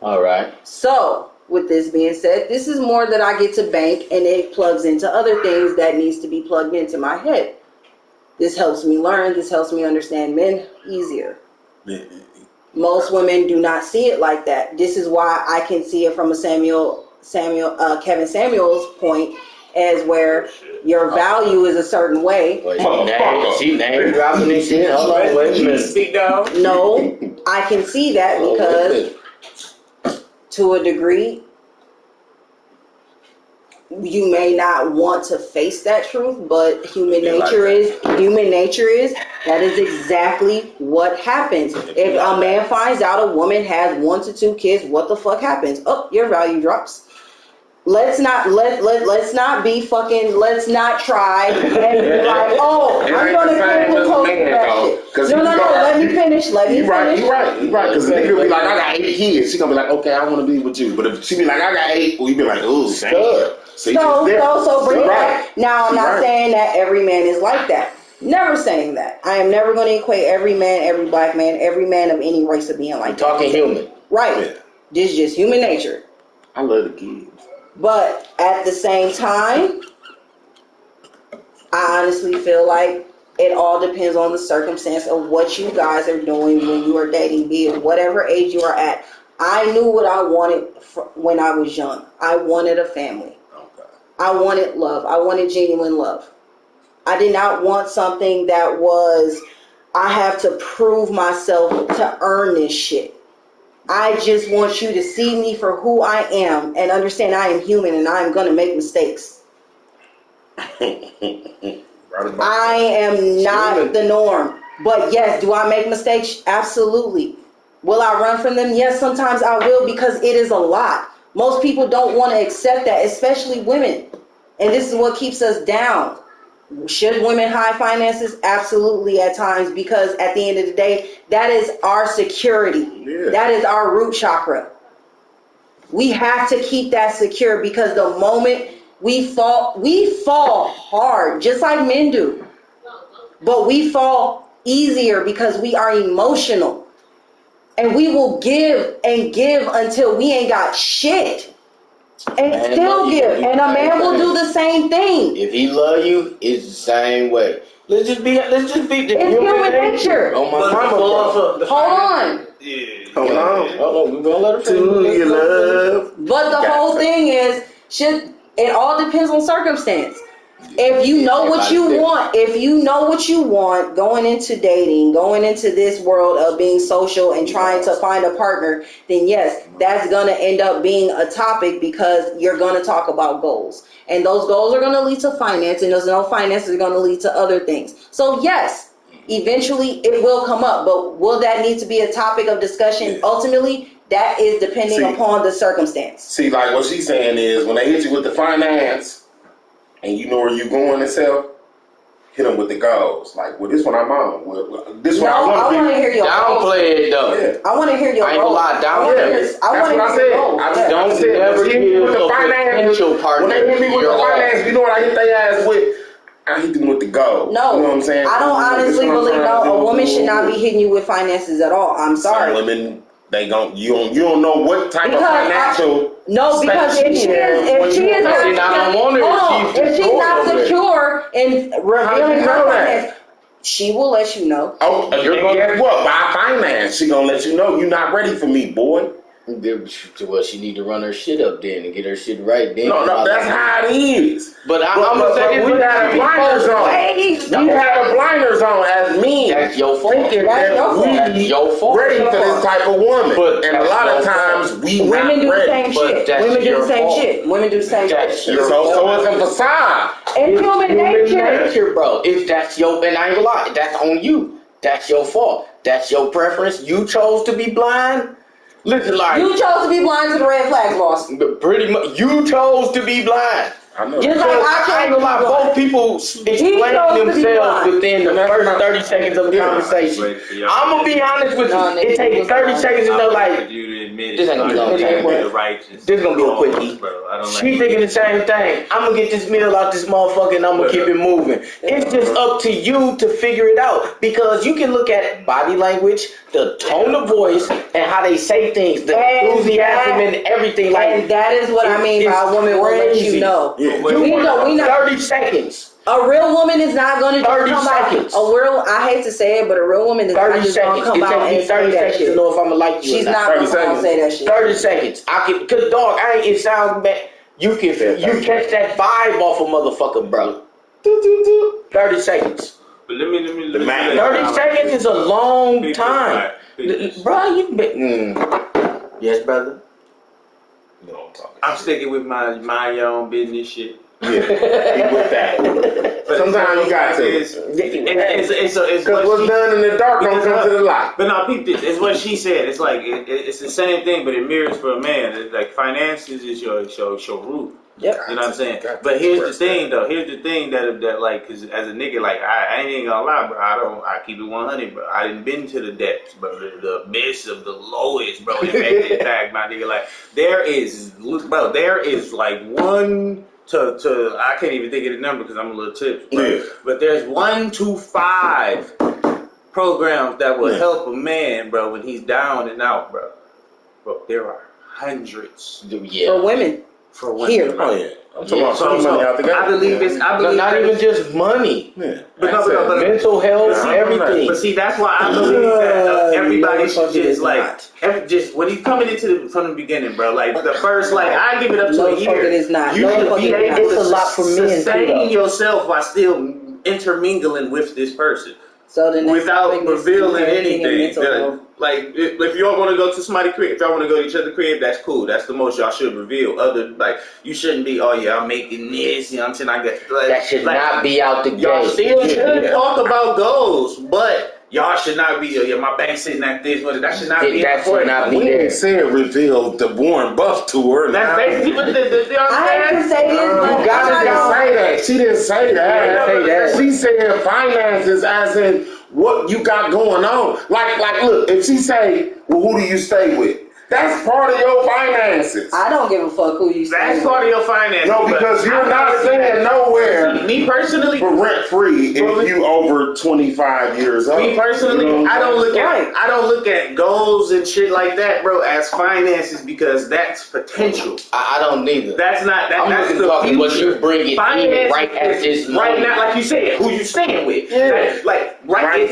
All right. So, with this being said, this is more that I get to bank, and it plugs into other things that needs to be plugged into my head. This helps me learn. This helps me understand men easier. Most women do not see it like that. This is why I can see it from a Kevin Samuel's point, as where your value is a certain way. She name dropping this shit. Hold on, wait a minute. Speak down. No, I can see that because to a degree, you may not want to face that truth, but human nature is that is exactly what happens. If a man finds out a woman has 1 to 2 kids, what the fuck happens? Oh, your value drops. Let's not be fucking. Let's not try and be like, oh, I'm gonna claim the coast that shit. No. Let me finish. Let me finish. You're right. Because the nigga be like, I got 8 kids. She gonna be like, okay, I want to be with you. But if she be like, I got 8, well, you be like, oh, good. So bring it back. Now, I'm not saying that every man is like that. Never saying that. I am never going to equate every man, every black man, every man of any race of being like that. Talking human. Right. Yeah. This is just human nature. I love the kids. But at the same time, I honestly feel like it all depends on the circumstance of what you guys are doing when you are dating, be it whatever age you are at. I knew what I wanted when I was young. I wanted a family. Okay. I wanted love. I wanted genuine love. I did not want something that was, I have to prove myself to earn this shit. I just want you to see me for who I am and understand I am human and I am going to make mistakes. I am not the norm. But yes, do I make mistakes? Absolutely. Will I run from them? Yes, sometimes I will because it is a lot. Most people don't want to accept that, especially women. And this is what keeps us down. Should women hide finances? Absolutely at times, because at the end of the day, that is our security. Yeah. That is our root chakra. We have to keep that secure because the moment we fall hard, just like men do. But we fall easier because we are emotional. And we will give and give until we ain't got shit. And still give. And a man will do the same thing. If he love you, it's the same way. Let's just be the human nature. Oh my mama. Hold on. Yeah. Hold on. We're gonna let her To your love. But the whole thing is, it all depends on circumstance. If you know what you want, going into dating, going into this world of being social and trying to find a partner, then yes, that's going to end up being a topic because you're going to talk about goals. And those goals are going to lead to finance, and those finances are going to lead to other things. So yes, eventually it will come up, but will that need to be a topic of discussion ultimately? That is depending upon the circumstance. See, like what she's saying is when they hit you with the finance and you know where you're going itself, hit them with the goals. Like, well, this one I'm on. Well, this one I want to hear your downplay it though. Yeah. I want to hear your I ain't gonna lie, downplay it. I want to hear your I just don't never give with the finance. When they hit me with the finance, you know what I hit their ass with? I hit them with the goal. No, you know what I'm saying? I don't honestly believe a woman should not be hitting you with finances at all. I'm sorry. Some women, you don't know what type of financial. Because if she's not secure in revealing her finance, she will let you know. Oh, guess what? By finance, she gonna let you know you're not ready for me, boy. Well, she need to run her shit up then and get her shit right then. No, that's how it is. But I'm gonna say we had a blinders on. We had a blinders on as men. That's your fault. That's your fault. Ready for this type of woman. And a lot of times women do the same shit. Women do the same shit. Women do the same shit. So it's a facade. It's human nature, bro. If that's and I ain't gonna lie, that's on you. That's your fault. That's your preference. You chose to be blind. Listen, like you chose to be blind to the red flags, boss. Pretty much, you chose to be blind. I know. Just like I ain't gonna lie, both people explain themselves within the first 30 seconds of the conversation. I'm gonna be honest with you. It takes 30 seconds to know, like, this ain't gonna be long. This is gonna be a quickie. She thinking the same thing. I'm gonna get this meal out this motherfucker and I'm gonna keep it moving. It's just up to you to figure it out because you can look at body language, the tone of voice, and how they say things, the enthusiasm and everything. Like, and that is what I mean by a woman will let you know. Yeah. We know 30 seconds. A real woman is not going to just 30 come seconds. out. I hate to say it, but a real woman is not just going to come out and say 30 that seconds shit. to know if I'm gonna like you. She's not going to come out and say that shit. 30 seconds. Cause dog, it sounds bad. You catch that vibe off a motherfucker, bro. 30 seconds. But let me 30 seconds is a long time. Bro, you been yes, brother. No, I'm talking. I'm sticking with my mind your own business shit. Yeah, with that. But sometimes you got to. It's because what's done in the dark don't come to the light. But no, peep this. It's what she said. It's like it's the same thing, but it mirrors for a man. It's like finances is your root. Yep. You know what I'm saying? But here's the thing, though. Here's the thing that like, cause as a nigga, like I ain't gonna lie, bro. I keep it 100, bro. I didn't been to the depths, bro. The abyss of the lowest, bro. And in fact, my nigga, like there is like one. To I can't even think of the number because I'm a little tipped, bro. Yeah. But there's 1 to 5 programs that will help a man, bro, when he's down and out, bro. Bro, there are hundreds. Yeah. For women. For women. Here. Oh yeah. I'm talking about money out the game. I believe it's. I believe not even just money. Yeah. But mental health, everything. But see, that's why I believe that everybody should just like, just when he's coming into from the beginning, bro. Like the first, like I give it up to a year. It is not. You should be able it's to a lot for men sustain yourself while still intermingling with this person. So then without revealing anything. Like, if y'all want to go to somebody's crib, if y'all want to go to each other's crib, that's cool. That's the most y'all should reveal. Like, you shouldn't be, oh yeah, I'm making this, you know what I'm saying? I guess that should not be out the gate. Y'all still should talk about goals, but y'all should not be, yeah, my bank sitting at this, but that should not be important. We didn't say reveal the Warren Buff tour. That's basically what the I hate to say this, but you gotta say that. She didn't say that. She said finances as in what you got going on. Like, look, if she say, well, who do you stay with? That's part of your finances. I don't give a fuck who you stay with. That's part of your finances. No, because you're not staying nowhere. Me personally, for rent free if you over 25 years old. Me personally, I don't look at goals and shit like that, bro, as finances because that's potential. I don't neither. That's not that. I'm that's looking the future. what you bring it right at this moment. Right now, like you said, who you staying with? Yeah. Like right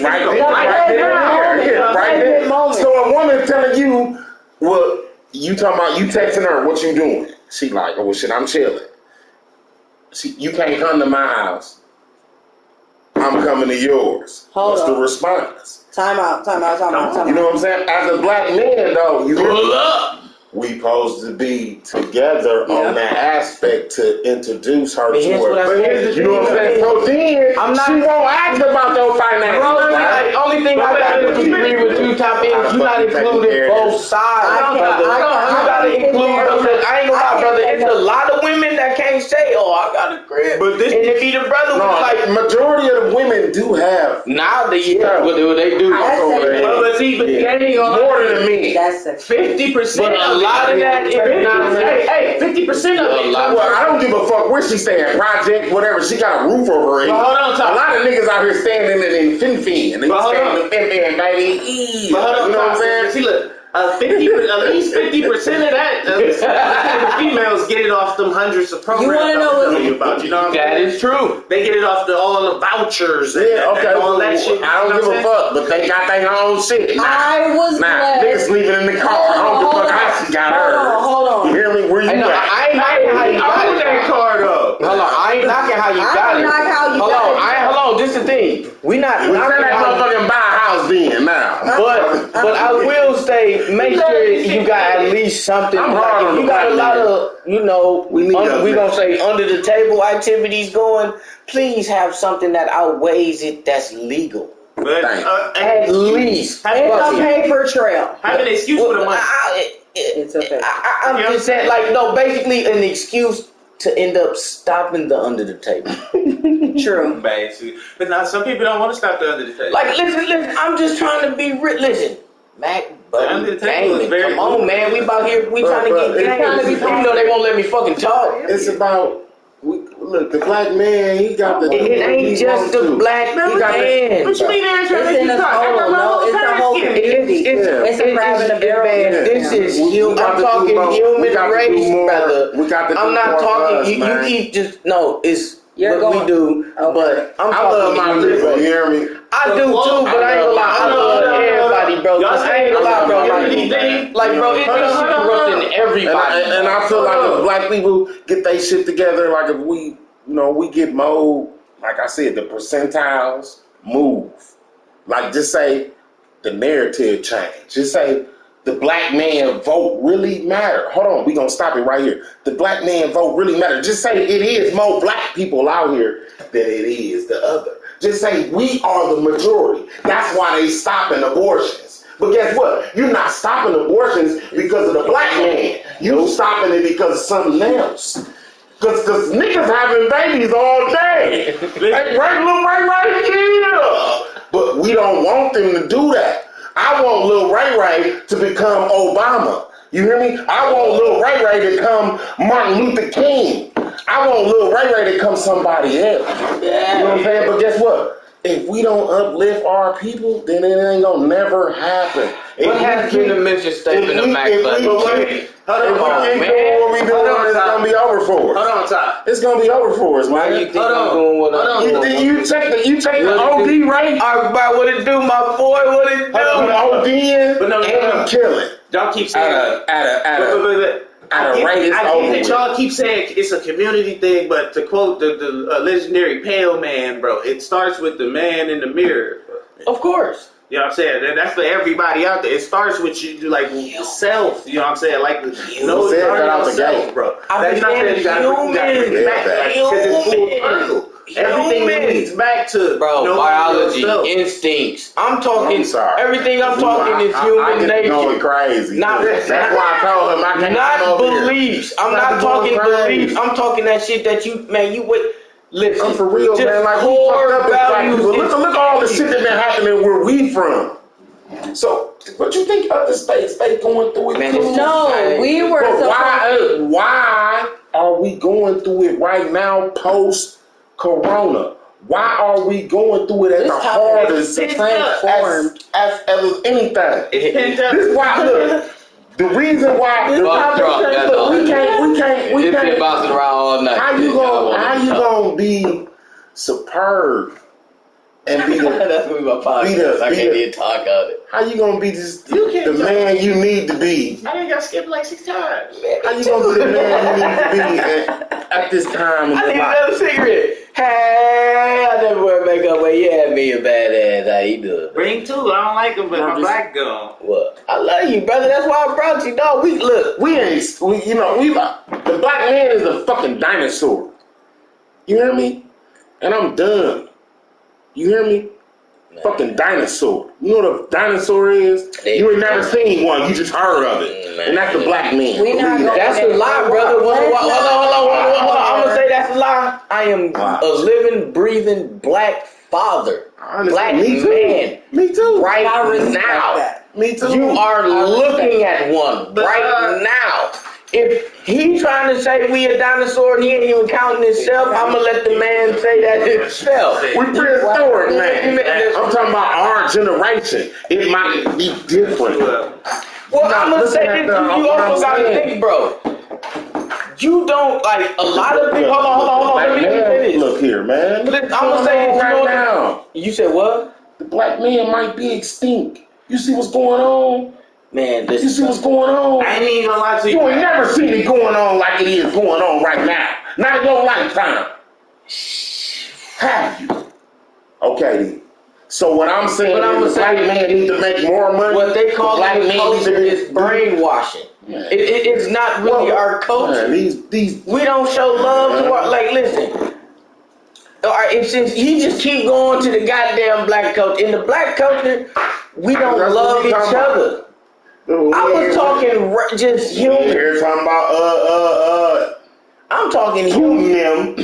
there. So a woman telling you, well, you talking about you texting her, what you doing? She like, oh shit, I'm chilling. You can't come to my house. I'm coming to yours. What's the response? Time out. You know what I'm saying? As a black man, though, we supposed to be together on that aspect to introduce her to here's her. what I But said. you know what I'm saying? So then I'm not- she won't ask about your finances. Like, only thing I gotta disagree with you, Top, is you not including both sides, brother. You gotta include, because I ain't gonna lie, brother. It's a lot of women that can't say, "Oh, I got a crib," But this- and it be the brother No, who's like, majority of the women do have "Nah, they do." But see, that ain't gonna more than me. That's a 50% But a of lot of that is not. Hey, 50% of it. Well, I don't give a fuck where she staying, project, whatever. She got a roof over her head. But hold on, Tom. A lot of niggas out here standing in fin-fin. And they But hold standing on. in fin-fin, baby. But hold on, You know what I'm Tom. saying? See, look, at least 50% of that, the females get it off them hundreds of programs. You wanna know I'm what- telling you about? You know what I'm That saying? is true. They get it off all the vouchers and, Yeah, okay. and all that shit. I don't give a fuck, but they got their own shit. I was Nah, niggas blessed. leaving in the car. I don't give a fuck how she got hers. Hold on. You hear me? Where you I know, at? I ain't knocking how you got Own it. that car though. Hold on, I ain't knocking how you I got don't it. knock how you Hold got on, it. hold on. This is the thing. We not We knocking that how you. motherfucking buy a house then now. But I will say, make sure you got at least something. I'm Like, hard on if you the got a black lot man. of, you know, We need those we gonna niggas. say under the table activities going. Please have something that outweighs it. That's legal. But Thanks. At least. It's a paper trail. have an excuse for the money. It's okay. I'm just saying, like, no, basically an excuse to end up stopping the under the table. True. Basically. But now some people don't want to stop the under the table. Like, listen, I'm just trying to be real. Listen, Mac, Under the buddy, table is gaming. very Come on, good. man. We about here, we But- trying to but get it's games. trying to be Even though they won't let me fucking talk. It's about, look, the black man, he got the. It ain't just the black He got man. What you mean they're trying to It's make in you a talk? total. No, it's a whole community. It's a crab in a barrel. This is We human. got I'm to do talking more. We human got to do race, more. brother. We got to do I'm not more for talking. us, You man. keep just no. It's You're what we going- do. Okay. But I'm I talking love my human people, race. you hear me? I do too, but I ain't gonna lie. I love everybody, bro. Y'all 'Cause I ain't gonna lie, bro. Like, bro, it's corrupting everybody. And I feel like if black people get their shit together, like if we, we get mode, like I said, the percentiles move. Like just say the narrative change. Just say the black man vote really matter. Hold on, we gonna stop it right here. The black man vote really matter. Just say it is more black people out here than it is the other. Just say we are the majority. That's why they stopping abortions. But guess what? You're not stopping abortions because of the black man. You stopping it because of something else. Cause niggas having babies all day. Like right here. But we don't want them to do that. I want Lil Ray Ray to become Obama. You hear me? I want Lil Ray Ray to become Martin Luther King. I want Lil Ray Ray to become somebody else. You know what I'm saying? But guess what? If we don't uplift our people, then it ain't gonna never happen. What has been the mission statement of Mac Button? Hold on, man. What we doing, it's gonna be over for us. Hold on, Ty. It's gonna be over for us, man. You think I'm doing what I'm doing? You take the OD rate. All right, what it do, my boy? What it do? OD in, But no, and kill it. Y'all keep saying At a rate, it's I over get that with. y'all keep saying it's a community thing, but to quote the legendary Pale Man, bro, it starts with the man in the mirror. Of course. You know what I'm saying? That's for everybody out there. It starts with you, like self. You know what I'm saying? Like no, said that out the yourself, gate. bro. I That's not understand saying you gotta bring it back because it's full circle. Everything leads back to biology, yourself. instincts. I'm talking. I'm sorry. Everything I'm talking is I human get nature. going crazy. That's why I told him I can't Not come over here. beliefs. I'm Not not talking crazy. beliefs. I'm talking that shit that you wait. Listen, I'm for real, just man. Like who core fucked up with black values. people? Look at all the shit that been happening where we from. So, what you think other states they going through it Man, too? it's No, we were But supposed why are we going through it right now post Corona? Why are we going through it at the hardest as anything? It's pent up. This is why look. The reason why we can't It's been bouncing around all night. how you gonna be superb and be the That's gonna be my podcast. I can't even talk on it. how you gonna be just You can't the man you need to be? I think I skipped like 6 times. How you gonna be the man you need to be at this time in I your need life? another cigarette. Hey, I never went wake up where you had me a badass. How you doing? Bring two. I don't like them, but my black gone. What? I love you, brother. That's why I brought you, dog. We the black man is a fucking dinosaur. You hear me? And I'm done. You hear me? Man. Fucking dinosaur. You know what a dinosaur is? You ain't never seen one. You just heard of it. Man. And that's the black man. That's a lie, brother. Hold on. I'm gonna say that's a lie. I am a living, breathing black father. Black man. Me too. Right now. Me too. You are looking at one right now. If he trying to say we a dinosaur and he ain't even counting himself, I'm gonna let the man say that himself. We prehistoric, man. I'm talking about our generation. It might be different. Well, I'm gonna say this. You also gotta think, bro. You don't like a lot of people. Hold on. Let me finish. Look here, man. I'm gonna say this right now. You said what? The black man might be extinct. You see what's going on? Man, You see what's going on? I ain't even gonna lie to you. You ain't never seen it going on like it is going on right now. Not in your lifetime. Have you? Okay, then. So what I'm saying is the black man needs to make more money. What they call black culture is brainwashing. It's not really our culture. Man, these we don't show love to our, like, listen. Since he just keep going to the goddamn black culture. In the black culture, we don't love each other. I was talking just human. You're talking about I'm talking human.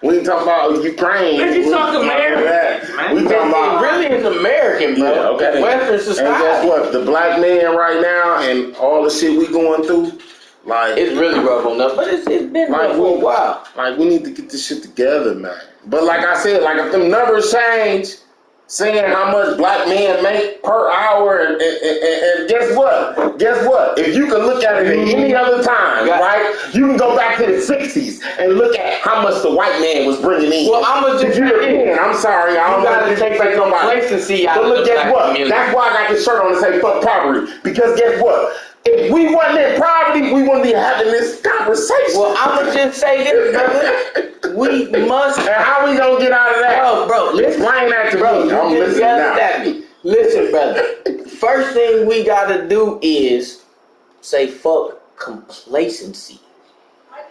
We ain't talking about Ukraine. Let's talk American, man. We talking about really is American, bro. Yeah, okay. Western society. And guess what? The black man right now and all the shit we going through, like it's really rough on us, but it's been rough for a while. Like we need to get this shit together, man. But like I said, like if them numbers change, saying how much black men make per hour, and guess what? Guess what? If you can look at it at any other time, right? You can go back to the 60s and look at how much the white man was bringing in. Well, I'm gonna just I'm sorry, I don't gotta take that complacency out of the black guess what? community. That's why I got this shirt on to say fuck poverty. Because guess what? If we wasn't in poverty, we wouldn't be having this conversation. Well, I'm gonna just say this, brother. We must. And how we gonna get out of that? Bro, listen. Explain that to me. I'm listening now. Listen, brother. First thing we gotta do is say fuck complacency.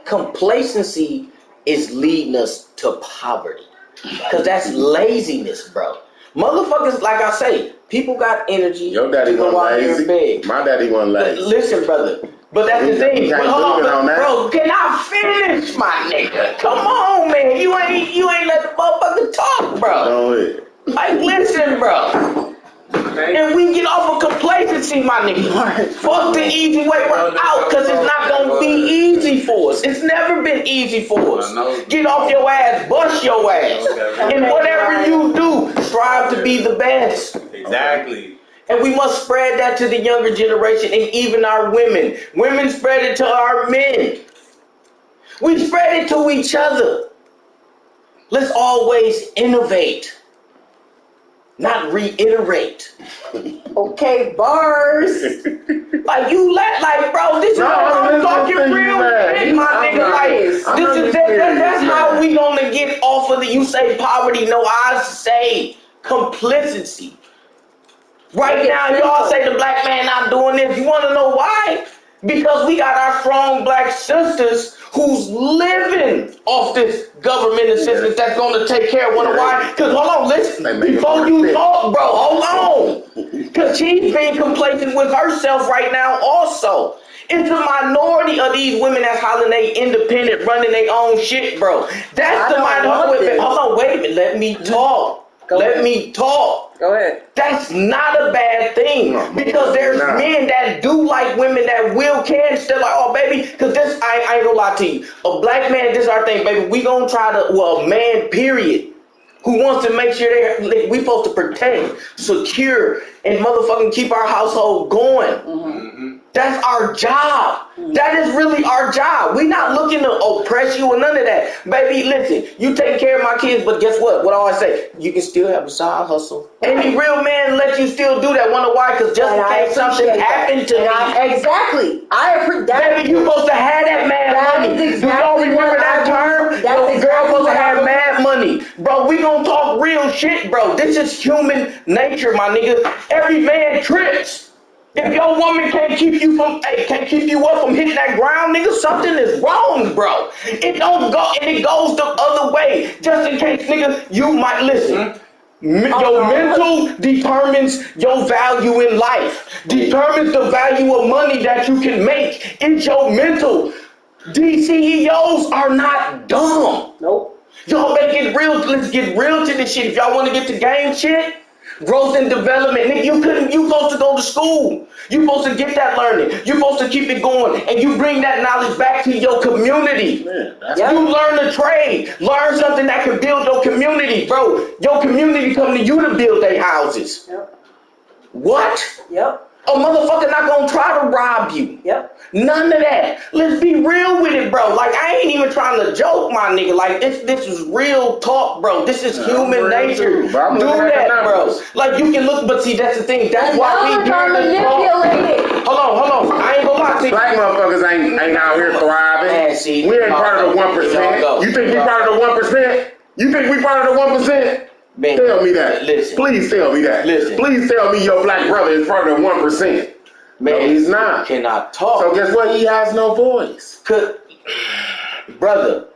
Complacency is leading us to poverty. Because that's laziness, bro. Motherfuckers, like I say, people got energy. Your daddy wasn't lazy. My daddy wasn't lazy. Listen, brother. But that's the thing. Hold on, bro. Can I finish, my nigga? Come on, man. You ain't let the motherfucker talk, bro. Go ahead. Like, listen, bro. And we get off of complacency, my nigga. Fuck the easy way. We're out because it's not gonna be easy for us. It's never been easy for us. Get off your ass, bust your ass. And whatever you do, strive to be the best. Exactly. And we must spread that to the younger generation and even our women. Women spread it to our men. We spread it to each other. Let's always innovate, not reiterate. Okay, bars. Like you like, bro, this is I'm talking real shit, my nigga. Like that's how we gonna get off of the you say poverty. No, I say complicity. Right now, y'all say the black man not doing this. You want to know why? Because we got our strong black sisters who's living off this government assistance that's going to take care of one of why. Because hold on, listen. Before you talk, bro, hold on. Because she's being complacent with herself right now also. It's a minority of these women that's hollering they independent, running their own shit, bro. That's the minority. Hold on, wait a minute. Let me talk. Let me talk. Go ahead. That's not a bad thing because there's men that do like women that can still like, oh baby, because this I ain't gonna lie to you. A black man, this our thing, baby. We gonna try to a man, period, who wants to make sure we supposed to protect, secure, and motherfucking keep our household going. Mm-hmm. That's our job. That is really our job. We not looking to oppress you or none of that. Baby, listen, you take care of my kids, but guess what? What I always say, you can still have a side hustle. Any real man let you still do that. Wonder why? Because just in case something happened to me. Exactly. Baby, you supposed to have that mad money. Do y'all remember that term? The girl supposed to have mad money. money, bro, we gonna talk real shit, bro. This is human nature, my nigga. Every man trips. If your woman can't keep you up from hitting that ground, nigga, something is wrong, bro. It don't go, and it goes the other way. Just in case, nigga, you might listen. Your mental determines your value in life. Determines the value of money that you can make. It's your mental. These CEOs are not dumb. Nope. Y'all better get real. Let's get real to this shit. If y'all want to get to game shit, growth and development, nigga, you supposed to go to school. You supposed to get that learning. You supposed to keep it going, and you bring that knowledge back to your community. You learn a trade, learn something that can build your community, bro. Your community come to you to build their houses. Yep. What? Yep. A motherfucker not gonna try to rob you. Yep. None of that. Let's be real with it, bro. Like, I ain't even trying to joke, my nigga. Like, this is real talk, bro. This is human nature. Do that, bro. Like, you can look, but see, that's the thing. That's why we here to talk. Hold on. I ain't gonna lie to you. Black motherfuckers ain't out here thriving. Man, see, we ain't part of the 1%. You think we part of the 1%? You think we part of the 1%? Man, tell me that. Listen. Please tell me that. Listen. Please tell me your black brother is part of the 1%. Man, no, he's not. Cannot talk. So guess what? He has no voice. Brother,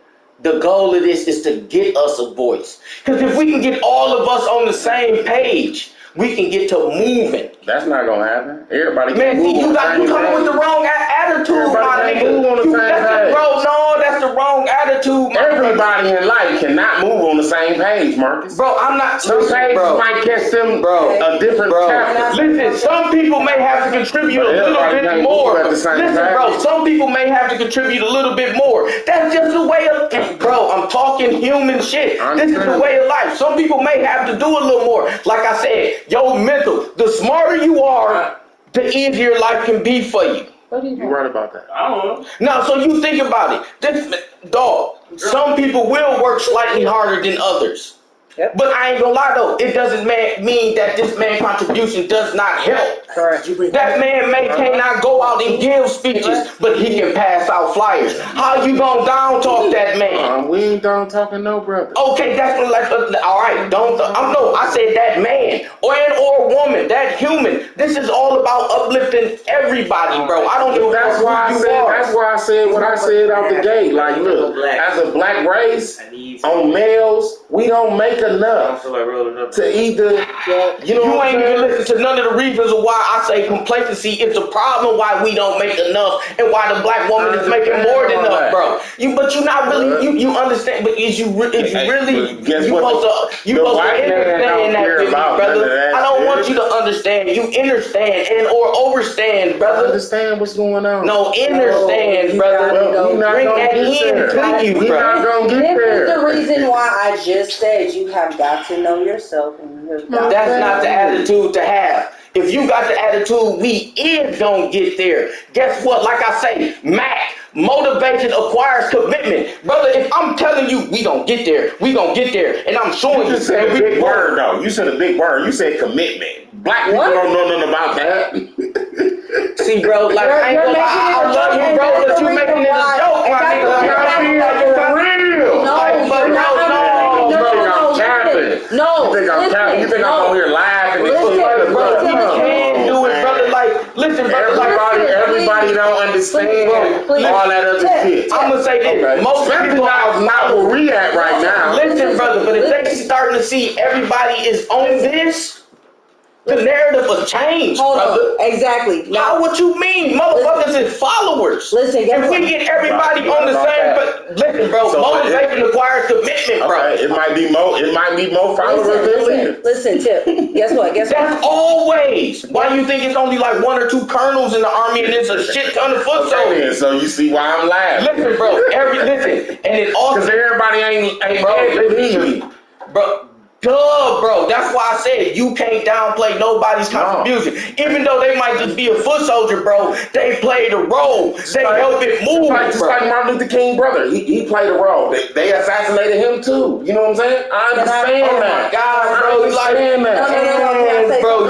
the goal of this is to get us a voice. Because if we can get all of us on the same page, we can get to moving. That's not gonna happen. Everybody man, see, you coming with the wrong attitude, my nigga. That's the wrong attitude. Everybody in life cannot move on the same page, Marcus. Bro, I'm not. Some pages might catch them, a different chapter. Listen, some people may have to contribute a little bit more. Listen, bro, some people may have to contribute a little bit more. That's just the way of, bro, I'm talking human shit. This is the way of life. Some people may have to do a little more. Like I said, your mental, the smarter you are, the easier life can be for you. You right about that. I don't know. Now, so you think about it. This dog, some people will work slightly harder than others. Yep. But I ain't gonna lie though, it doesn't mean that this man's contribution does not help. Correct. That man cannot go out and give speeches, but he can pass out flyers. How you gonna down talk that man? We ain't down talking no brother. Okay, that's what, like, all right. I said that man or woman, that human. This is all about uplifting everybody, bro. I don't know. That's why I said what I said out the gate. Like, look, as a black race, on males, we don't make enough to either, you ain't even listen to none of the reasons of why I say complacency is the problem why we don't make enough and why the black woman is making more than enough, bro. But you're not really, you understand, but is you really, you supposed to understand that with me, brother. I don't want you to understand, you understand and or overstand, brother. Understand what's going on. No, understand, brother. Bring that in to you, bro. This is the reason why I just said you have got to know yourself and you have got That's not the attitude to have. If you got the attitude, we is gonna get there. Guess what? Like I say, Mac, motivation acquires commitment. Brother, if I'm telling you we gonna get there, and I'm showing you. You said a big word though. You said a big word. You said commitment. Black people don't know nothing about that. See, bro, like I ain't gonna lie, I love you, bro, but you making it a joke, my nigga. For real. No, you think I'm on here laughing? Brother, you can do it, brother. Like, listen, brother. Everybody don't understand all that other shit. I'm gonna say this. Okay. Most people are not where we at right now. Listen, brother, but if they starting to see everybody is on this, the narrative will change, brother. Exactly. Now, what you mean? Motherfuckers is followers. Listen, if we get everybody on the same, but listen, bro, motivation requires commitment, bro. It might be more followers than leaders. Listen, Tip. Guess what? That's always. Why you think it's only like 1 or 2 colonels in the army and it's a shit ton of foot soldiers? So you see why I'm laughing. Listen, bro. And it also because everybody ain't bro. Duh, bro. That's why I said you can't downplay nobody's contribution. Even though they might just be a foot soldier, bro, they played a role. They help it move, just like Martin Luther King brother. He played a role. They assassinated him too. You know what I'm saying? I understand that. Oh my God, bro. Bro,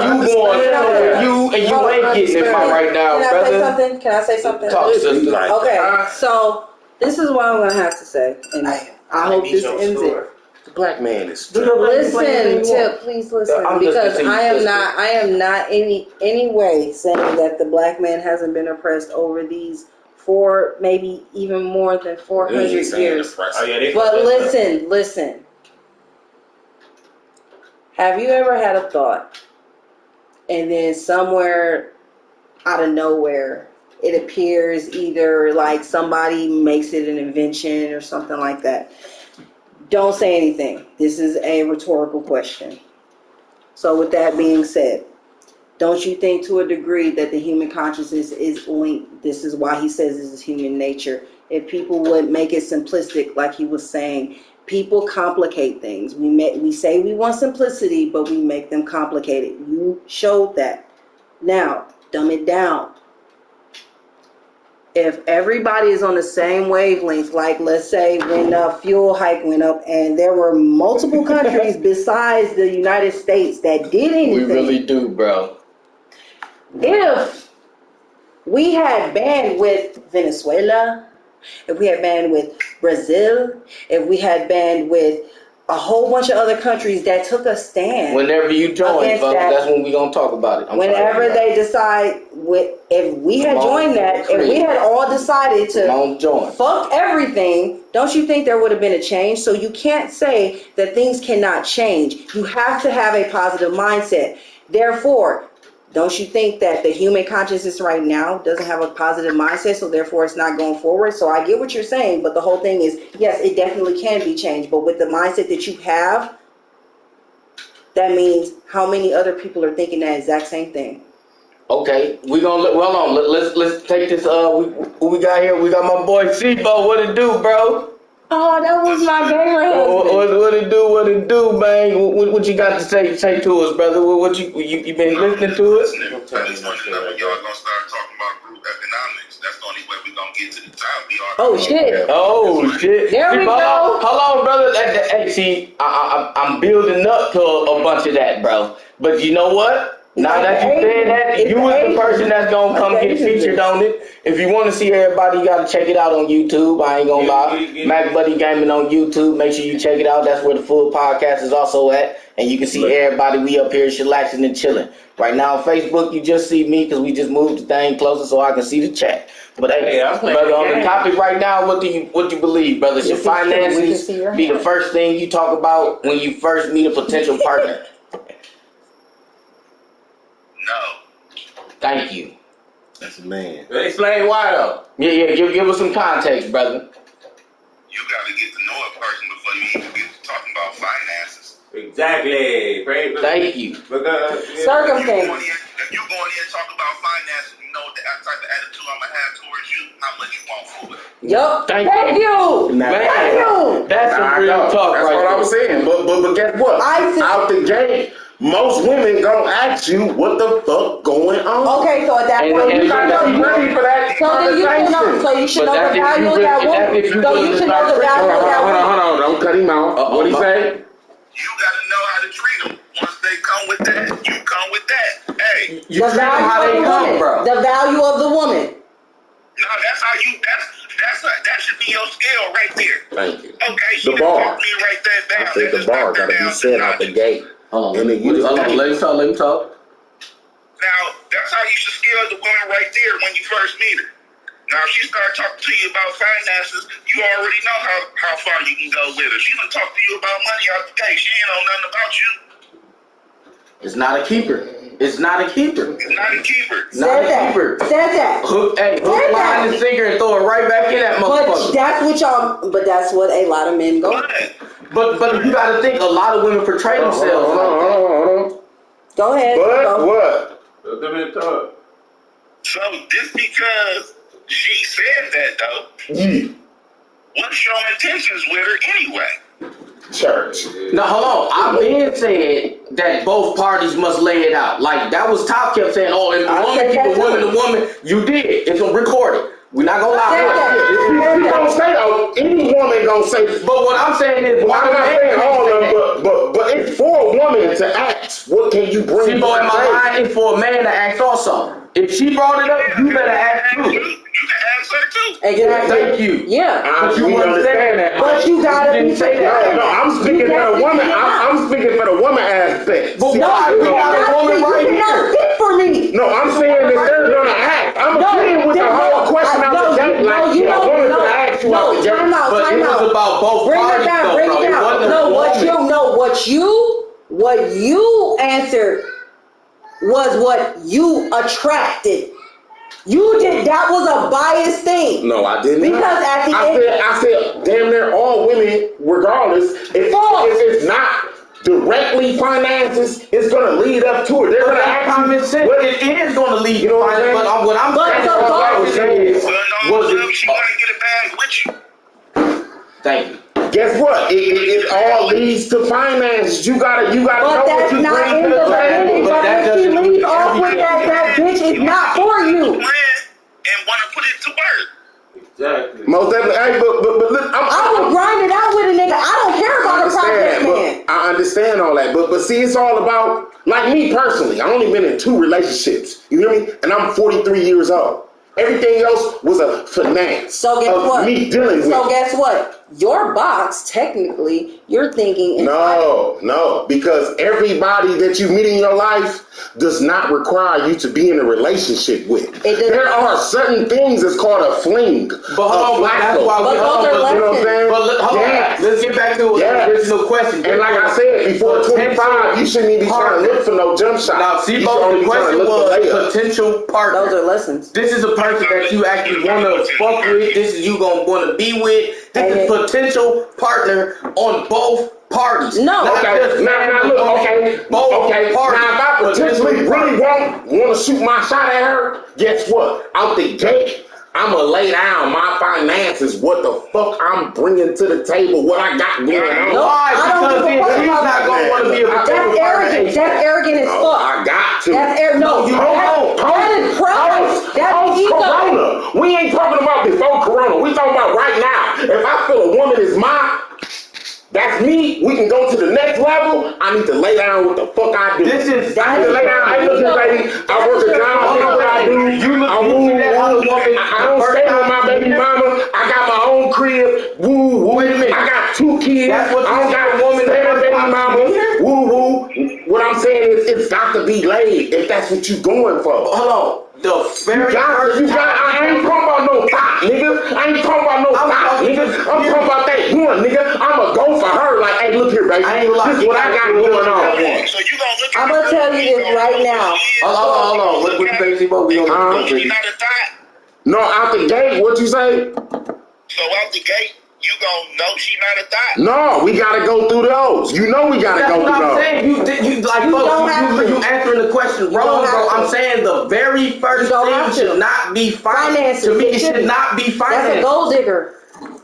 you ain't getting it right now, brother. Can I say something? Talk, sister. Okay, so this is what I'm gonna have to say, and I hope this ends it. The black man is. Listen, Tip, please listen, I'm just because listening, I am not any way saying that the black man hasn't been oppressed over these maybe even more than 400 years. But listen. Have you ever had a thought, and then somewhere out of nowhere, it appears either like somebody makes it an invention or something like that? Don't say anything. This is a rhetorical question. So with that being said, don't you think to a degree that the human consciousness is linked? This is why he says this is human nature. If people would make it simplistic, like he was saying, people complicate things. We say we want simplicity, but we make them complicated. You showed that. Now, dumb it down. If everybody is on the same wavelength, like let's say when fuel hike went up and there were multiple countries besides the United States that did anything. We really do, bro. If we had banned with Venezuela, if we had banned with Brazil, if we had banned with a whole bunch of other countries that took a stand. Whenever you join, folks, that's when we're going to talk about it. Whenever they decide, if we had joined that, if we had all decided to fuck everything, don't you think there would have been a change? So you can't say that things cannot change. You have to have a positive mindset. Therefore, don't you think that the human consciousness right now doesn't have a positive mindset, so therefore it's not going forward? So I get what you're saying, but the whole thing is, yes, it definitely can be changed, but with the mindset that you have, that means how many other people are thinking that exact same thing? Okay, we're gonna let's take this. Who we got here? We got my boy Sibo. What it do, bro? Oh, that was my favorite husband. What it do, man? What you got to say to us, brother? What you been listening to us? I just want to know when y'all gonna start talking about group economics. That's the only way we're gonna get to the top. Oh shit! Oh shit! There we go. Hold on, brother. Hey, see, I'm building up to a bunch of that, bro. But you know what? Now that you said that, you was the person that's gonna come get featured on it. If you want to see everybody, you gotta check it out on YouTube. I ain't gonna lie. Mac Buddy Gaming on YouTube. Make sure you check it out. That's where the full podcast is also at. And you can see everybody. We up here chillaxing and chilling. Right now on Facebook, you just see me because we just moved the thing closer so I can see the chat. But hey, brother, on the topic right now, what do you believe, brother? Should finances be the first thing you talk about when you first meet a potential partner? No. Thank you. That's a man. Explain why though. Yeah. Give us some context, brother. You gotta get to know a person before you even get to talking about finances. Exactly. Thank you. Circumstance. If you go in here and talk about finances, you know the type of attitude I'm gonna have towards you, how much you want for it. Yup. Thank you. Man, Thank you. that's some real talk. That's right what there. I was saying. But guess what? Out the gate, most women gonna ask you what the fuck going on. Okay, so at that point, you gotta be ready for that. So then you should know the value of that woman. So you should know the value of that woman. Hold on, don't cut him out. What he say? You gotta know how to treat them. Once they come with that, you come with that. Hey, You treat them how they come, bro. The value of the woman. no, that's how you. That should be your skill right there. Thank you. Okay, The bar. Me right there down. I said the bar gotta be set out the gate. Hold on, let me talk. Now, that's how you should scale the woman right there when you first meet her. Now, if she start talking to you about finances, you already know how far you can go with her. She gonna talk to you about money out the gate. She ain't know nothing about you. It's not a keeper. It's not a keeper. Said that. Hook, line, and sinker, and throw it right back in that motherfucker. But that's what a lot of men go. But you got to think, a lot of women portray themselves like that. Hold on. Go ahead. What? So just because she said that though, what's your intentions with her anyway? Church. Now hold on. I've been saying that both parties must lay it out. Like that was Top kept saying, "Oh, if the woman keep a woman, the woman." You did. It's a recording. We're not gonna lie. You gonna say, any woman gonna say. But what I'm saying is, I'm not saying all of them, but it's for a woman to ask. What can you bring? See, boy, in my mind, it's for a man to ask also. If she brought it up, you better ask too. You can ask her too. Exactly. Thank you. Yeah. But you understand that. But you gotta didn't say that. No, I'm speaking for the woman. I'm speaking for the woman aspect. But See, why? You We got a woman right cannot here. speak for me. no, I'm saying that they're gonna act. I'm agreeing with the whole question out the gate. Like, yeah, a woman's gonna ask you out the gate. Time out, But time it was out. about both Bring parties, it down, though, bring bro. it It down. wasn't No, woman. what you answered was what you attracted. You did, that was a biased thing. No, I didn't. Because at the end, I said, damn near all women, regardless, if it's not directly finances, it's gonna lead up to it. They're gonna act common sense. It is gonna lead You know what I'm saying? But what I'm saying is, she wanna get a bag with you. thank you. Guess what? It all leads to finances. You gotta know what you bring to the table. but if she leaves off with that bitch is not for you. And wanna put it to work. Exactly. Most definitely. Hey, but look, I will grind it out with a nigga. I don't care about a project man. I understand all that, but see, it's all about, like me personally, I only been in 2 relationships. You hear me? And I'm 43 years old. Everything else was a finance. So guess of what? Me dealing with. So guess what? Your box, technically, you're thinking. No, because everybody that you meet in your life does not require you to be in a relationship with. There are certain things that's called a fling. But hold on, that's why we you know what I'm saying? But hold on, let's get back to the original question. And like I said, before 25, you shouldn't even be trying to look for no jump shot. Now, see, the question was potential partner. Those are lessons. This is a person that you actually want to fuck with. This is you gonna want to be with. This is potential partner on both parties. No. Now look, okay. Now if I potentially really want to shoot my shot at her, guess what? Out the gate, I'ma lay down my finances, what the fuck I'm bringing to the table, what I got going on. Why? Because then she's not gonna want to be a potential partner. That's arrogant as fuck. I got to. That's arrogant. No, that is pride. That's ego. Corona. We ain't talking about before Corona. We talking about right now. If I feel a woman is mine, that's me. We can go to the next level. I need to lay down what the fuck I do. I need to lay down. Hey, look, lady. I work a job. I know what I do. I don't stay with my baby mama. I got my own crib. Woo woo. Wait a minute. I got 2 kids. That's what I don't got a woman that has baby mama. Woo woo. What I'm saying is, it's got to be laid if that's what you going for. Hold on. I ain't talking about no top, nigga. I ain't talking about no top, nigga. I'm talking about that one, nigga. I'ma go for her. Like, hey, look here, baby. This is what I got going on. So you gonna look at I'm gonna tell you this right now. Hold on. What you say, Zebo? We don't She not a thought. No, out the gate, what you say? So out the gate, you gonna know she not a thought. No, we gotta go through those. You know we gotta go through those. That's what I'm saying. You answering the question wrong, bro. I'm saying the very first thing should not be finance. To me, it should not be finance. That's a gold digger.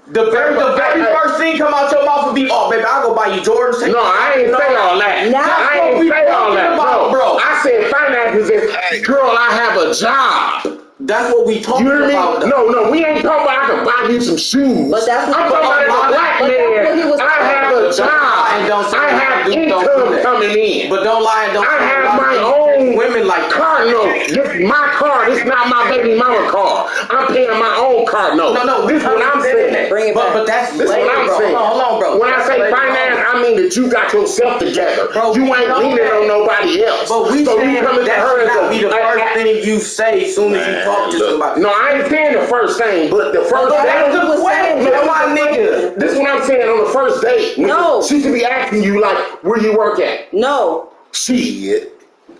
The very first thing come out your mouth would be, oh, baby, I'll go buy you Jordans. No, I ain't say all that. I ain't say all that, bro. I said finances is, girl, I have a job. That's what we talking about. No, we ain't talking about I can buy you some shoes. But that's what I'm talking about as a black man. I have a job. And don't say I have income coming in. But don't lie and don't. I have my own women like car note. This is my car. This is not my baby mama car. I'm paying my own car note. No. This is what I'm saying. Bring it back. But that's this is what I'm saying. Hold on, bro. When I say finance, I mean that you got yourself together. Bro, you ain't leaning on nobody else. But we so saying you coming to that her should not as be the first thing you say as soon as you talk to somebody. No, I ain't saying the first thing, but the first thing. That's the question, my nigga. This is what I'm saying on the first date. No. She should be asking you like, where you work at? No. Shit.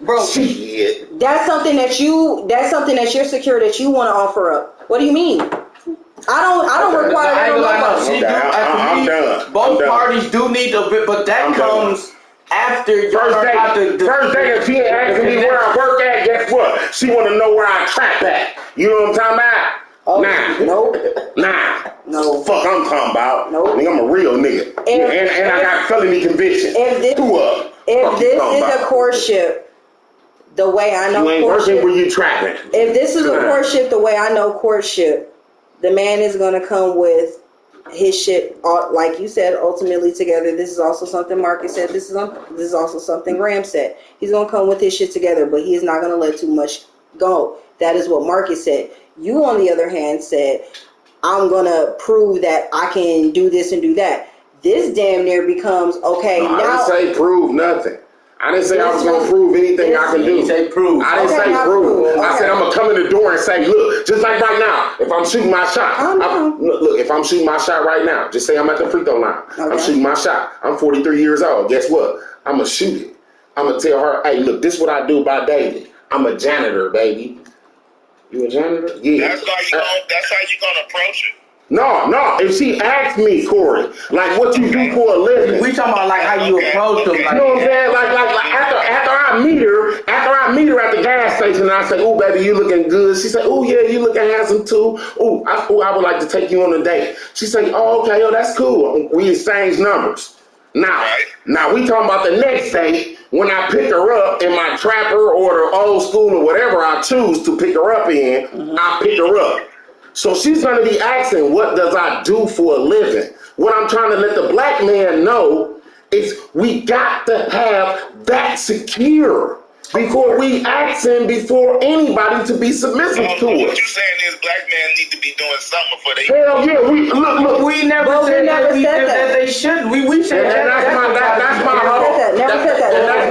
Bro. Shit. That's something that you're secure that you want to offer up. What do you mean? I don't require that. I'm done. Both parties do need a bit, but that comes after your first day, if she ain't asking me where I work at, guess what? She want to know where I trap at. You know what I'm talking about? No. Fuck I'm talking about. Nope. Nigga, I'm a real nigga. And I got felony conviction. If this is a courtship, the way I know you ain't courtship, working where you trapping. If this is a courtship, the way I know courtship, the man is gonna come with his shit, like you said, ultimately together. This is also something Marcus said. This is also something Graham said. He's gonna come with his shit together, but he is not gonna let too much go. That is what Marcus said. You, on the other hand, said, I'm gonna prove that I can do this and do that. this damn near becomes okay. No, now I didn't say prove nothing. I didn't say I was going to prove anything I can do. You say prove. I didn't say prove. Okay. I said I'm going to come in the door and say, look, just like right now, if I'm shooting my shot. Look, if I'm shooting my shot right now, just say I'm at the free throw line. Okay. I'm shooting my shot. I'm 43 years old. Guess what? I'm going to shoot it. I'm going to tell her, hey, look, this is what I do by daily. I'm a janitor, baby. You a janitor? Yeah. That's how you gonna approach it. No. If she asks me, Corey, like what you do for a living. We talking about like how you approach them. Like, you know what I'm saying? Like after I meet her at the gas station, and I say, "Oh, baby, you looking good." She say, "Oh, yeah, you looking handsome too." Oh, I would like to take you on a date. She say, "Oh, okay, that's cool." We exchange numbers. Now we talking about the next day when I pick her up in my trapper or the old school or whatever I choose to pick her up in. I pick her up. So she's going to be asking, what does I do for a living? What I'm trying to let the black man know is we got to have that secure before we asking before anybody to be submissive to it. What you saying is black men need to be doing something for they. Hell yeah, we never said that they shouldn't. We said that's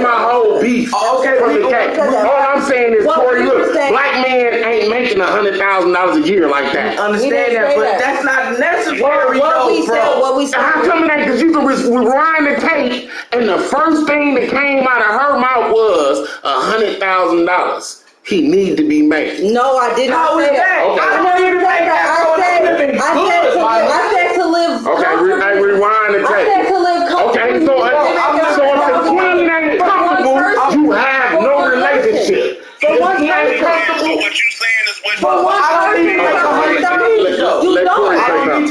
my whole beef. Okay, from the case. All I'm saying is, Corey, look, black men ain't making $100,000 a year like that. Understand that, but that's not necessary. What we said. How come it ain't? Because you can rewind the tape, and the first thing that came out of her mouth was $100,000. He need to be making. No, I did not say that. Okay. I never said that. I said to live. Okay, rewind the tape. I said to live comfortably. Okay, so if the queen ain't comfortable, you have no relationship. For one person. So what you saying is what For one person, you don't. I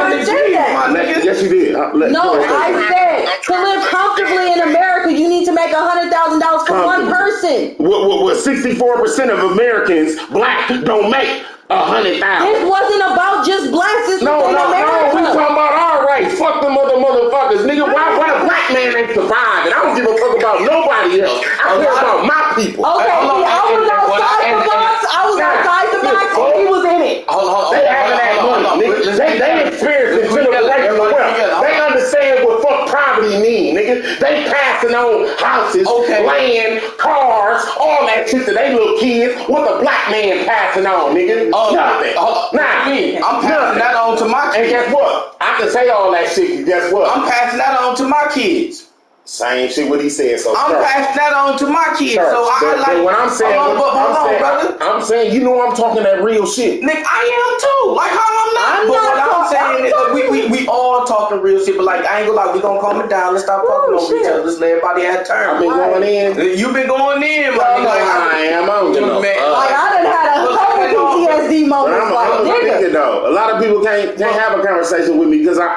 never said that. Yes, you did. No, I said to live comfortably in America, you need to make $100,000 for one person. What 64% of Americans, black, don't make $100,000. This wasn't about just blacks. This was in America. We talking about our race. Fuck them other motherfuckers, nigga. Why black man ain't surviving? I don't give a fuck about nobody else. I care about my people. Okay, I was outside the box. I was outside the box. He was in it. They having that money, nigga. They experiencing generational wealth. They understand what fuck poverty mean, nigga. They passing on houses, land, cars, all that shit to they little kids. What the black man passing on, nigga? Nothing. I'm passing that on to my kids. And guess what? I can say all that shit. Guess what? I'm passing that on to my kids. Same shit what he said. So I'm passing that on to my kids. Church. So but when I'm saying, I'm saying, you know, I'm talking that real shit. Nick, I am too. Like how I'm not. What I'm saying is we all talking real shit. But like I ain't gonna lie, we gonna calm it down. Let's stop talking over each other. Let's let everybody have turn. I've been going in. You've been going in, my nigga. I am. I don't give a fuck. Like I done had a couple PTSD moments. Like nigga. Though. A lot of people can't have a conversation with me because I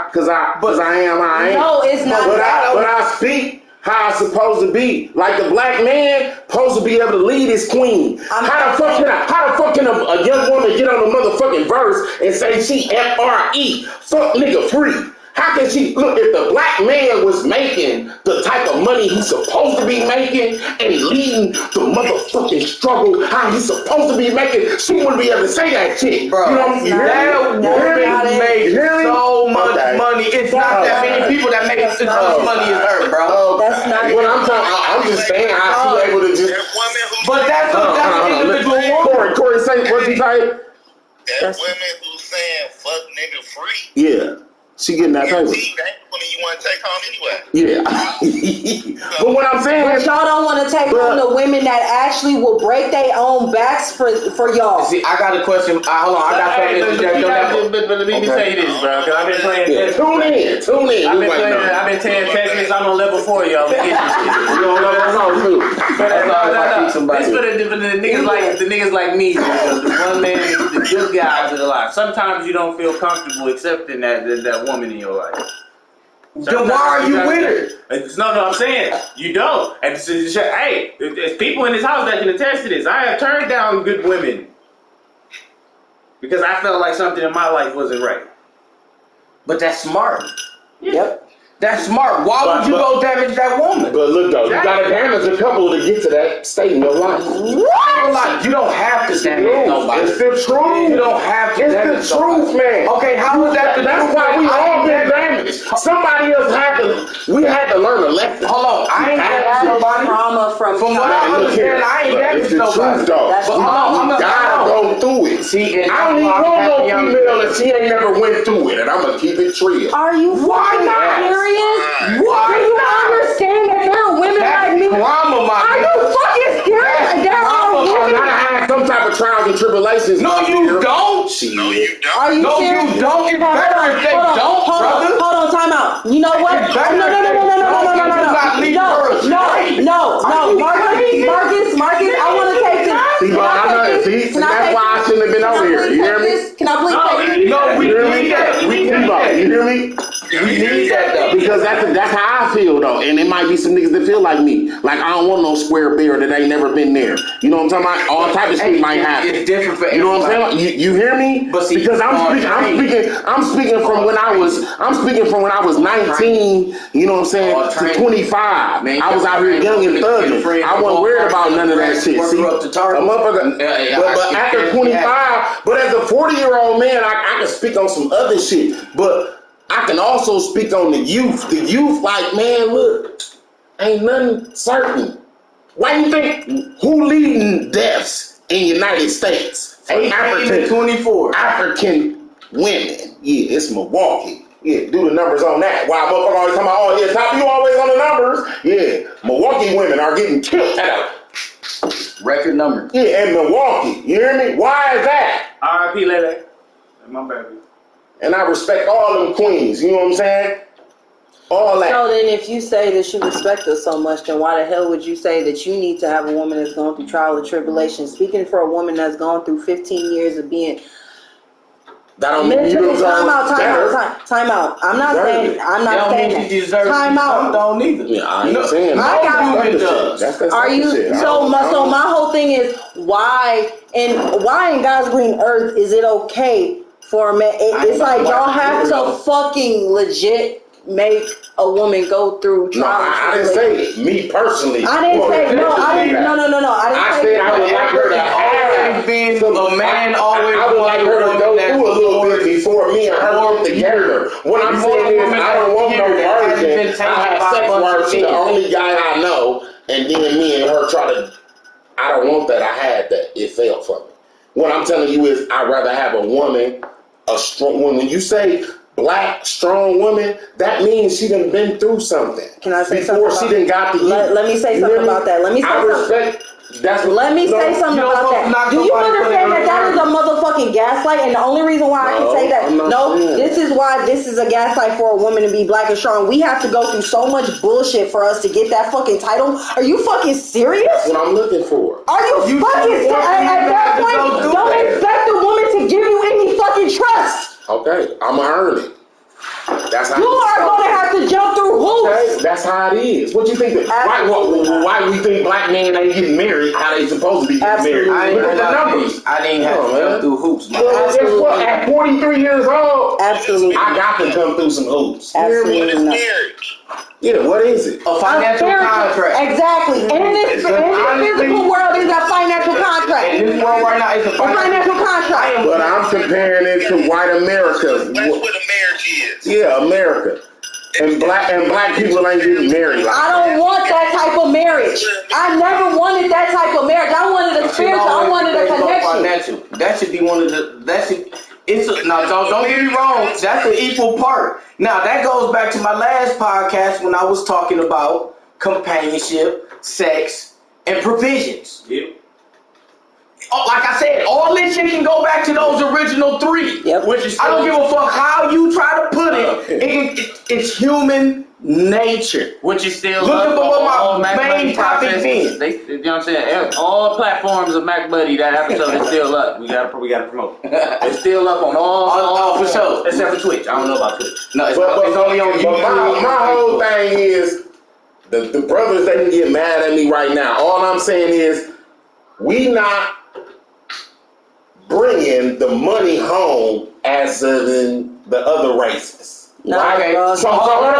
am. No, it's not. But I speak how it's supposed to be. Like the black man supposed to be able to lead his queen. How the fuck can a young woman get on a motherfucking verse and say she FRE? Fuck nigga free. How can she look if the black man was making the type of money he's supposed to be making and leading the motherfucking struggle how he's supposed to be making, she wouldn't be able to say that shit. Bro, you know, that woman made so much money. It's not that many people that make as much money as her, bro. That's not what I'm talking. I'm just saying how she able to just. But that's an individual woman. Corey, say what you say. That women who saying fuck nigga free. Yeah. She getting that paper. That's one you want to take home anyway. Yeah. But what I'm saying is, y'all don't want to take on the women that actually will break their own backs for y'all. See, I got a question. Hold on, I got something. But let me tell you this, bro. Because I've been playing Tetris. Tune in. I've been playing Tetris. I'm on level 4, y'all. We on level 2. This for the niggas like me, the one man, the good guys of the life. Sometimes you don't feel comfortable accepting that woman in your life. Then why are you with her? No, I'm saying you don't. And hey, there's people in this house that can attest to this. I have turned down good women because I felt like something in my life wasn't right. But that's smart. Yeah. Yep. That's smart. Why would you go damage that woman? But look though, you gotta damage a couple to get to that state in your life. What? You don't have to damage nobody. It's the truth. You don't have to damage It's the truth, man. Okay, how is that the truth? That's why we all been damaged. finished. Somebody else we had to learn a lesson. Hold on, I ain't had nobody. trauma from what I understand, I ain't that It's the nobody. truth, though. That's You gotta go through it. See, I don't even want no female that she ain't never went through it, and I'm gonna keep it real. Are you fucking serious? Why Do you not? understand that there are women like me? Trauma, my Are you fucking serious? Like there are I women. gotta have some type of trials and tribulations. No, you don't. No, you don't. Are you No, serious? you don't. It's better if they don't, brother. Hold on, time out. You know what? It's better No, Marcus, I want to take this. That's why I shouldn't have been over here. You hear me? Can I please take this? No, we need that. We need that. You hear me? We need that though. Because that's how I feel though, and it might be some niggas that feel like me. Like I don't want no square bear that ain't never been there. You know what I'm talking about? All type of shit might happen. It's different for you know what I'm saying? You hear me? But see, because I'm speaking from when I was 19. You know what I'm saying? To 25. Man, I was out here young and thugging. I wasn't worried about none of that shit. See, a motherfucker. But after 25, but as a 40-year-old man, I can speak on some other shit. But I can also speak on the youth. The youth, like, man, look, ain't nothing certain. Why you think who leading deaths in the United States? 18 to 24. African women. Yeah, it's Milwaukee. Yeah, do the numbers on that. Why motherfucker always talking about, oh yeah, top you always on the numbers. Yeah, Milwaukee women are getting killed out. Record number. Yeah, in Milwaukee. You hear me? Why is that? R.I.P. Lele. My baby. And I respect all them queens. You know what I'm saying? All that. So then if you say that you respect us so much, then why the hell would you say that you need to have a woman that's going through trial and tribulation? Speaking for a woman that's gone through 15 years of being that don't mean you time out. I'm not saying that. Time out. Don't either. Yeah, I ain't saying that. Are you so my whole thing is why in God's green earth is it okay for a man? It's like y'all have to fucking legit make a woman go through trial. No, I didn't say it. Me personally. I didn't say no. I didn't. No. I said I would like her to have been a man. Always. I would like her to go through a little bit before me and her work together. What I'm saying is, I don't want no virgin. I have sex where she's the only guy I know, and then me and her try to. I don't want that. I had that. It failed for me. What I'm telling you is, I'd rather have a woman, a strong woman. When you say black, strong woman, that means she done been through something. Can I say before something? Before she done got to you. Let me say something about that. Let me say something. Let me say something about that. Do you understand that is a motherfucking gaslight? And the only reason why I can say that, this is why this is a gaslight for a woman to be black and strong. We have to go through so much bullshit for us to get that fucking title. Are you fucking serious? That's what I'm looking for. Are you fucking serious? At that point, don't expect a woman to give you any fucking trust. Okay, I'ma earn it. That's how you are going to have to jump through hoops. Okay, that's how it is. What you think? Why we think black men ain't getting married? How they supposed to be getting married? Look at the numbers. I didn't have to jump through hoops. Well, guess what? At 43 years old, absolutely, I got to jump through some hoops. Absolutely. What is marriage? Yeah, what is it? A financial contract. Exactly. In this physical world, is a financial contract. In this world right now, it's a financial contract. But I'm comparing it to white America. That's what a marriage is. Yeah, America. And black people ain't getting married. I don't want that type of marriage. I never wanted that type of marriage. I wanted a spiritual. I wanted a connection. That should be one of the. Don't get me wrong. That's an equal part. Now that goes back to my last podcast when I was talking about companionship, sex, and provisions. Yep. Oh, like I said, all this shit can go back to those original three. Yep. Which is, I don't give a fuck how you try to put it. It's human nature. Which is still looking for what my main topic is. You know what I'm saying? All platforms of Mac Buddy, that episode is still up. We gotta promote. It's still up on all for sure. Except for Twitch. I don't know about Twitch. No, it's only on YouTube. My whole thing is the brothers that can get mad at me right now. All I'm saying is we not bringing the money home as in the other races. No, right? bro. So hold on.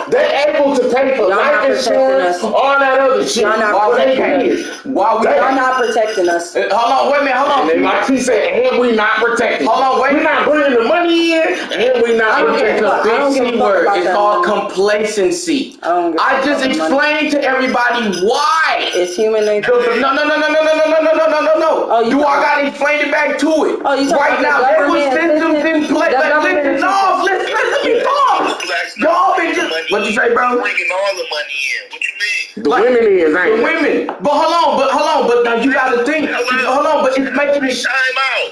They're able to pay for life insurance, all that other shit. Y'all not protecting us. Y'all not protecting us. Hold on, wait a minute, hold on. And then like he said, and we not protecting. Hold on, wait. We're not bringing the money in, and we not protecting. It's a big C word. It's called complacency. I just explained to everybody why. It's human nature. No. Oh, do I gotta explain it back to it? Oh, you right now, there was systems in place. Listen, let me talk. Y'all been just, what you say, bro? Bringing all the money in. What you mean? The women is, ain't the women. But hold on, but now you gotta think. Hold on, but it's making it. Time out.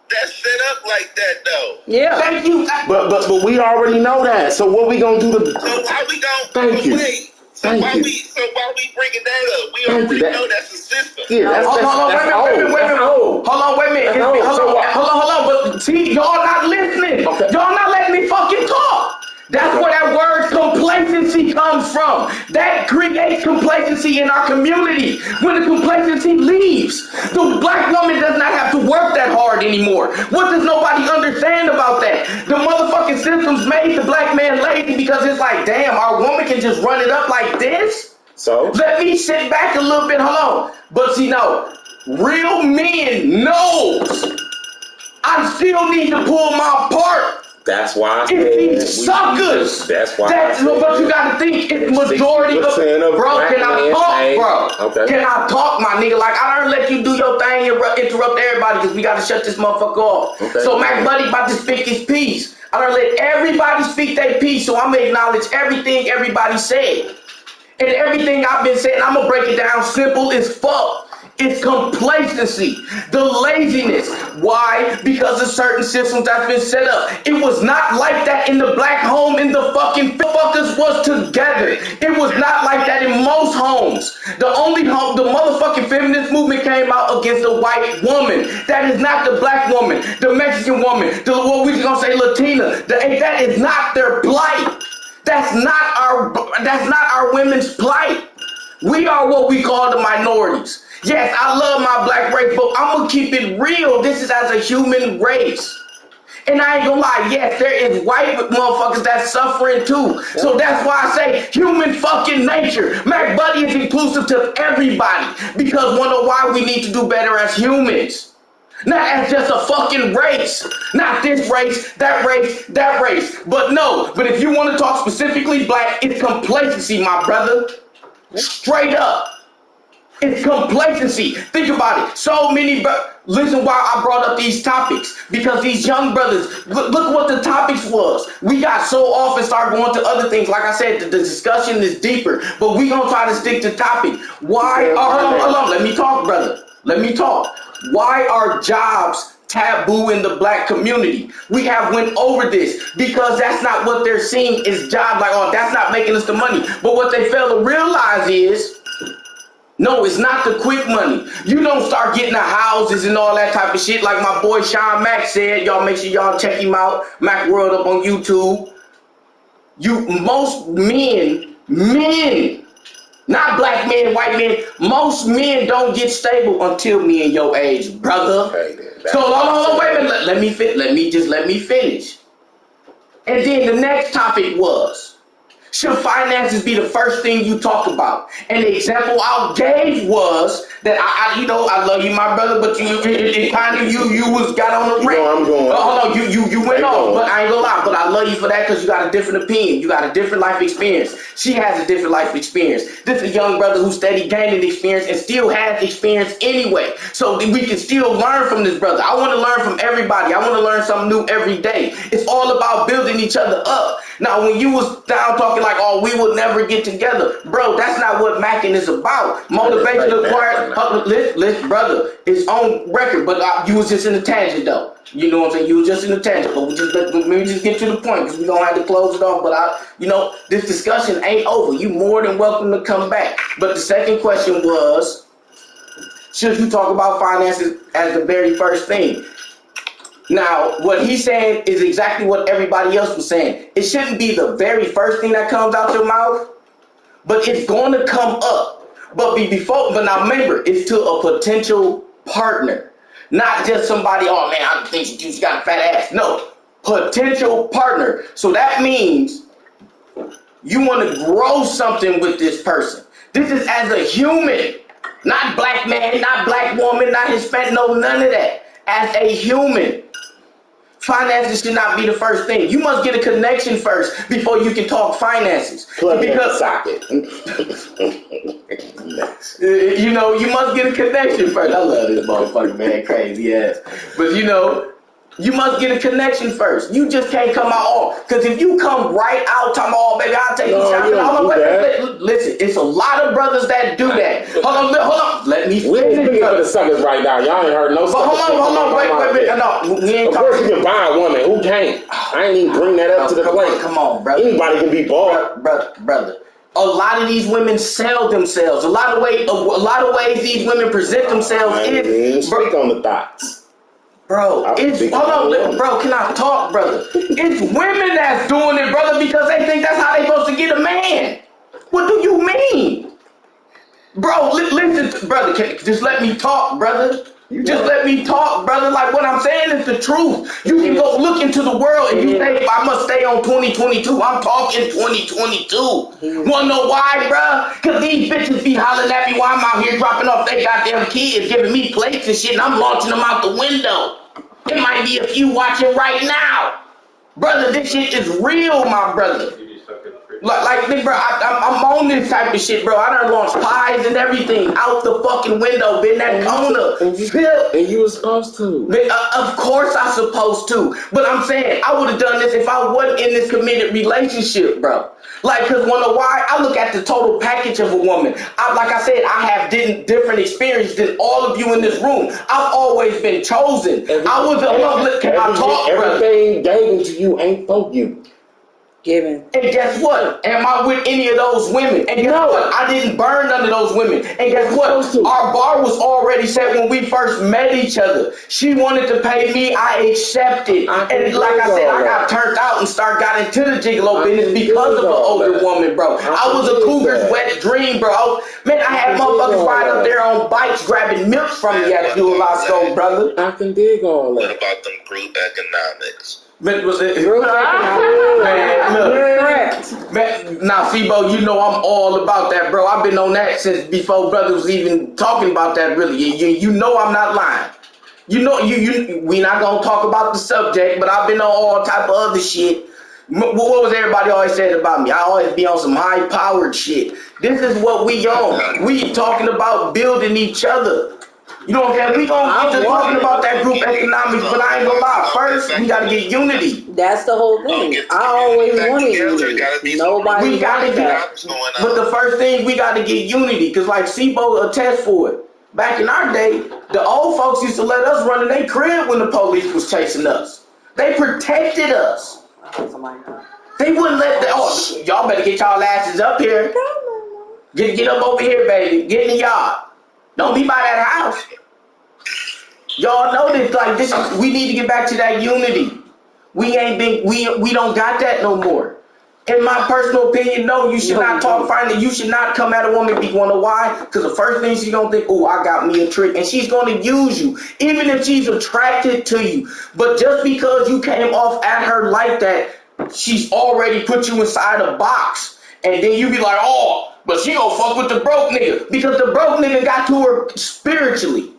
That's set up like that, though. Yeah. Thank you. But we already know that. So what we gonna do to? So how we gonna? Thank you. Wait. So Thank why you. we bringing that up? We already know that's the system. Yeah, that's Hold on, wait a minute. Hold on. But see, y'all not listening. Okay. Y'all not letting me fucking talk. That's where that word complacency comes from. That creates complacency in our community. When the complacency leaves, the black woman does not have to work that hard anymore. What does nobody understand about that? The motherfucking system's made the black man lazy because it's like, damn, our woman can just run it up like this? So? Let me sit back a little bit, hold on. But see, no, real men knows I still need to pull my part. That's why I said it's these suckers. That's why. But you gotta think it's majority of bro. Can I talk, bro? Okay. Can I talk, my nigga? Like I don't let you do your thing and interrupt everybody because we gotta shut this motherfucker off. Okay. So Mac Buddy about to speak his piece. I don't let everybody speak their piece, so I'm gonna acknowledge everything everybody said. And everything I've been saying, I'm gonna break it down simple as fuck. It's complacency, the laziness. Why? Because of certain systems that's been set up. It was not like that in the black home in the fucking fuckers was together. It was not like that in most homes. The only home, the motherfucking feminist movement came out against the white woman. That is not the black woman, the Mexican woman, the what we gonna say Latina. That is not their plight. That's not our women's plight. We are what we call the minorities. Yes, I love my black race, but I'm gonna keep it real. This is as a human race. And I ain't gonna lie, yes, there is white motherfuckers that's suffering too. So that's why I say human fucking nature. Mac Buddy is inclusive to everybody because wonder why we need to do better as humans. Not as just a fucking race. Not this race, that race, that race. But no, but if you want to talk specifically black, it's complacency, my brother. Straight up. It's complacency. Think about it. So many, listen why I brought up these topics. Because these young brothers, look what the topics was. We got so off and started going to other things. Like I said, the discussion is deeper. But we gonna try to stick to topic. Why, hold on, let me talk, brother. Let me talk. Why are jobs taboo in the black community? We have went over this because that's not what they're seeing is job. Like, oh, that's not making us the money. But what they fail to realize is, no, it's not the quick money. You don't start getting the houses and all that type of shit. Like my boy Sean Mack said, y'all make sure y'all check him out. Mac World up on YouTube. Most men, not black men, white men, most men don't get stable until me and your age, brother. So hold on, wait a minute. Let me finish. And then the next topic was, should finances be the first thing you talk about? And the example I gave was that I love you, my brother, but you was got on the rant. I'm going. Hold on, you went off, but I ain't gonna lie. But I love you for that because you got a different opinion. You got a different life experience. She has a different life experience. This is a young brother who's steady gaining experience and still has experience anyway. So we can still learn from this brother. I want to learn from everybody. I want to learn something new every day. It's all about building each other up. Now, when you was down talking like, oh, we would never get together, bro, that's not what Mackin is about. Motivation acquired, listen, brother, it's on record, but you was just in a tangent, though. You know what I'm saying? You was just in a tangent, but let me just get to the point, because we don't have to close it off, but this discussion ain't over. You more than welcome to come back. But the second question was, should you talk about finances as the very first thing? Now, what he's saying is exactly what everybody else was saying. It shouldn't be the very first thing that comes out your mouth, but it's going to come up. But now remember, it's to a potential partner, not just somebody, oh man, I think you got a fat ass. No, potential partner. So that means You want to grow something with this person. This is as a human, not black man, not black woman, not Hispanic, no, none of that. As a human. Finances should not be the first thing. You must get a connection first before you can talk finances. Because socket. You know, you must get a connection first. I love this motherfucker, man, crazy ass. But you know, you must get a connection first. You just can't come out off. Because if you come right out talking, oh, baby, I'll take you shopping. Wait. Listen, it's a lot of brothers that do that. Hold on. Let me finish. We ain't speaking for the suckers right now. Y'all ain't heard no suckers. Hold on. Wait. No, we ain't of course you can buy a woman. Who can't? I ain't even bring that up to the plate. Come on, brother. Anybody can be bought. Brother. A lot of these women sell themselves. A lot of ways these women present themselves is. Speak on the thoughts. Bro, bro, can I talk, brother? It's women that's doing it, brother, because they think that's how they supposed to get a man. What do you mean? Bro, listen, brother, just let me talk, brother. Just let me talk, brother. Like, what I'm saying is the truth. You can go look into the world and you say, I must stay on 2022. I'm talking 2022. Wanna know why, bro? Because these bitches be hollering at me while I'm out here dropping off their goddamn kids, giving me plates and shit, and I'm launching them out the window. It might be a few watching right now. Brother, this shit is real, my brother. Like, bro, I'm on this type of shit, bro. I done launched pies and everything out the fucking window, been that owner. And you was supposed to. Of course I supposed to. But I'm saying, I would have done this if I wasn't in this committed relationship, bro. Like, because why? I look at the total package of a woman. Like I said, I have different experiences than all of you in this room. I've always been chosen. Can I talk, brother? Everything given to you ain't for you. Given. And guess what? Am I with any of those women? And guess what? I didn't burn none of those women. And guess what? Our bar was already set when we first met each other. She wanted to pay me. I accepted. And like I said, I got turned out and got into the gigolo business because of an older woman, bro. I was a cougar's wet dream, bro. I had motherfuckers ride up there on bikes grabbing milk from me at Dual Lasco, brother. I can dig all that. What about them group economics? Man, now, Febo, you know I'm all about that, bro. I've been on that since before brothers was even talking about that, really. You know I'm not lying. You know, we not gonna talk about the subject, but I've been on all type of other shit. What was everybody always saying about me? I always be on some high-powered shit. This is what we on. We talking about building each other. You know what I'm saying? We gonna get to talking about that group economics, but I ain't gonna lie. First, we gotta get unity. That's the whole thing. I always wanted unity. Nobody we gotta get, but the first thing we gotta get unity, because like Sibo attest for it. Back in our day, the old folks used to let us run in their crib when the police was chasing us. They protected us. They wouldn't let y'all better get y'all asses up here. Get up over here, baby. Get in the yard. Don't be by that house. Y'all know this. Like this, we need to get back to that unity. We don't got that no more. In my personal opinion, no, you should not talk finally. You should not come at a woman. Be wonder why? Because the first thing she's gonna think, oh, I got me a trick, and she's gonna use you, even if she's attracted to you. But just because you came off at her like that, she's already put you inside a box, and then you be like, oh. But she gonna fuck with the broke nigga because the broke nigga got to her spiritually.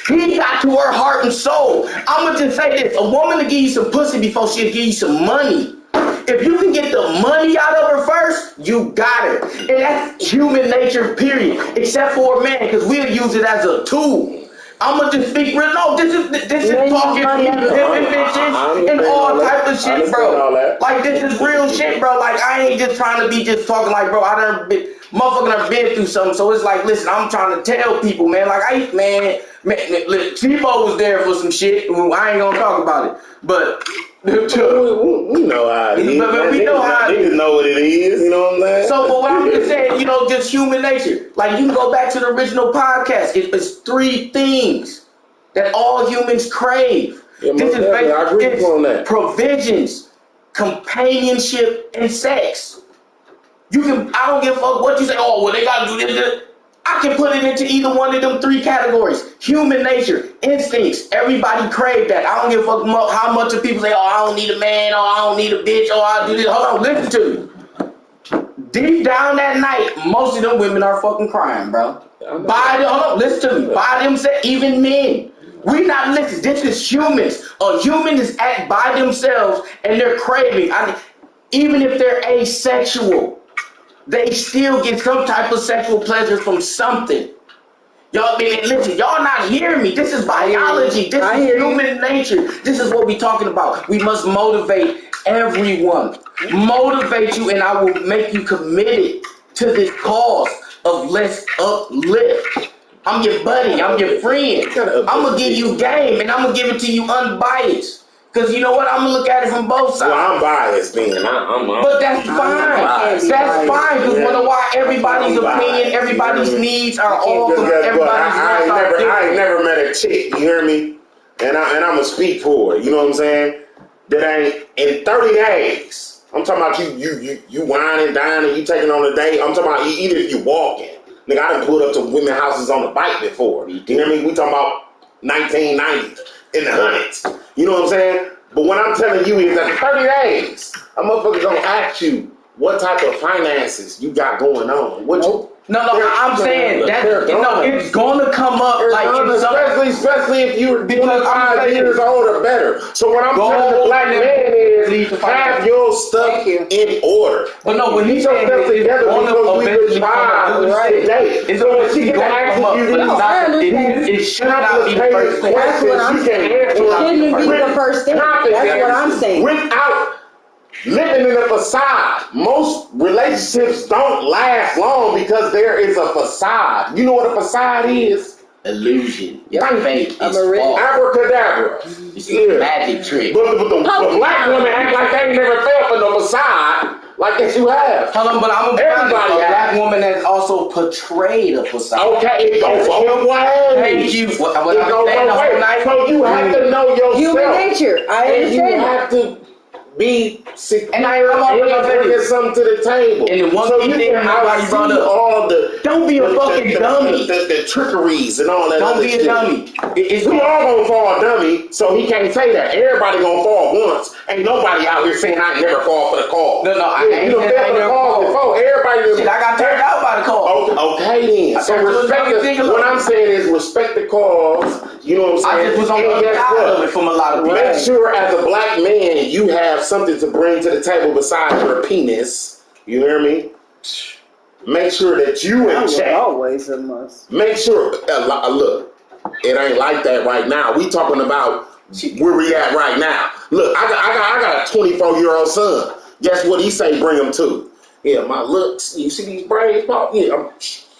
He got to her heart and soul. I'ma just say this: a woman to give you some pussy before she'll give you some money. If you can get the money out of her first, you got her. And that's human nature, period. Except for a man, because we'll use it as a tool. I'ma just speak real. No, this is talking bitches and all type of shit, bro. Like this is real shit, bro. Like I ain't just trying to be just talking like, bro. Motherfucker done been through something, so it's like, listen, I'm trying to tell people, man. Like man, Tebow was there for some shit. I ain't gonna talk about it, but. We know how it is. We know how it is. Niggas know what it is. You know what I'm saying? So, but what I'm just saying, just human nature. Like you can go back to the original podcast. It's 3 things that all humans crave. Yeah, this is basically, I agree on that. Provisions, companionship, and sex. I don't give a fuck what you say. Oh, well, they gotta do this. I can put it into either one of them three categories. Human nature, instincts. Everybody crave that. I don't give a fuck how much of people say, oh, I don't need a man, or I don't need a bitch, or I do this. Hold on, listen to me. Deep down that night, most of them women are fucking crying, bro. Hold on, listen to me. By themselves, even men. We not listen. This is humans. A human is by themselves and they're craving. Even if they're asexual, they still get some type of sexual pleasure from something. Y'all, listen, y'all not hearing me. This is biology. This is human nature. This is what we talking about. We must motivate everyone. Motivate you, and I will make you committed to this cause of let's uplift. I'm your buddy. I'm your friend. I'm going to give you game, and I'm going to give it to you unbiased. Because you know what? I'm going to look at it from both sides. Well, I'm biased, man. But that's fine. That's fine. Because you know why? Everybody's opinion, everybody's needs are all from everybody's I ain't never met a chick, you hear me? And I'm going to speak for it, you know what I'm saying? That ain't in 30 days. I'm talking about you whining, dining, you taking on a date. I'm talking about even if you walking. Nigga, I done pulled up to women's houses on the bike before. You hear me? We talking about 1990s, in the hundreds. You know what I'm saying? But what I'm telling you is that in 30 days, a motherfucker gonna ask you what type of finances you got going on. I'm saying that it's gonna come up especially if you're 25 years old or better. So what I'm telling the black man is have your stuff in order. But no, when he's saying stuff together because we could try today. So when she gonna ask you it should not be the first thing. That's what I'm saying. It shouldn't be the first thing. That's what I'm saying. Without living in a facade. Most relationships don't last long because there is a facade. You know what a facade is? Illusion. Fake. Abracadabra. It's a magic trick. But the black women act like they ain't never fell for no facade like that you have. Hold on, but I'm a black woman that's also portrayed a facade. Okay, it goes both ways. Thank you. So you have to know yourself. Human nature. I understand. You have to be secure and I'm bringing something to the table. And the one thing nobody brought up, all the don't be a fucking dummy. The trickeries and all that. Don't be a dummy. We all gonna fall dummy, so he can't say that. Everybody gonna fall once. Ain't nobody out here saying I never fall for the call. No, I ain't fell for the call before. Everybody. Shit, I got turned out by the call. Okay then. So respect. What I'm saying is respect the cause. You know what I'm saying? I just was on the other side of it from a lot of people. Make sure as a black man you have something to bring to the table besides your penis. You hear me? Make sure that you in check. Always a must. Make sure. Look, it ain't like that right now. We talking about where we at right now. Look, I got a 24-year-old son. Guess what he say? Bring him to. Yeah, my looks. You see these braids pop? Yeah, I'm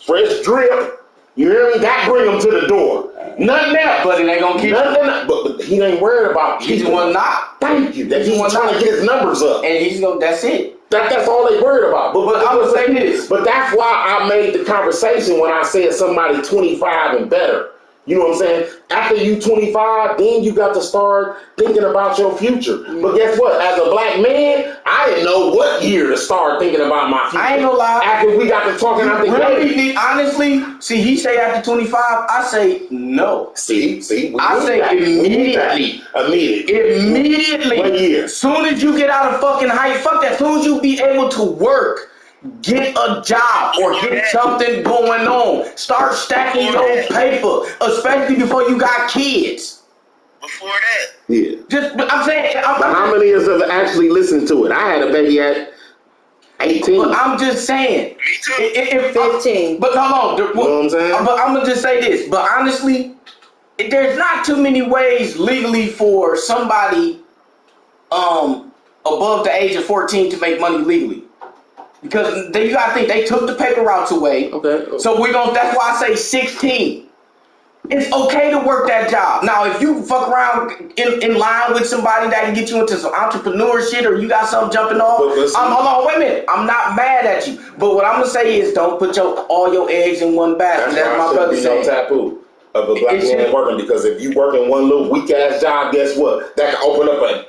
fresh drip. You hear me? That bring him to the door. Nothing else. But it ain't gonna keep nothing. But he ain't worried about. He's the one not. Thank you. That he's trying to get his numbers up. And he's gonna. That's it. That's all they worried about. But I'm gonna say this. But that's why I made the conversation when I said somebody 25 and better. You know what I'm saying? After you 25, then you got to start thinking about your future. But guess what? As a black man, I didn't know what year to start thinking about my future. I ain't gonna lie. After we got to talking out the gate. Honestly, see, he say after 25, I say no. See? I say immediately. Immediately. What year? Soon as you get out of fucking height, fuck that. Soon as you be able to work, get a job or get something going on. Start stacking your paper, especially before you got kids. Before that. Yeah. I'm saying. How many of us have actually listened to it? I had a baby at 18. But I'm just saying. Me too. 15. But hold on. You know what I'm saying? But I'm gonna just say this. But honestly, there's not too many ways legally for somebody above the age of 14 to make money legally. Because you gotta think they took the paper routes away. Okay. So that's why I say 16. It's okay to work that job. Now, if you fuck around in line with somebody that can get you into some entrepreneur shit or you got something jumping off, hold on, wait a minute. I'm not mad at you. But what I'm gonna say is don't put all your eggs in one basket. That's my brother saying. No taboo. of a black man working, because if you work in one little weak ass job, guess what? That can open up a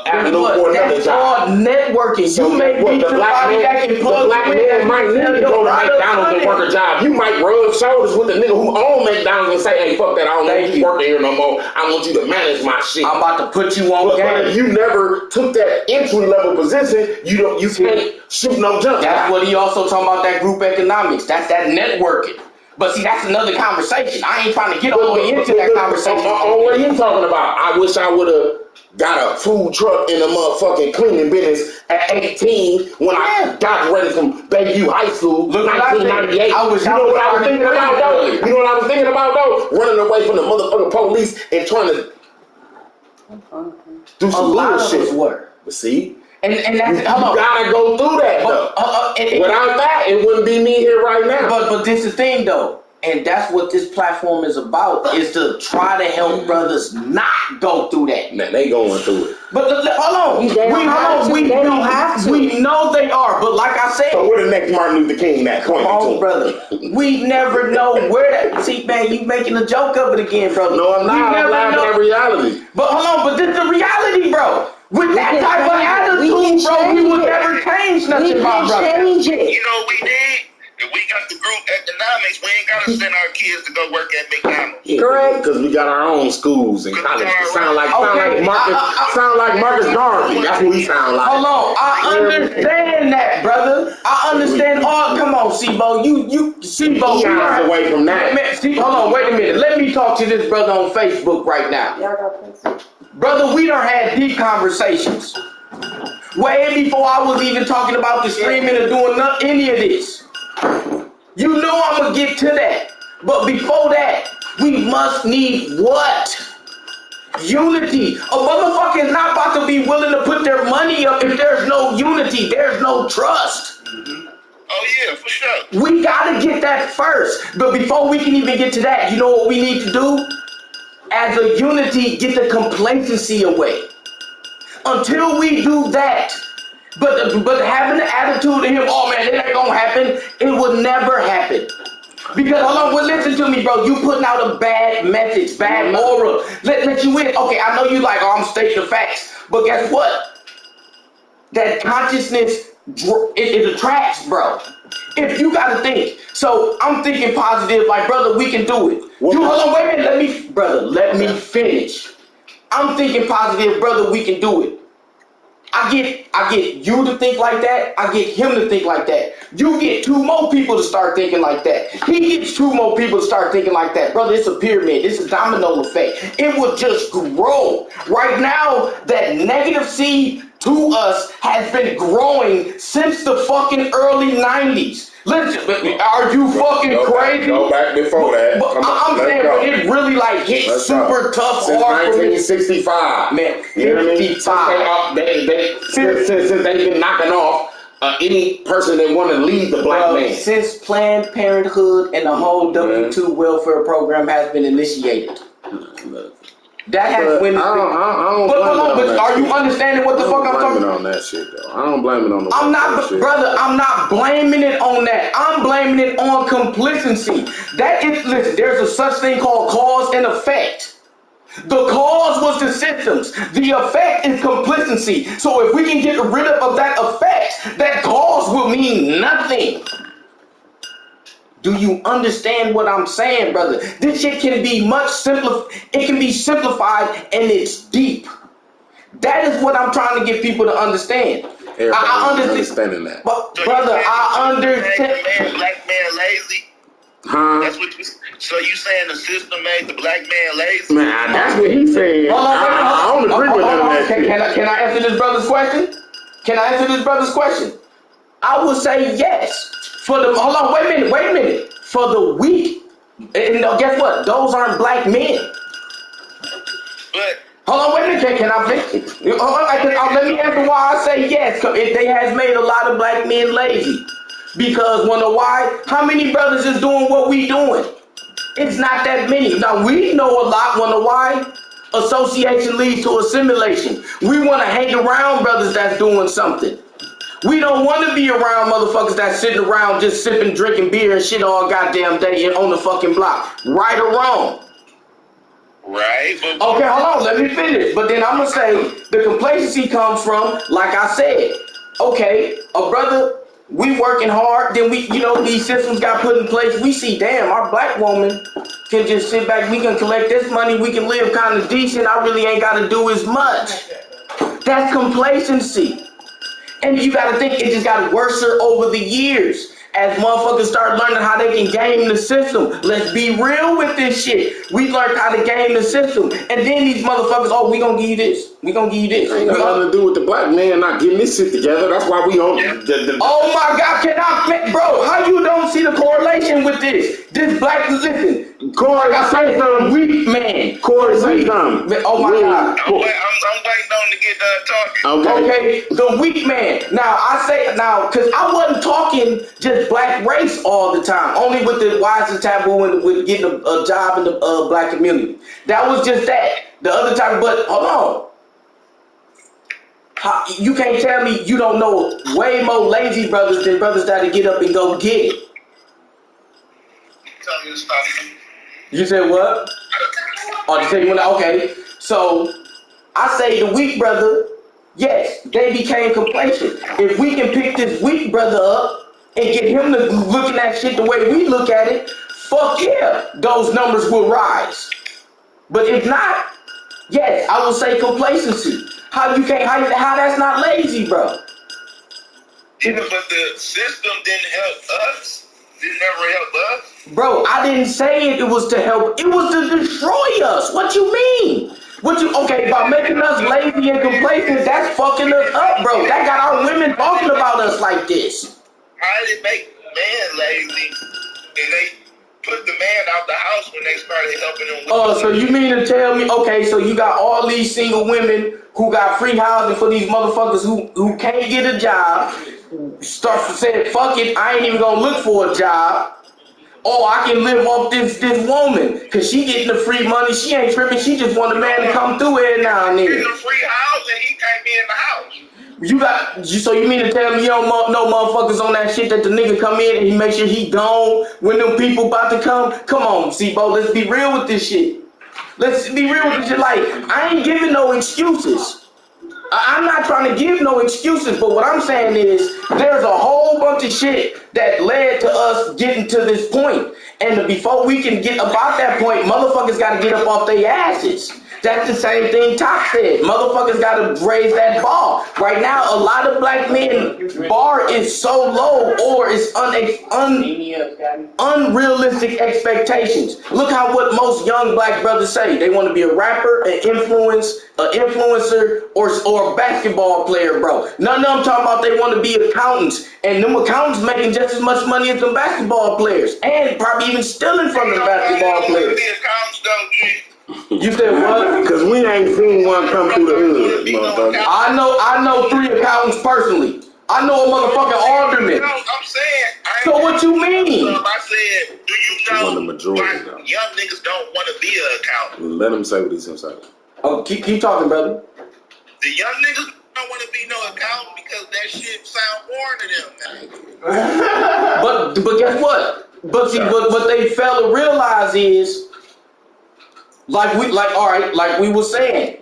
avenue for another job. Networking. So you may be the black man might need to go to McDonald's and work a job. You might rub shoulders with the nigga who own McDonald's and say, "Hey, fuck that! I don't want you working here no more. I want you to manage my shit. I'm about to put you on game." But if you never took that entry level position, you can't shoot no jump. That's what he also talking about, that group economics. That's that networking. But see, that's another conversation. I ain't trying to get all the way into that conversation. What are you talking about? I wish I would have got a food truck in the motherfucking cleaning business at 18 when I graduated from Bayview High School, 1998. You know what I was thinking about though? You know what I was thinking about though? Running away from the motherfucking police and trying to do some bullshit. But see? And that's, you gotta go through that though. Without that, it wouldn't be me here right now. But this is the thing though, and that's what this platform is about, is to try to help brothers not go through that. Now they going through it. But hold on, we know they are. But like I said, so where the next Martin Luther King at? Brother, we never know where that. See, man, you making a joke of it again, brother. No, I'm not. I'm laughing at reality. But hold on, but this is the reality, bro. With that type of attitude, bro, we would never change nothing, my brother. You know what we did? If we got the group economics, we ain't gotta send our kids to go work at McDonald's. Correct. Because we got our own schools and colleges. Sound like Marcus Garvey. That's what we sound like. Hold on, I understand that, brother. I understand all. Come on, Sibo, you Sibo. Away from that. Hold on, wait a minute. Let me talk to this brother on Facebook right now. Brother, we done had deep conversations. Way before I was even talking about the streaming or doing any of this. You know I'm going to get to that. But before that, we must need what? Unity. A motherfucker is not about to be willing to put their money up if there's no unity. There's no trust. Oh, yeah, for sure. We got to get that first. But before we can even get to that, you know what we need to do? As a unity, get the complacency away. Until we do that, but having the attitude of him, oh man, it ain't gonna happen, it would never happen. Because, hold on, well, listen to me, bro. You putting out a bad message, bad aura. Let you in. Okay, I know you like, oh, I'm stating the facts. But guess what? That consciousness, it attracts, bro. If you gotta think. So I'm thinking positive, like, brother, we can do it. Hold on, wait a minute, let me finish. I'm thinking positive, brother, we can do it. I get you to think like that. I get him to think like that. You get 2 more people to start thinking like that. He gets 2 more people to start thinking like that. Brother, it's a pyramid. It's a domino effect. It will just grow. Right now, that negative seed to us has been growing since the fucking early 90s. Listen, are you fucking crazy? Go back before that. But I'm saying, but it really like hit super tough since hard 1965. Man, 55. Since they've been knocking off any person that want to lead the black man. Since Planned Parenthood and the whole W2 welfare program has been initiated. That has been. I don't but are you understanding what the fuck I'm talking about? On that shit though. I don't blame it on the. I'm not, brother. I'm not blaming it on that. I'm blaming it on complacency. That is, listen. There's a such thing called cause and effect. The cause was the symptoms. The effect is complacency. So if we can get rid of that effect, that cause will mean nothing. Do you understand what I'm saying, brother? This shit can be much simpler. It can be simplified and it's deep. That is what I'm trying to get people to understand. I understand that. But brother, I understand. Black man lazy. Huh? That's what you. So you saying the system made the black man lazy? Man, that's what he's saying. I don't agree with that. Can I answer this brother's question? Can I answer this brother's question? I would say yes. Hold on, wait a minute. For the weak, and guess what? Those aren't black men. But hold on, wait a minute. Can I finish? Let me answer why I say yes. They has made a lot of black men lazy. Because wanna why? How many brothers is doing what we doing? It's not that many. Now we know a lot. Wanna why? Association leads to assimilation. We want to hang around brothers that's doing something. We don't want to be around motherfuckers that's sitting around just sipping, drinking beer and shit all goddamn day and on the fucking block. Right or wrong? Right. Okay, hold on. Let me finish. But then I'm going to say the complacency comes from, like I said, okay, a brother, we working hard. Then we, these systems got put in place. We see, damn, our black woman can just sit back. We can collect this money. We can live kind of decent. I really ain't got to do as much. That's complacency. And you gotta think it just got worse over the years as motherfuckers start learning how they can game the system. Let's be real with this shit. We learned how to game the system. And then these motherfuckers, oh, we gonna give you this. We gonna give you this. Ain't got nothing to do with the black man not getting this shit together. That's why we on Oh my God, bro, how you don't see the correlation with this? This black, listen, Corey, I say something. Weak man. Corey, say something. Oh my God. I'm waiting on to get done talking. Okay, the weak man. Because I wasn't talking just black race all the time. Only with the why is it taboo and with getting a job in the black community. That was just that. The other time, but hold on. You can't tell me you don't know way more lazy brothers than brothers that get up and go get it. Tell me to stop. You said what? Oh, you said okay. So I say the weak brother, yes, they became complacent. If we can pick this weak brother up and get him to looking at shit the way we look at it, fuck yeah, those numbers will rise. But if not, yes, I will say complacency. How that's not lazy, bro? Yeah, but the system didn't help us. Didn't never help us. Bro, I didn't say it was to help. It was to destroy us. What you mean? By making us lazy and complacent, that's fucking us up, bro. That got our women talking about us like this. How did it make man lazy? And they put the man out the house when they started helping them. So you mean to tell me, okay, so you got all these single women who got free housing for these motherfuckers who can't get a job, start saying, fuck it, I ain't even gonna look for a job. Oh, I can live off this woman because she getting the free money. She ain't tripping. She just want a man to come through every now and then. Getting the free house and he can't be in the house. So you mean to tell me you don't know motherfuckers on that shit that the nigga come in and he make sure he gone when them people about to come? Come on, C-Bo, let's be real with this shit. Let's be real with this shit. Like, I ain't giving no excuses. I'm not trying to give no excuses, but what I'm saying is there's a whole bunch of shit that led to us getting to this point. And before we can get about that point, motherfuckers got to get up off their asses. That's the same thing Top said. Motherfuckers got to raise that bar. Right now, a lot of black men, bar is so low or it's unrealistic expectations. Look how what most young black brothers say. They want to be a rapper, an influencer, or a basketball player, bro. None of them talking about they want to be accountants. And them accountants making just as much money as them basketball players. And probably even stealing from the basketball players. You said what? Because we ain't seen one come through the hood, motherfucker. I know 3 accountants personally. I know a motherfucking alderman. I'm saying. So what you mean? I said, do you know the majority, why young niggas don't want to be an accountant? Let him say what he's gonna say. Oh, keep talking, brother. The young niggas don't want to be no accountant because that shit sound boring to them. But guess what? But see, what they fail to realize is, like we were saying,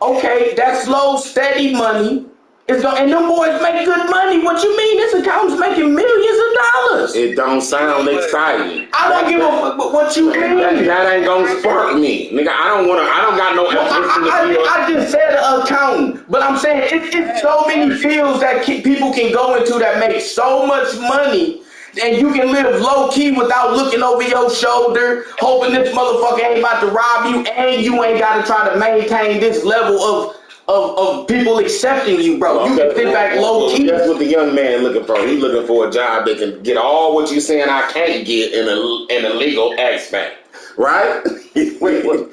okay, that slow, steady money is going, and them boys make good money. What you mean? This accountant's making millions of dollars. It don't sound exciting. I don't give a fuck what you mean. That ain't gonna spark me, nigga. I don't got no I just said an accountant, but I'm saying it's so many fields that people can go into that make so much money. And you can live low-key without looking over your shoulder, hoping this motherfucker ain't about to rob you, and you ain't got to try to maintain this level of people accepting you, bro. You can sit back low-key. That's what the young man looking for. He's looking for a job that can get all what you saying I can't get in a legal aspect, right? Wait, what?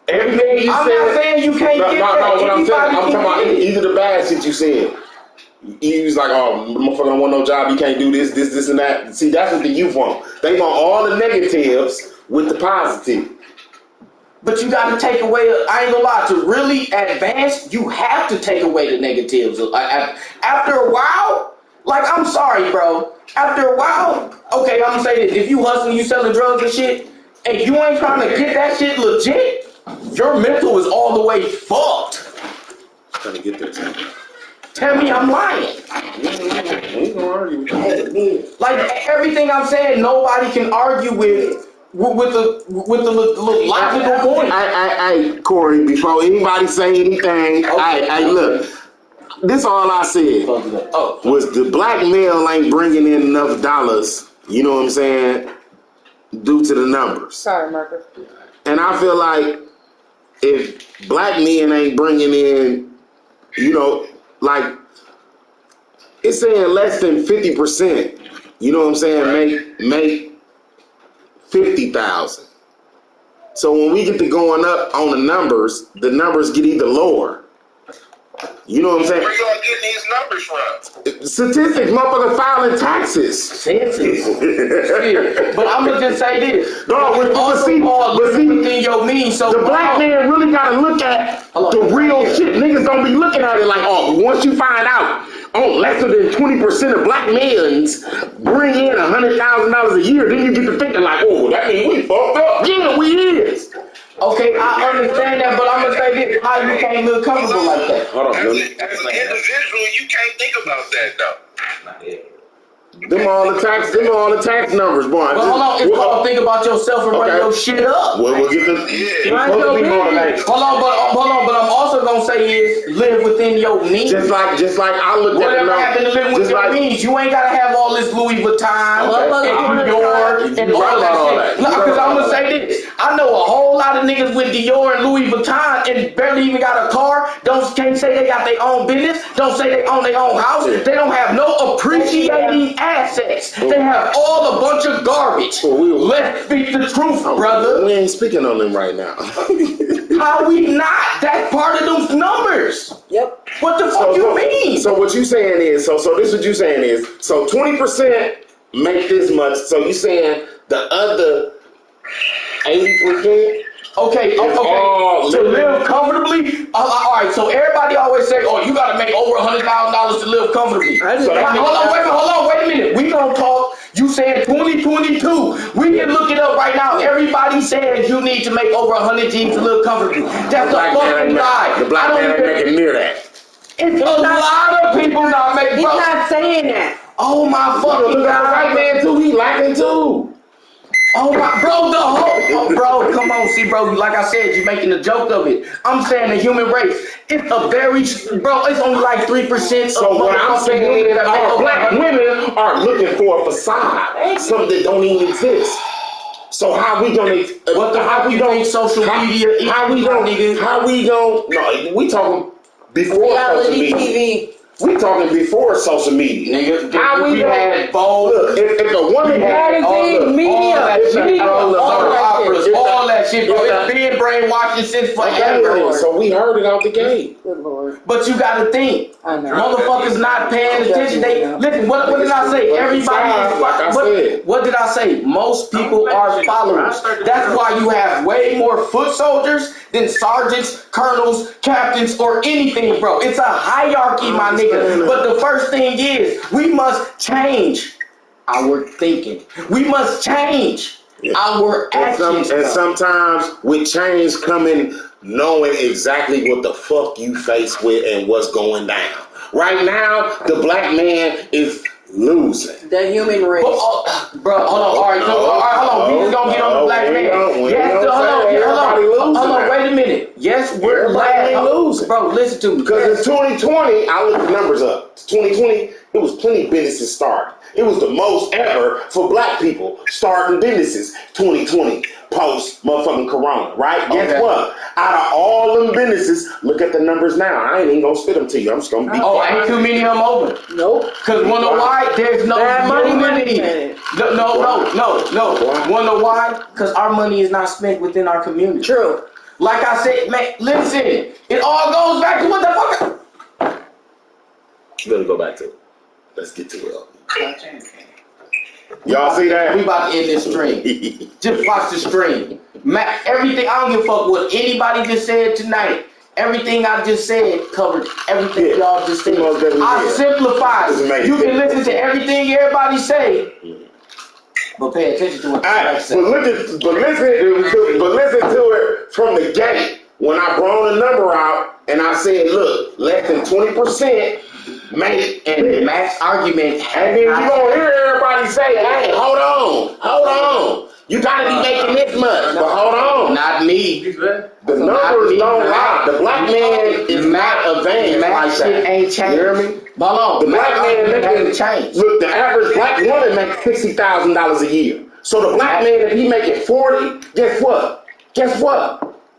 Everything you I'm said. not saying you can't get that. No, what I'm talking about either the bad shit you said. He was like, oh, motherfucker don't want no job, you can't do this, and that. See, that's what the youth want. They want all the negatives with the positive. But you got to take away, I ain't gonna lie, to really advance, you have to take away the negatives. After a while, Like, I'm sorry, bro. After a while, okay, I'm gonna say this. If you hustling, you selling drugs and shit, and you ain't trying to get that shit legit, your mental is all the way fucked. Trying to get there, too. Tell me I'm lying. We ain't gonna argue with you. Like, everything I'm saying, nobody can argue with the logical point. Hey, Corey, before anybody say anything, hey, look. This all I said was the black male ain't bringing in enough dollars, you know what I'm saying, due to the numbers. Sorry, Marcus. And I feel like if black men ain't bringing in, you know, like, it's saying less than 50%, you know what I'm saying, make 50,000. So when we get to going up on the numbers get either lower. You know what I'm saying? Where y'all getting these numbers from? Statistics, motherfucker filing taxes. But I'm gonna just say this. No, within your means. So the black man really gotta look at the real shit. Niggas don't be looking at it like, oh, once you find out, less than 20% of black men's bring in $100,000 a year, then you get to thinking like, oh, that means we fucked up. Yeah, we is. Okay, I understand that, but I'm gonna say this: how you can't look comfortable like that? Hold on, As an individual, you can't think about that though. Them all the tax numbers, boy. But hold on, it's called think about yourself and run your shit up. Well, we'll get the Hold on, but I'm also gonna say is live within your means. Just like I looked at whatever happened to live within your means. You ain't gotta have all this Louis Vuitton and Dior and all that shit. Because I'm gonna say this: I know a whole lot of niggas with Dior and Louis Vuitton and barely even got a car. Can't say they got their own business. Don't say they own their own house. They don't have no appreciating assets. They have all a bunch of garbage. Let's speak the truth, brother. We ain't speaking on them right now. How we not? That's part of those numbers. Yep. What the fuck you mean? So what you saying is, so this what you saying is, so 20% make this much. So you saying the other 80%? Okay. To live comfortably. All right. So everybody always say, "Oh, you got to make over $100,000 to live comfortably." Hold on. Wait a minute. We gonna talk. You saying 2022? We can look it up right now. Everybody says you need to make over 100 G's to live comfortably. That's a fucking lie. The black man ain't making near that. It's a lot of people not making. He's not saying that. Oh my fucking God! White man too. He lacking too. Oh my, bro, come on, see, bro, like I said, you're making a joke of it. I'm saying the human race, it's only like 3%. So what I'm saying is black women are looking for a facade, something that don't even exist. So how we gonna, social media, how we gonna, no, we talking before social media. TV. We talking before social media. Nigga, how we had bold. Look, if a woman had media, all that shit, bro. It's been brainwashing since forever. So we heard it out the gate. Good Lord. But you gotta think. Motherfuckers not paying attention. Listen, what did I say? Everybody what did I say? Most people are followers. That's why you have way more foot soldiers than sergeants, colonels, captains, or anything, bro. It's a hierarchy, my nigga. But the first thing is, we must change our thinking. We must change our actions. And sometimes with change coming, knowing exactly what the fuck you face with and what's going down. Right now, the black man is losing. The human race. Bro, hold on. All right, hold on. We just gonna get on the black man. Hold on. Wait a minute. Yes, we're losing. Bro, listen to me. Because in 2020, I looked the numbers up. 2020, it was plenty of businesses starting. It was the most ever for black people starting businesses. 2020, post motherfucking Corona, right? Guess what? Out of all them businesses, look at the numbers now. I ain't even gonna spit them to you. I'm just gonna be quiet. Ain't too many of them open. Nope. Because wanna know why? There's no money. No. Wanna know why? Because our money is not spent within our community. True. Like I said, man, listen. It all goes back to what the fuck. We're gonna go back to it. Let's get to it. Y'all see that? We about to end this stream. Just watch the stream. Everything, I don't give a fuck what anybody just said tonight. everything I just said covered everything y'all just said. I simplified it. You can listen to everything everybody say, but pay attention to what they say. But listen to it from the gate. When I brought a number out and I said, look, less than 20% make and Max argument. And then you gonna hear everybody say, hey, hold on. You gotta be making this much. But hold on. Not me. The numbers don't lie. The black man is not advanced like that. Ain't changed. You hear me? Hold on. The black man hasn't changed. Look, the average black woman makes $60,000 a year. So the black man, if he making 40, guess what?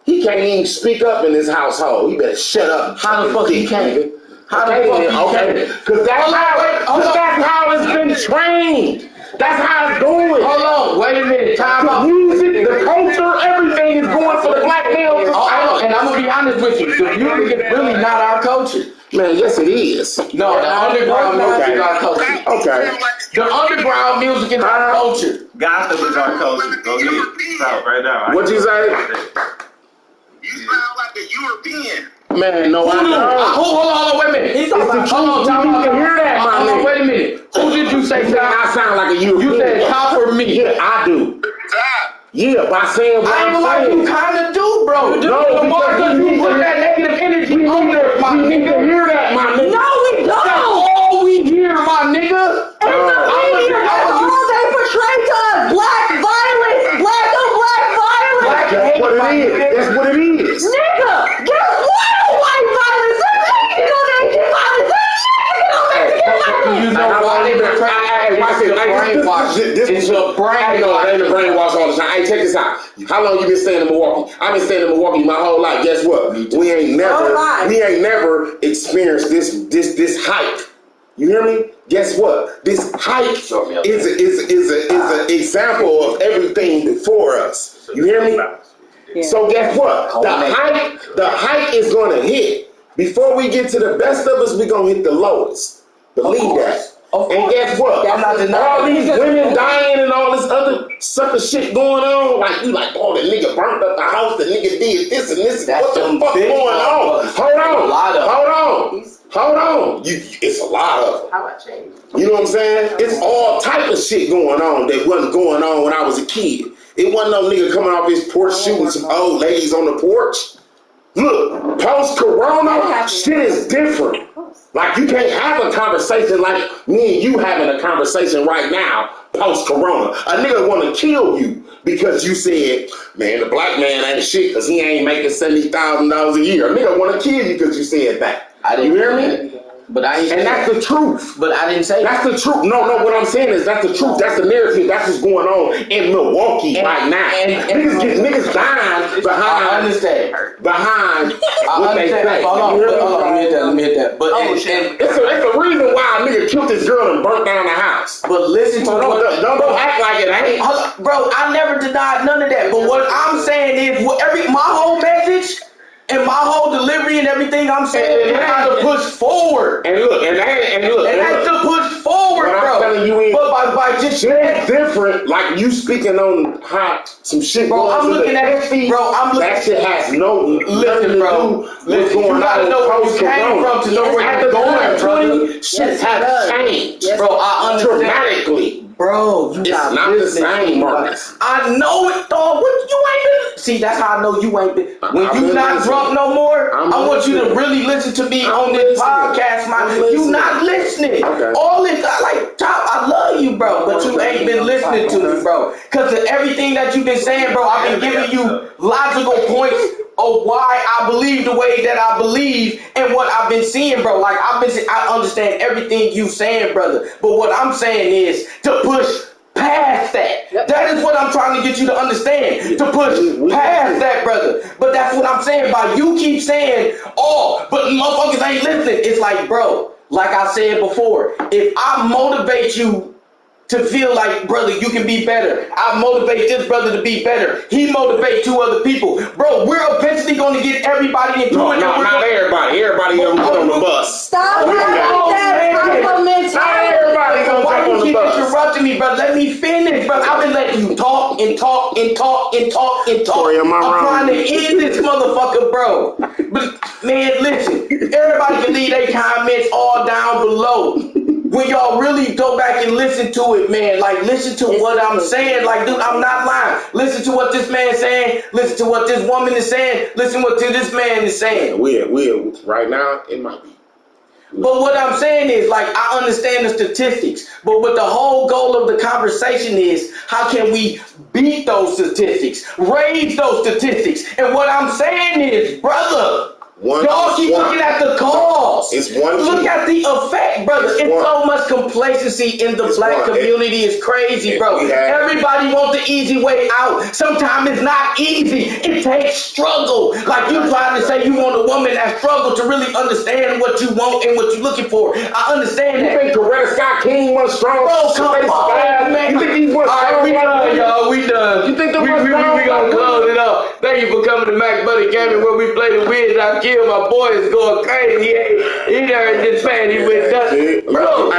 He can't even speak up in his household. He better shut up. How the fuck he can't? How the fuck he can't? Because that's how it's been trained. That's how it's going. Hold on, wait a minute. Time out. The music, the culture, everything is going for the black male. And I'm gonna be honest with you. The music is really not our culture. Man, yes it is. No, the underground music is our culture. Okay. The underground music is our culture. Gospel is our culture. Go get it out right now. What'd you say? You sound like a European. Man, no, I don't. Hold on, wait a minute. Hold on, you can hear that, my man. Wait a minute. Who did you say? I sound like a European. You said top for me. Yeah, I do. Yeah, by saying what I'm saying. You kind of do, bro. No, because you put that negative energy on there, my nigga. We need to hear that, my nigga. No, we don't. That's all we hear, my nigga. And the media, that's all they portray to us. Black violence. Black on black violence. That's what it is. That's what it is. Nigga, guess what? White violence. They're on Asian violence. You know why they portray This is a brainwash. No, it ain't a brainwash all the time. Hey, check this out. How long you been staying in Milwaukee? I've been staying in Milwaukee my whole life. Guess what? We ain't never experienced this hype. You hear me? Guess what? This hype is an example of everything before us. You hear me? Yeah. So guess what? The hype is gonna hit. Before we get to the best of us, we're gonna hit the lowest. Believe that. And guess what? All these women dying and all this other sucker shit going on. Like you like, oh, the nigga burnt up the house, the nigga did this and this. What the fuck going on? Hold on. It's a lot of them. How about change? You know what I'm saying? It's all type of shit going on that wasn't going on when I was a kid. It wasn't no nigga coming off his porch shooting some old ladies on the porch. Look, post-corona, shit is different. Like, you can't have a conversation like me and you having a conversation right now, post-corona. A nigga want to kill you because you said, man, the black man ain't shit because he ain't making $70,000 a year. A nigga want to kill you because you said that. You hear me? But and that's the truth. But I didn't say that's the truth. No, what I'm saying is that's the truth. That's the narrative. That's what's going on in Milwaukee right now. Niggas dying behind what they say. Hold on. Let me hit that. But it's a reason why a nigga killed this girl and burnt down the house. But listen to don't act like it ain't. Bro, I never denied none of that. But what I'm saying is my whole message and my whole delivery and everything I'm saying is how to push forward. And that's to push forward, bro. I'm telling you, but by just shit different. Like you speaking on how some shit. Bro, I'm looking at it. Bro, that shit has no listen, bro. Listen, you gotta know where you came from to know where you're going, bro. Shit has changed, bro. I understand dramatically. Bro, it's not the same, Marcus. I know it, dog. What you ain't been? See, that's how I know you ain't been. When you not drunk no more, I want you to really listen to me on this podcast, man. You not listening. Okay. All this, like, Top, I love you, bro, but you ain't been listening to me, bro. Because of everything that you've been saying, bro, I've been giving you logical points of why I believe the way that I believe and what I've been seeing, bro. Like, I understand everything you saying, brother. But what I'm saying is to push past that. That is what I'm trying to get you to understand. To push past that, brother. But that's what I'm saying by you keep saying, oh, but motherfuckers ain't listening. It's like, bro, like I said before, if I motivate you to feel like, brother, you can be better. I motivate this brother to be better. He motivate two other people. Bro, we're eventually going to get everybody into it. No, not everybody. Everybody gonna get on the bus. Stop having that compliment. Not everybody gonna Why get on you the keep bus. interrupting me, brother? Let me finish, brother. I've been letting you talk and talk and talk and talk and talk. Sorry, am I wrong? I'm trying to end this motherfucker, bro. But Everybody can leave their comments all down below. When y'all really go back and listen to it, man, like listen to what I'm saying. Like, dude, I'm not lying. Listen to what this man's saying. Listen to what this woman is saying. Listen to what this man is saying. We right now, it might be. But what I'm saying is, like, I understand the statistics, but what the whole goal of the conversation is, how can we beat those statistics, raise those statistics? And what I'm saying is, brother, y'all keep looking at the cause. It's one. Look at the effect, brother. It's so much complacency in the black community. It's crazy, bro. Everybody wants the easy way out. Sometimes it's not easy. It takes struggle. Like you trying to say you want a woman that struggle to really understand what you want and what you're looking for. I understand that. You think Coretta Scott King was strong? Bro, come on, man. You think these ones strong? We done, y'all. We done. You think we gonna close it up. Thank you for coming to Mac Buddy Gaming where we play the Wiz. I kill my boy is going crazy. He done this man. He went nuts. Bro.